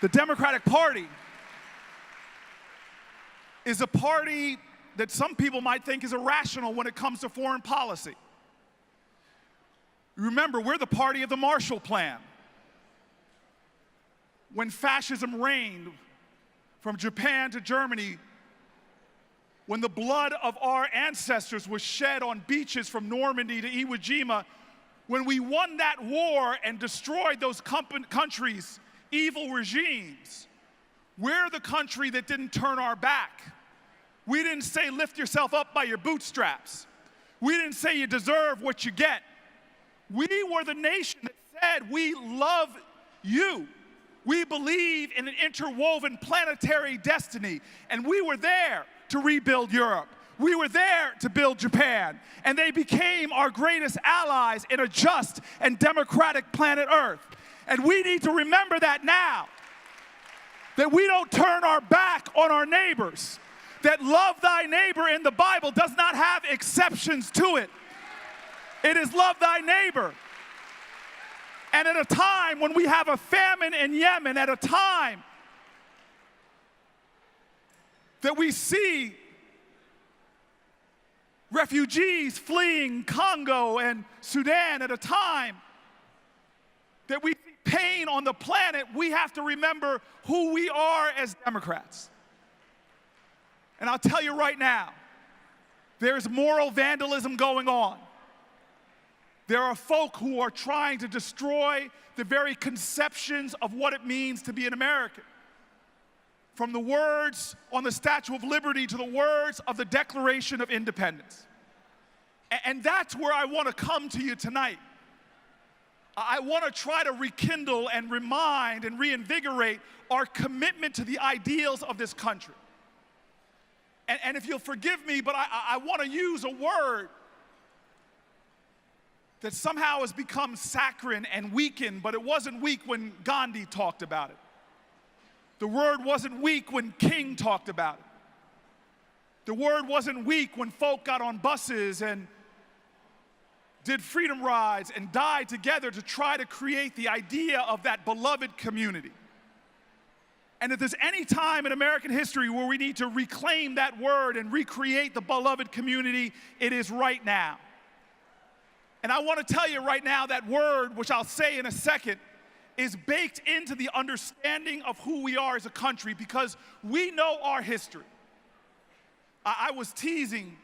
The Democratic Party is a party that some people might think is irrational when it comes to foreign policy. Remember, we're the party of the Marshall Plan. When fascism reigned from Japan to Germany, when the blood of our ancestors was shed on beaches from Normandy to Iwo Jima, when we won that war and destroyed those countries' evil regimes, we're the country that didn't turn our back. We didn't say lift yourself up by your bootstraps. We didn't say you deserve what you get. We were the nation that said we love you. We believe in an interwoven planetary destiny, and we were there to rebuild Europe. We were there to build Japan, and they became our greatest allies in a just and democratic planet Earth. And we need to remember that now, that we don't turn our back on our neighbors, that love thy neighbor in the Bible does not have exceptions to it. It is love thy neighbor. And at a time when we have a famine in Yemen, at a time that we see refugees fleeing Congo and Sudan, at a time that we see pain on the planet, we have to remember who we are as Democrats. And I'll tell you right now, there's moral vandalism going on. There are folk who are trying to destroy the very conceptions of what it means to be an American. From the words on the Statue of Liberty to the words of the Declaration of Independence. And that's where I want to come to you tonight. I want to try to rekindle and remind and reinvigorate our commitment to the ideals of this country. And if you'll forgive me, but I want to use a word that somehow has become saccharine and weakened, but it wasn't weak when Gandhi talked about it. The word wasn't weak when King talked about it. The word wasn't weak when folk got on buses and did freedom rides and died together to try to create the idea of that beloved community. And if there's any time in American history where we need to reclaim that word and recreate the beloved community, it is right now. And I want to tell you right now that word, which I'll say in a second, is baked into the understanding of who we are as a country because we know our history. I was teasing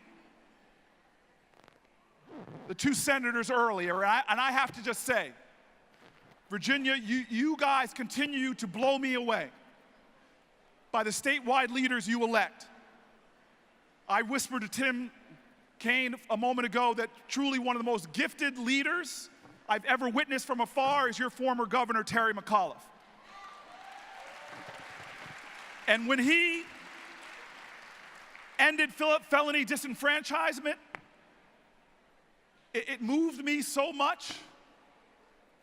the two senators earlier, and I have to just say, Virginia, you guys continue to blow me away by the statewide leaders you elect. I whispered to Tim Kaine a moment ago that truly one of the most gifted leaders I've ever witnessed from afar is your former governor, Terry McAuliffe. And when he ended felony disenfranchisement, it moved me so much,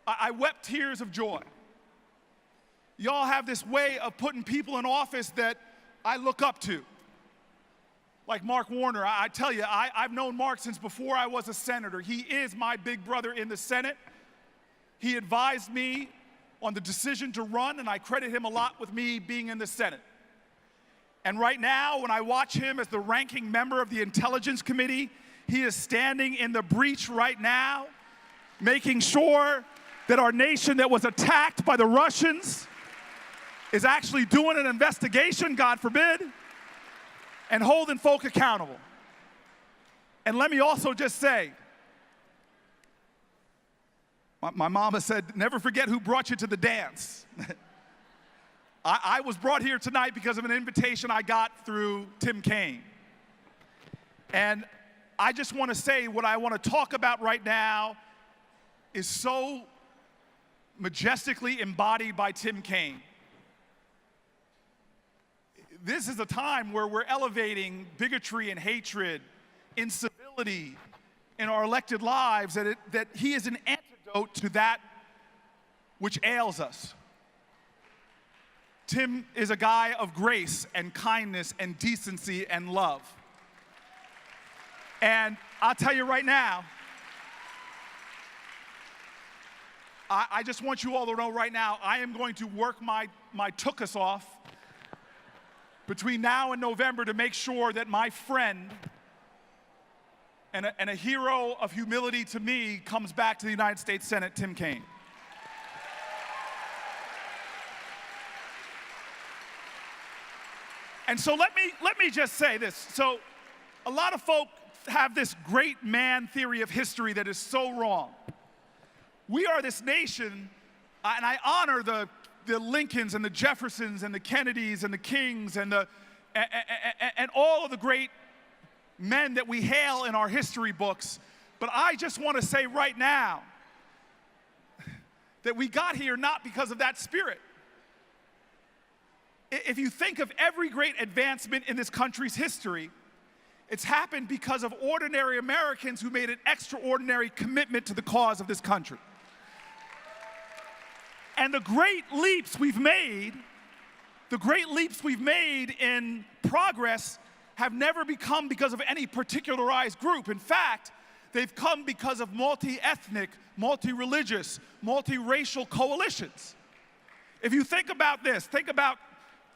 I wept tears of joy. Y'all have this way of putting people in office that I look up to. Like Mark Warner, I tell you, I've known Mark since before I was a senator. He is my big brother in the Senate. He advised me on the decision to run, and I credit him a lot with me being in the Senate. And right now, when I watch him as the ranking member of the Intelligence Committee, he is standing in the breach right now, making sure that our nation that was attacked by the Russians is actually doing an investigation, God forbid, and holding folk accountable. And let me also just say, my mama said, never forget who brought you to the dance. I was brought here tonight because of an invitation I got through Tim Kaine. And I just want to say what I want to talk about right now is so majestically embodied by Tim Kaine. This is a time where we're elevating bigotry and hatred, incivility in our elected lives, that he is an antidote to that which ails us. Tim is a guy of grace and kindness and decency and love. And I'll tell you right now, I just want you all to know right now, I am going to work my tuchus off between now and November to make sure that my friend and a hero of humility to me comes back to the United States Senate, Tim Kaine. And so let me just say this. So a lot of folk have this great man theory of history that is so wrong. We are this nation, and I honor the Lincolns and the Jeffersons and the Kennedys and the Kings and all of the great men that we hail in our history books. But I just want to say right now that we got here not because of that spirit. If you think of every great advancement in this country's history, it's happened because of ordinary Americans who made an extraordinary commitment to the cause of this country. And the great leaps we've made in progress have never become because of any particularized group. In fact, they've come because of multi-ethnic, multi-religious, multi-racial coalitions. If you think about this, think about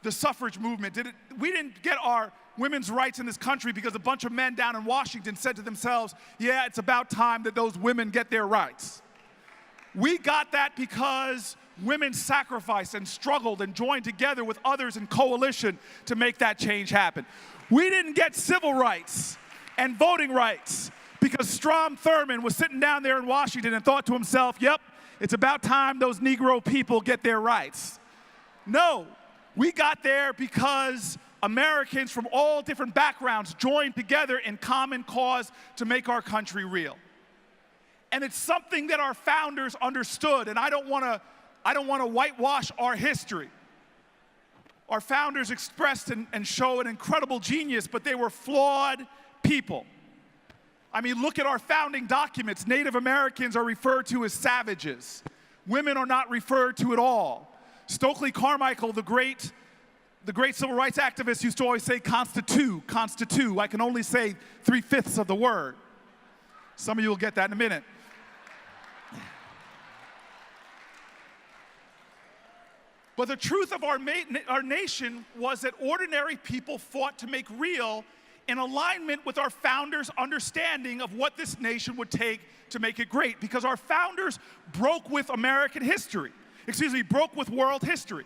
the suffrage movement. We didn't get our women's rights in this country because a bunch of men down in Washington said to themselves, yeah, it's about time that those women get their rights. We got that because women sacrificed and struggled and joined together with others in coalition to make that change happen. We didn't get civil rights and voting rights because Strom Thurmond was sitting down there in Washington and thought to himself, yep, it's about time those Negro people get their rights. No, we got there because Americans from all different backgrounds joined together in common cause to make our country real. And it's something that our founders understood, and I don't want to whitewash our history. Our founders expressed and show an incredible genius, but they were flawed people. I mean, look at our founding documents. Native Americans are referred to as savages. Women are not referred to at all. Stokely Carmichael, the great civil rights activist, used to always say, constitute. I can only say 3/5 of the word. Some of you will get that in a minute. But the truth of our nation was that ordinary people fought to make real in alignment with our founders' understanding of what this nation would take to make it great. Because our founders broke with American history. Broke with world history.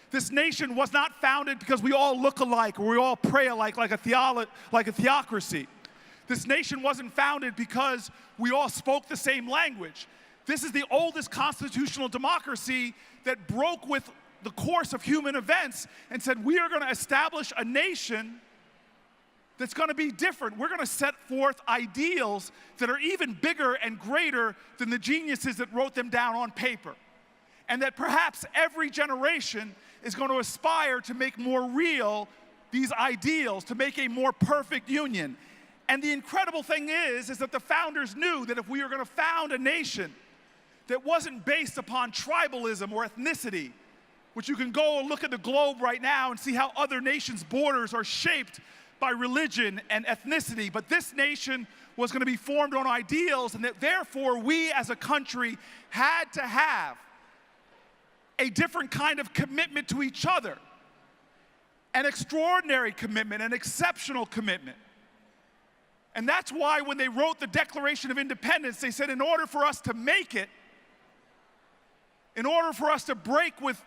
This nation was not founded because we all look alike or we all pray alike like a theocracy. This nation wasn't founded because we all spoke the same language. This is the oldest constitutional democracy that broke with the course of human events and said, we are going to establish a nation that's going to be different. We're going to set forth ideals that are even bigger and greater than the geniuses that wrote them down on paper. And that perhaps every generation is going to aspire to make more real these ideals, to make a more perfect union. And the incredible thing is that the founders knew that if we were going to found a nation that wasn't based upon tribalism or ethnicity, which you can go and look at the globe right now and see how other nations' borders are shaped by religion and ethnicity, but this nation was going to be formed on ideals, and that therefore we as a country had to have a different kind of commitment to each other, an extraordinary commitment, an exceptional commitment. And that's why when they wrote the Declaration of Independence, they said in order for us to make it, in order for us to break with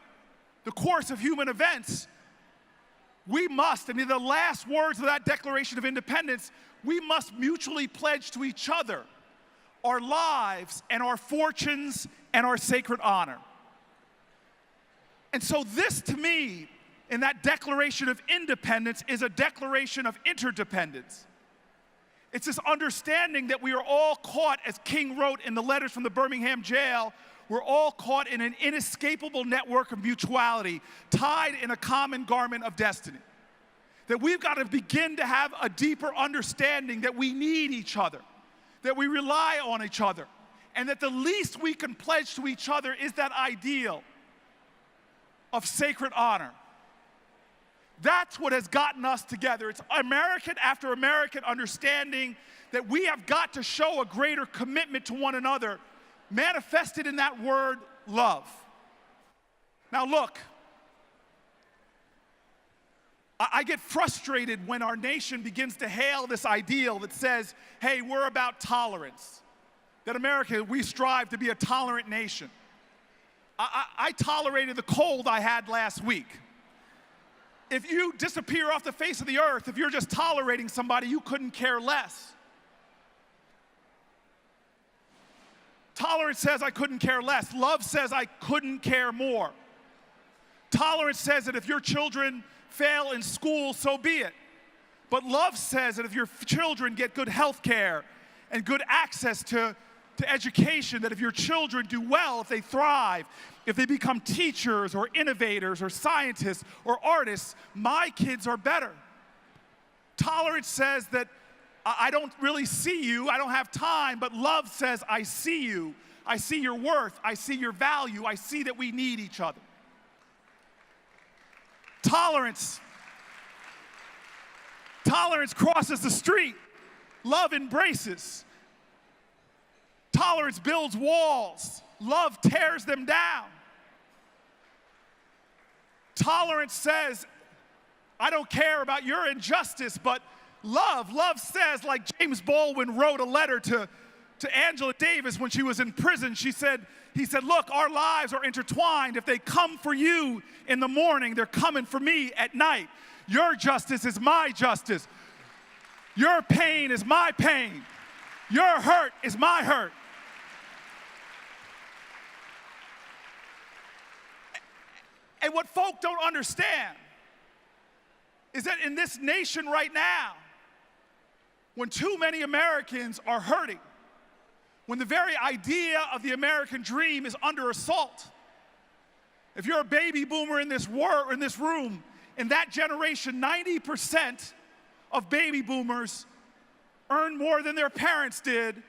the course of human events, we must, and in the last words of that Declaration of Independence, we must mutually pledge to each other our lives and our fortunes and our sacred honor. And so this, to me, in that Declaration of Independence, is a declaration of interdependence. It's this understanding that we are all caught, as King wrote in the letters from the Birmingham jail, we're all caught in an inescapable network of mutuality, tied in a common garment of destiny. That we've got to begin to have a deeper understanding that we need each other, that we rely on each other, and that the least we can pledge to each other is that ideal of sacred honor. That's what has gotten us together. It's American after American understanding that we have got to show a greater commitment to one another, manifested in that word, love. Now look, I get frustrated when our nation begins to hail this ideal that says, hey, we're about tolerance. That America, we strive to be a tolerant nation. I tolerated the cold I had last week. If you disappear off the face of the earth, if you're just tolerating somebody, you couldn't care less. Tolerance says I couldn't care less. Love says I couldn't care more. Tolerance says that if your children fail in school, so be it. But love says that if your children get good health care and good access to education, that if your children do well, if they thrive, if they become teachers or innovators or scientists or artists, my kids are better. Tolerance says that I don't really see you, I don't have time, but love says I see you, I see your worth, I see your value, I see that we need each other. Tolerance crosses the street, love embraces. Tolerance builds walls, love tears them down. Tolerance says, I don't care about your injustice, but love says, like James Baldwin wrote a letter to Angela Davis when she was in prison. He said, look, our lives are intertwined. If they come for you in the morning, they're coming for me at night. Your justice is my justice. Your pain is my pain. Your hurt is my hurt. And what folk don't understand is that in this nation right now, when too many Americans are hurting, when the very idea of the American dream is under assault, if you're a baby boomer in this room, in that generation, 90% of baby boomers earned more than their parents did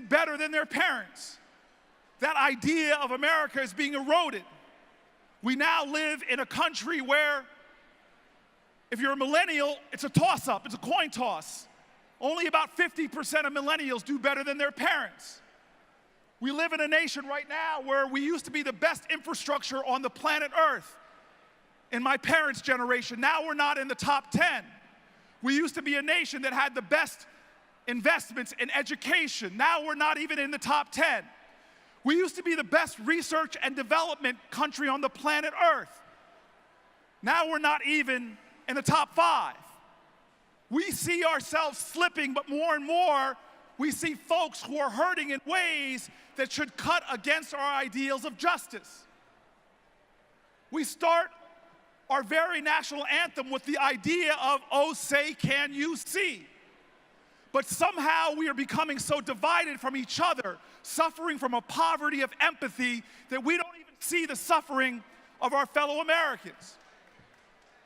better than their parents. That idea of America is being eroded. We now live in a country where if you're a millennial, it's a toss-up, it's a coin toss. Only about 50% of millennials do better than their parents. We live in a nation right now where we used to be the best infrastructure on the planet Earth. In my parents' generation, now we're not in the top 10. We used to be a nation that had the best investments in education. Now we're not even in the top 10. We used to be the best research and development country on the planet Earth. Now we're not even in the top 5. We see ourselves slipping, but more and more, we see folks who are hurting in ways that should cut against our ideals of justice. We start our very national anthem with the idea of, oh, say, can you see? But somehow we are becoming so divided from each other, suffering from a poverty of empathy, that we don't even see the suffering of our fellow Americans.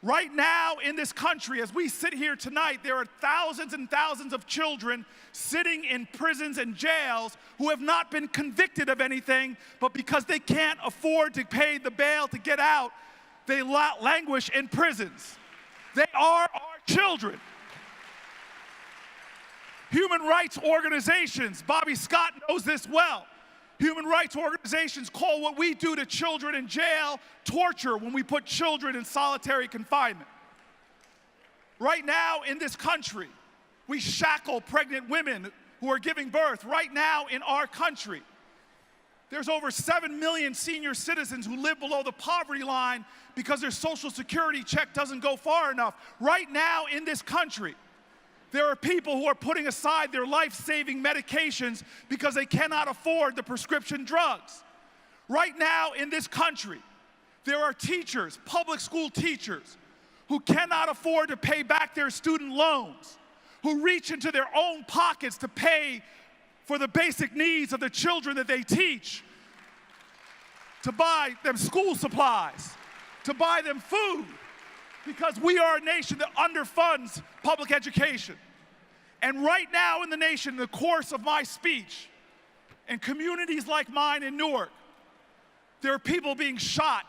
Right now in this country, as we sit here tonight, there are thousands and thousands of children sitting in prisons and jails who have not been convicted of anything, but because they can't afford to pay the bail to get out, they languish in prisons. They are our children. Human rights organizations, Bobby Scott knows this well. Human rights organizations call what we do to children in jail torture when we put children in solitary confinement. Right now in this country, we shackle pregnant women who are giving birth. Right now in our country, there's over 7 million senior citizens who live below the poverty line because their Social Security check doesn't go far enough. Right now in this country, There are people who are putting aside their life-saving medications because they cannot afford the prescription drugs. Right now in this country, there are teachers, public school teachers, who cannot afford to pay back their student loans, who reach into their own pockets to pay for the basic needs of the children that they teach, to buy them school supplies, to buy them food, because we are a nation that underfunds public education. And right now in the nation, in the course of my speech, in communities like mine in Newark, there are people being shot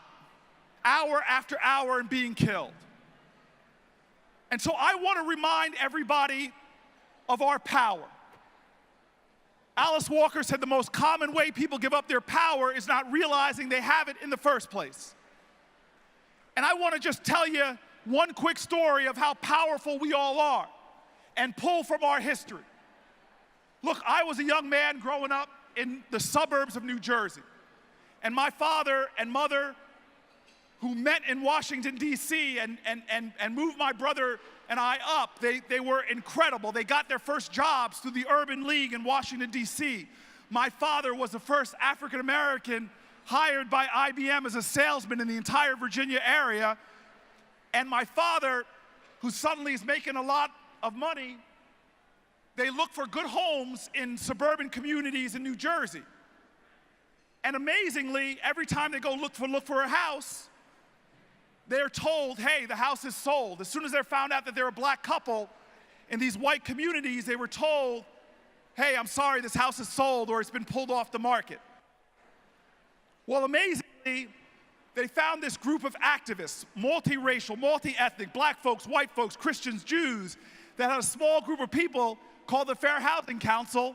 hour after hour and being killed. And so I want to remind everybody of our power. Alice Walker said the most common way people give up their power is not realizing they have it in the first place. And I want to just tell you one quick story of how powerful we all are and pull from our history. Look, I was a young man growing up in the suburbs of New Jersey. And my father and mother, who met in Washington, D.C. and moved my brother and I up, they were incredible. They got their first jobs through the Urban League in Washington, D.C. My father was the first African American hired by IBM as a salesman in the entire Virginia area. And my father, who suddenly is making a lot of money, they look for good homes in suburban communities in New Jersey. And amazingly, every time they go look for a house, they're told, hey, the house is sold. As soon as they're found out that they're a black couple in these white communities, they were told, hey, I'm sorry, this house is sold or it's been pulled off the market. Well, amazingly, they found this group of activists, multiracial, multi-ethnic, black folks, white folks, Christians, Jews, that had a small group of people called the Fair Housing Council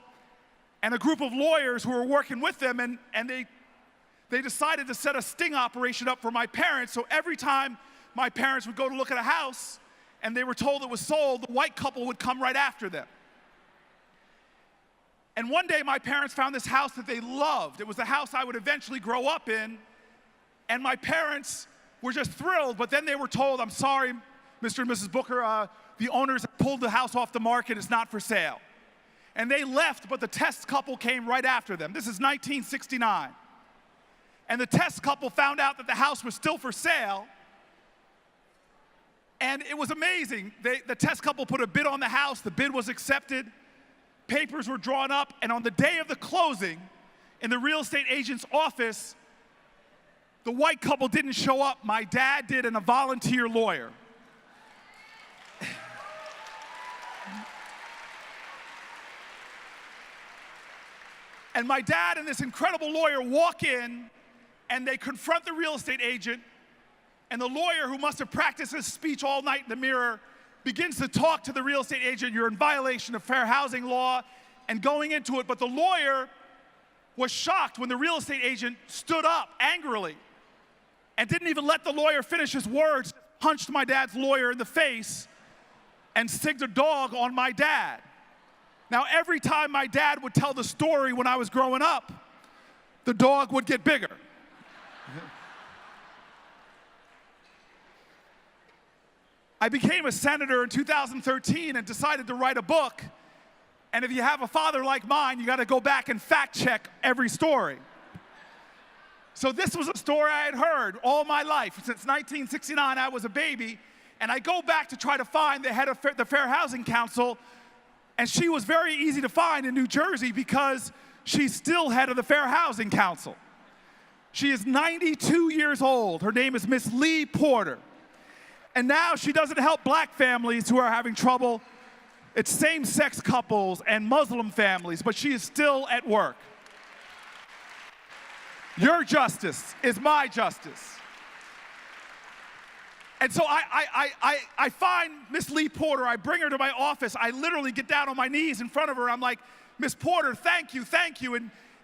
and a group of lawyers who were working with them, and they decided to set a sting operation up for my parents. So every time my parents would go to look at a house and they were told it was sold, the white couple would come right after them. And one day my parents found this house that they loved. It was the house I would eventually grow up in. And my parents were just thrilled, but then they were told, I'm sorry, Mr. and Mrs. Booker, the owners pulled the house off the market, it's not for sale. And they left, but the test couple came right after them. This is 1969. And the test couple found out that the house was still for sale. And it was amazing. The test couple put a bid on the house, the bid was accepted, papers were drawn up, and on the day of the closing, in the real estate agent's office, the white couple didn't show up. My dad did, and a volunteer lawyer. And my dad and this incredible lawyer walk in, and they confront the real estate agent, and the lawyer, who must have practiced his speech all night in the mirror, begins to talk to the real estate agent, you're in violation of fair housing law, and going into it. But the lawyer was shocked when the real estate agent stood up angrily and didn't even let the lawyer finish his words, punched my dad's lawyer in the face and sigged a dog on my dad. Now, every time my dad would tell the story when I was growing up, the dog would get bigger. I became a senator in 2013 and decided to write a book. And if you have a father like mine, you got to go back and fact check every story. So this was a story I had heard all my life. Since 1969, I was a baby. And I go back to try to find the head of the Fair Housing Council. And she was very easy to find in New Jersey because she's still head of the Fair Housing Council. She is 92 years old. Her name is Miss Lee Porter. And now she doesn't help black families who are having trouble. It's same-sex couples and Muslim families, but she is still at work. Your justice is my justice. And so I find Miss Lee Porter, I bring her to my office, I literally get down on my knees in front of her, I'm like, Miss Porter, thank you,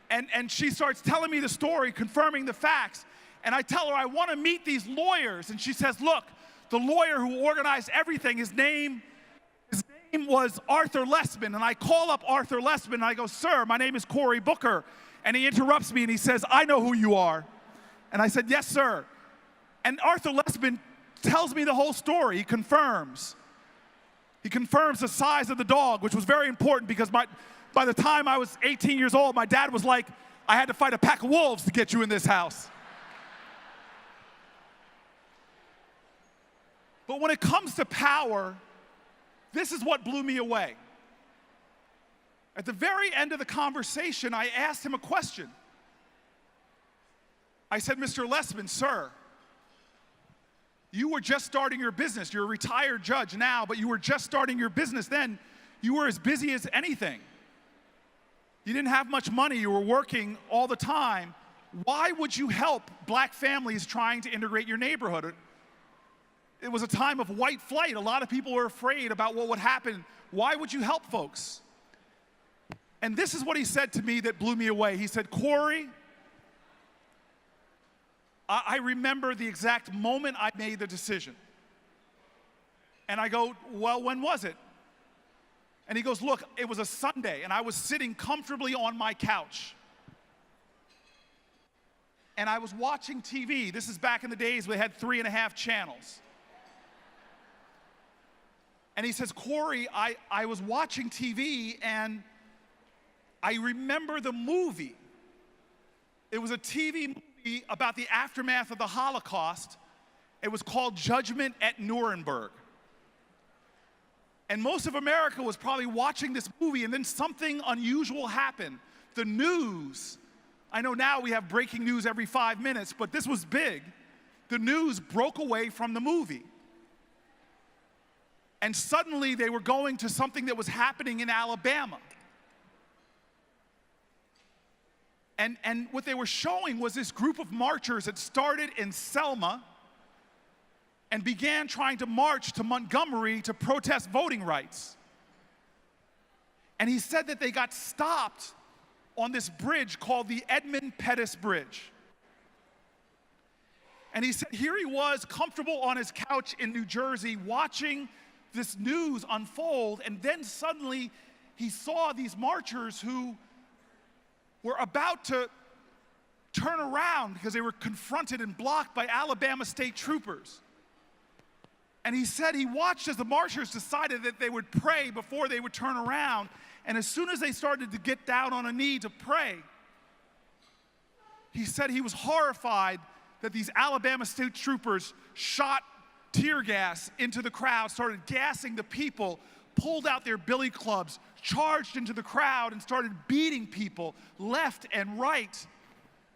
and she starts telling me the story, confirming the facts, and I tell her I want to meet these lawyers, and she says, look, the lawyer who organized everything, his name was Arthur Lessman, and I call up Arthur Lessman, and I go, sir, my name is Cory Booker, and he interrupts me, and he says, I know who you are, and I said, yes, sir, and Arthur Lessman tells me the whole story, he confirms. He confirms the size of the dog, which was very important because by the time I was 18 years old, my dad was like, I had to fight a pack of wolves to get you in this house. But when it comes to power, this is what blew me away. At the very end of the conversation, I asked him a question. I said, Mr. Lessman, sir, you were just starting your business. You're a retired judge now, but you were just starting your business then. You were as busy as anything. You didn't have much money. You were working all the time. Why would you help black families trying to integrate your neighborhood? It was a time of white flight. A lot of people were afraid about what would happen. Why would you help folks? And this is what he said to me that blew me away. He said, Corey, I remember the exact moment I made the decision. And I go, well, when was it? And he goes, look, it was a Sunday, and I was sitting comfortably on my couch. And I was watching TV. This is back in the days we had 3.5 channels. And he says, Corey, I was watching TV, and I remember the movie. It was a TV movie about the aftermath of the Holocaust. It was called Judgment at Nuremberg. And most of America was probably watching this movie, and then something unusual happened. The news, I know now we have breaking news every 5 minutes, but this was big. The news broke away from the movie. And suddenly they were going to something that was happening in Alabama. And what they were showing was this group of marchers that started in Selma and began trying to march to Montgomery to protest voting rights. And he said that they got stopped on this bridge called the Edmund Pettus Bridge. And he said here he was, comfortable on his couch in New Jersey, watching this news unfold, and then suddenly he saw these marchers who were about to turn around because they were confronted and blocked by Alabama state troopers. And he said he watched as the marchers decided that they would pray before they would turn around, and as soon as they started to get down on a knee to pray, he said he was horrified that these Alabama state troopers shot tear gas into the crowd, started gassing the people, pulled out their billy clubs, charged into the crowd, and started beating people left and right.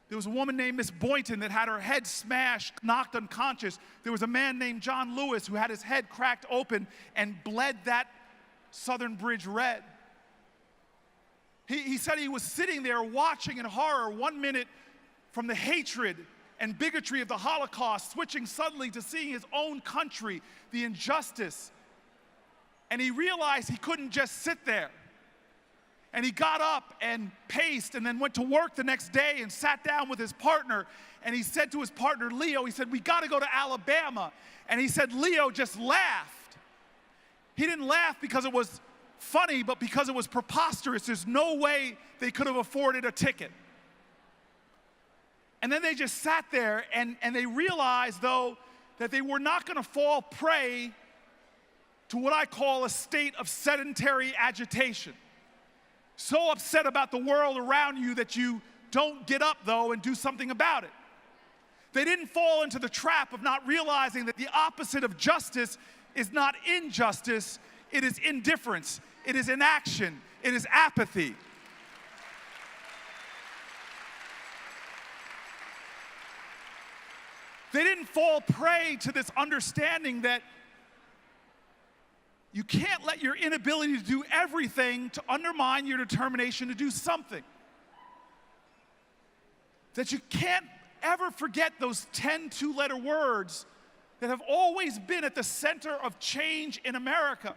There was a woman named Miss Boynton that had her head smashed, knocked unconscious. There was a man named John Lewis who had his head cracked open and bled that Southern Bridge red. He said he was sitting there watching in horror 1 minute from the hatred and bigotry of the Holocaust, switching suddenly to seeing his own country, the injustice. And he realized he couldn't just sit there. And he got up and paced and then went to work the next day and sat down with his partner. And he said to his partner, Leo, he said, we got to go to Alabama. And he said, Leo just laughed. He didn't laugh because it was funny, but because it was preposterous. There's no way they could have afforded a ticket. And then they just sat there and they realized, though, that they were not going to fall prey to what I call a state of sedentary agitation. So upset about the world around you that you don't get up, though, and do something about it. They didn't fall into the trap of not realizing that the opposite of justice is not injustice, it is indifference, it is inaction, it is apathy. They didn't fall prey to this understanding that you can't let your inability to do everything to undermine your determination to do something. That you can't ever forget those 10 two-letter words that have always been at the center of change in America,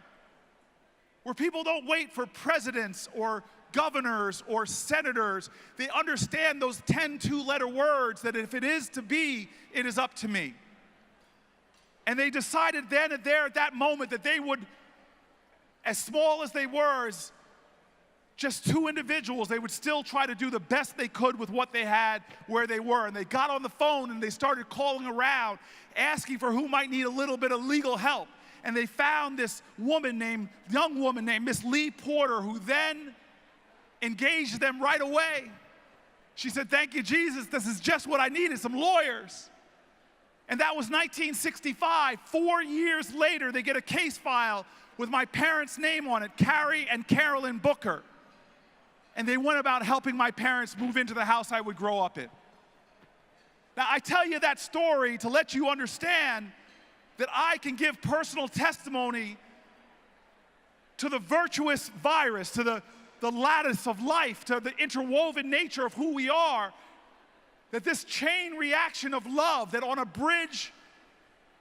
where people don't wait for presidents or governors or senators. They understand those 10 two-letter words that if it is to be, it is up to me. And they decided then and there at that moment that they would, as small as they were, as just two individuals, they would still try to do the best they could with what they had where they were. And they got on the phone and they started calling around, asking for who might need a little bit of legal help. and they found this young woman named Miss Lee Porter, who then engaged them right away. She said, "Thank you, Jesus. This is just what I needed, some lawyers." And that was 1965. 4 years later, they get a case file with my parents' name on it, Carrie and Carolyn Booker. And they went about helping my parents move into the house I would grow up in. Now, I tell you that story to let you understand that I can give personal testimony to the virtuous virus, to the lattice of life, to the interwoven nature of who we are, that this chain reaction of love, that on a bridge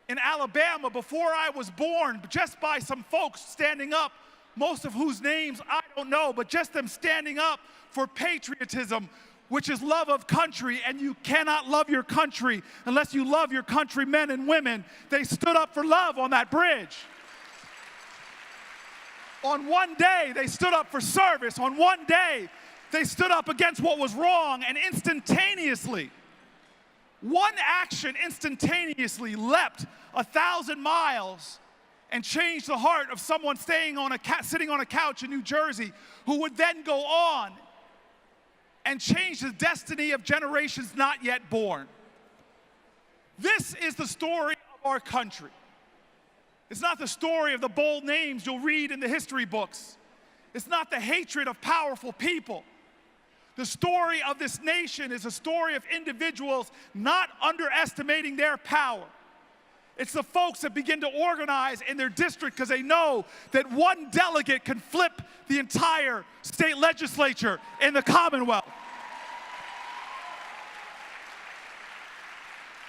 in Alabama before I was born, just by some folks standing up, most of whose names I don't know, but just them standing up for patriotism, which is love of country, and you cannot love your country unless you love your countrymen and women. They stood up for love on that bridge. On one day, they stood up for service. On one day, they stood up against what was wrong, and instantaneously, one action instantaneously leapt 1,000 miles and changed the heart of someone sitting on a couch in New Jersey, who would then go on and change the destiny of generations not yet born. This is the story of our country. It's not the story of the bold names you'll read in the history books. It's not the hatred of powerful people. The story of this nation is a story of individuals not underestimating their power. It's the folks that begin to organize in their district because they know that one delegate can flip the entire state legislature in the Commonwealth.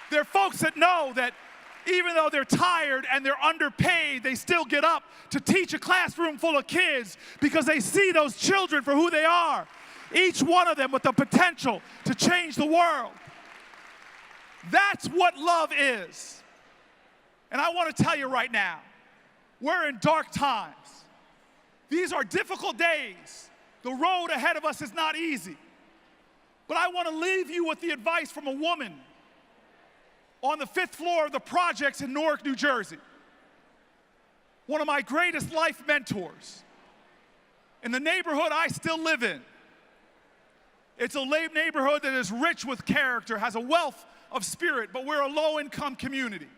They're folks that know that even though they're tired and they're underpaid, they still get up to teach a classroom full of kids because they see those children for who they are. Each one of them with the potential to change the world. That's what love is. And I want to tell you right now, we're in dark times. These are difficult days. The road ahead of us is not easy. But I want to leave you with the advice from a woman on the 5th floor of the projects in Newark, New Jersey. One of my greatest life mentors. In the neighborhood I still live in. It's a neighborhood that is rich with character, has a wealth of spirit, but we're a low-income community.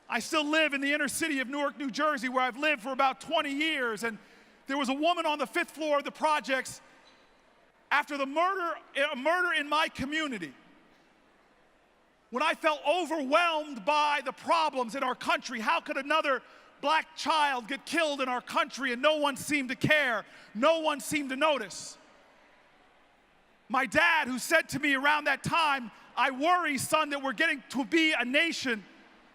I still live in the inner city of Newark, New Jersey, where I've lived for about 20 years, and there was a woman on the 5th floor of the projects after a murder in my community. When I felt overwhelmed by the problems in our country, how could another black child get killed in our country and no one seemed to care, no one seemed to notice? My dad, who said to me around that time, "I worry, son, that we're getting to be a nation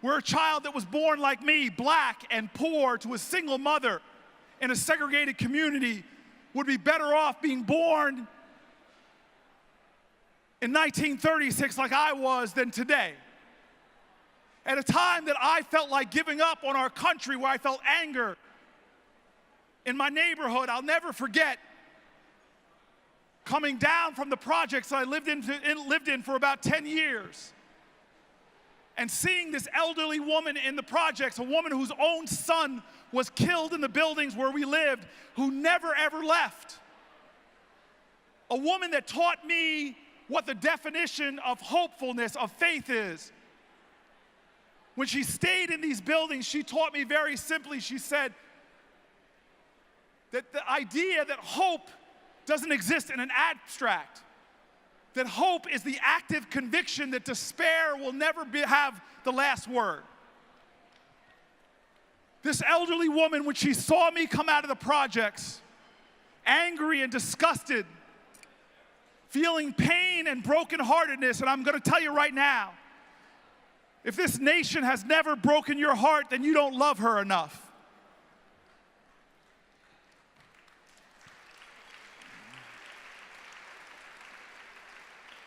where a child that was born like me, black and poor, to a single mother in a segregated community, would be better off being born in 1936 like I was than today." At a time that I felt like giving up on our country, where I felt anger in my neighborhood, I'll never forget coming down from the projects I lived in for about 10 years and seeing this elderly woman in the projects, a woman whose own son was killed in the buildings where we lived, who never ever left. A woman that taught me what the definition of hopefulness, of faith is. When she stayed in these buildings, she taught me very simply, she said that the idea that hope doesn't exist in an abstract, that hope is the active conviction that despair will never have the last word. This elderly woman, when she saw me come out of the projects, angry and disgusted, feeling pain and brokenheartedness, and I'm going to tell you right now, if this nation has never broken your heart, then you don't love her enough.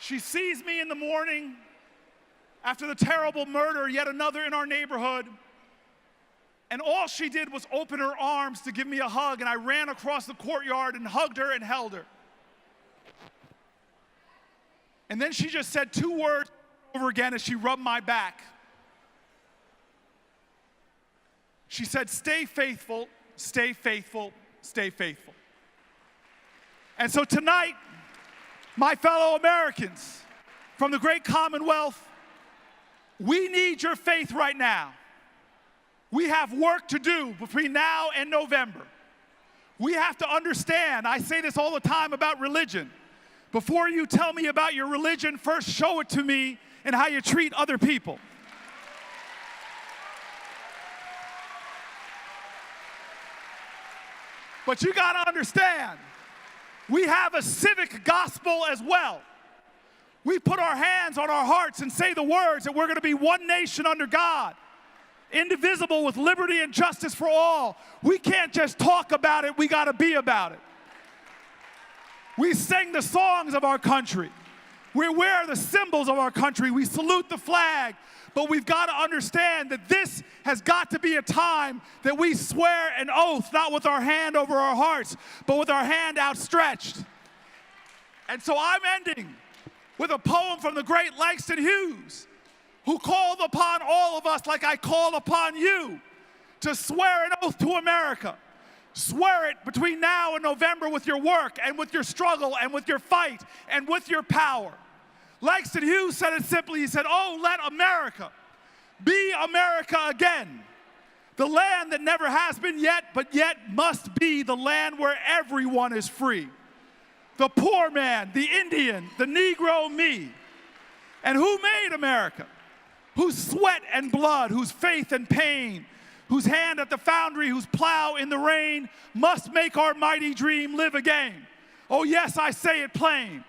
She sees me in the morning after the terrible murder, yet another in our neighborhood, and all she did was open her arms to give me a hug, and I ran across the courtyard and hugged her and held her. And then she just said 2 words over again as she rubbed my back. She said, stay faithful, stay faithful, stay faithful. And so tonight, my fellow Americans from the great Commonwealth, we need your faith right now. We have work to do between now and November. We have to understand, I say this all the time about religion. Before you tell me about your religion, first show it to me in how you treat other people. But you got to understand, we have a civic gospel as well. We put our hands on our hearts and say the words that we're going to be one nation under God, indivisible with liberty and justice for all. We can't just talk about it, we got to be about it. We sing the songs of our country. We wear the symbols of our country. We salute the flag. But we've got to understand that this has got to be a time that we swear an oath, not with our hand over our hearts, but with our hand outstretched. And so I'm ending with a poem from the great Langston Hughes, who called upon all of us like I call upon you to swear an oath to America. Swear it between now and November with your work and with your struggle and with your fight and with your power. Langston Hughes said it simply. He said, oh, let America be America again. The land that never has been yet, but yet must be the land where everyone is free. The poor man, the Indian, the Negro, me. And who made America? Whose sweat and blood, whose faith and pain, whose hand at the foundry, whose plow in the rain, must make our mighty dream live again. Oh yes, I say it plain.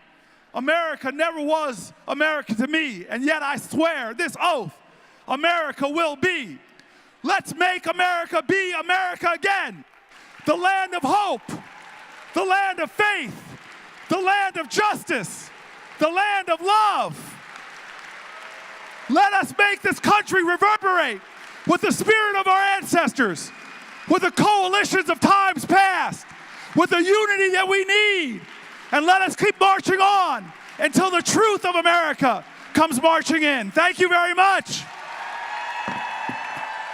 America never was America to me, and yet I swear this oath, America will be. Let's make America be America again. The land of hope, the land of faith, the land of justice, the land of love. Let us make this country reverberate with the spirit of our ancestors, with the coalitions of times past, with the unity that we need. And let us keep marching on until the truth of America comes marching in. Thank you very much.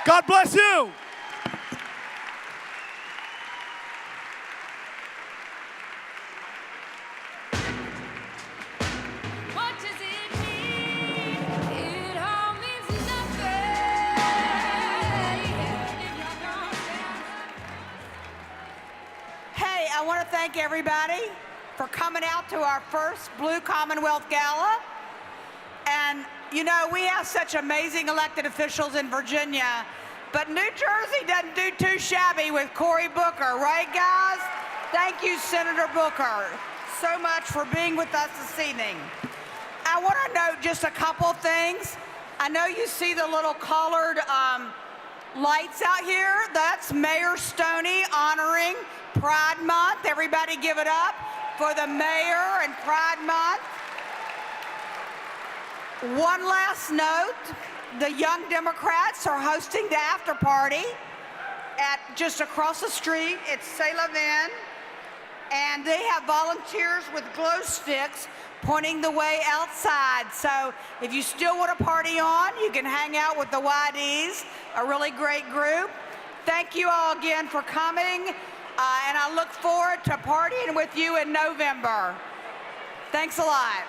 God bless you. I want to thank everybody for coming out to our first Blue Commonwealth Gala. And, you know, we have such amazing elected officials in Virginia, but New Jersey doesn't do too shabby with Cory Booker, right, guys? Thank you, Senator Booker, so much for being with us this evening. I want to note just a couple things. I know you see the little colored lights out here. That's Mayor Stoney honoring Pride Month. Everybody give it up for the mayor and Pride Month. One last note, the Young Democrats are hosting the after party at just across the street. It's C'est La Vie, and they have volunteers with glow sticks pointing the way outside. So if you still want to party on, you can hang out with the YDs, a really great group. Thank you all again for coming. And I look forward to partying with you in November. Thanks a lot.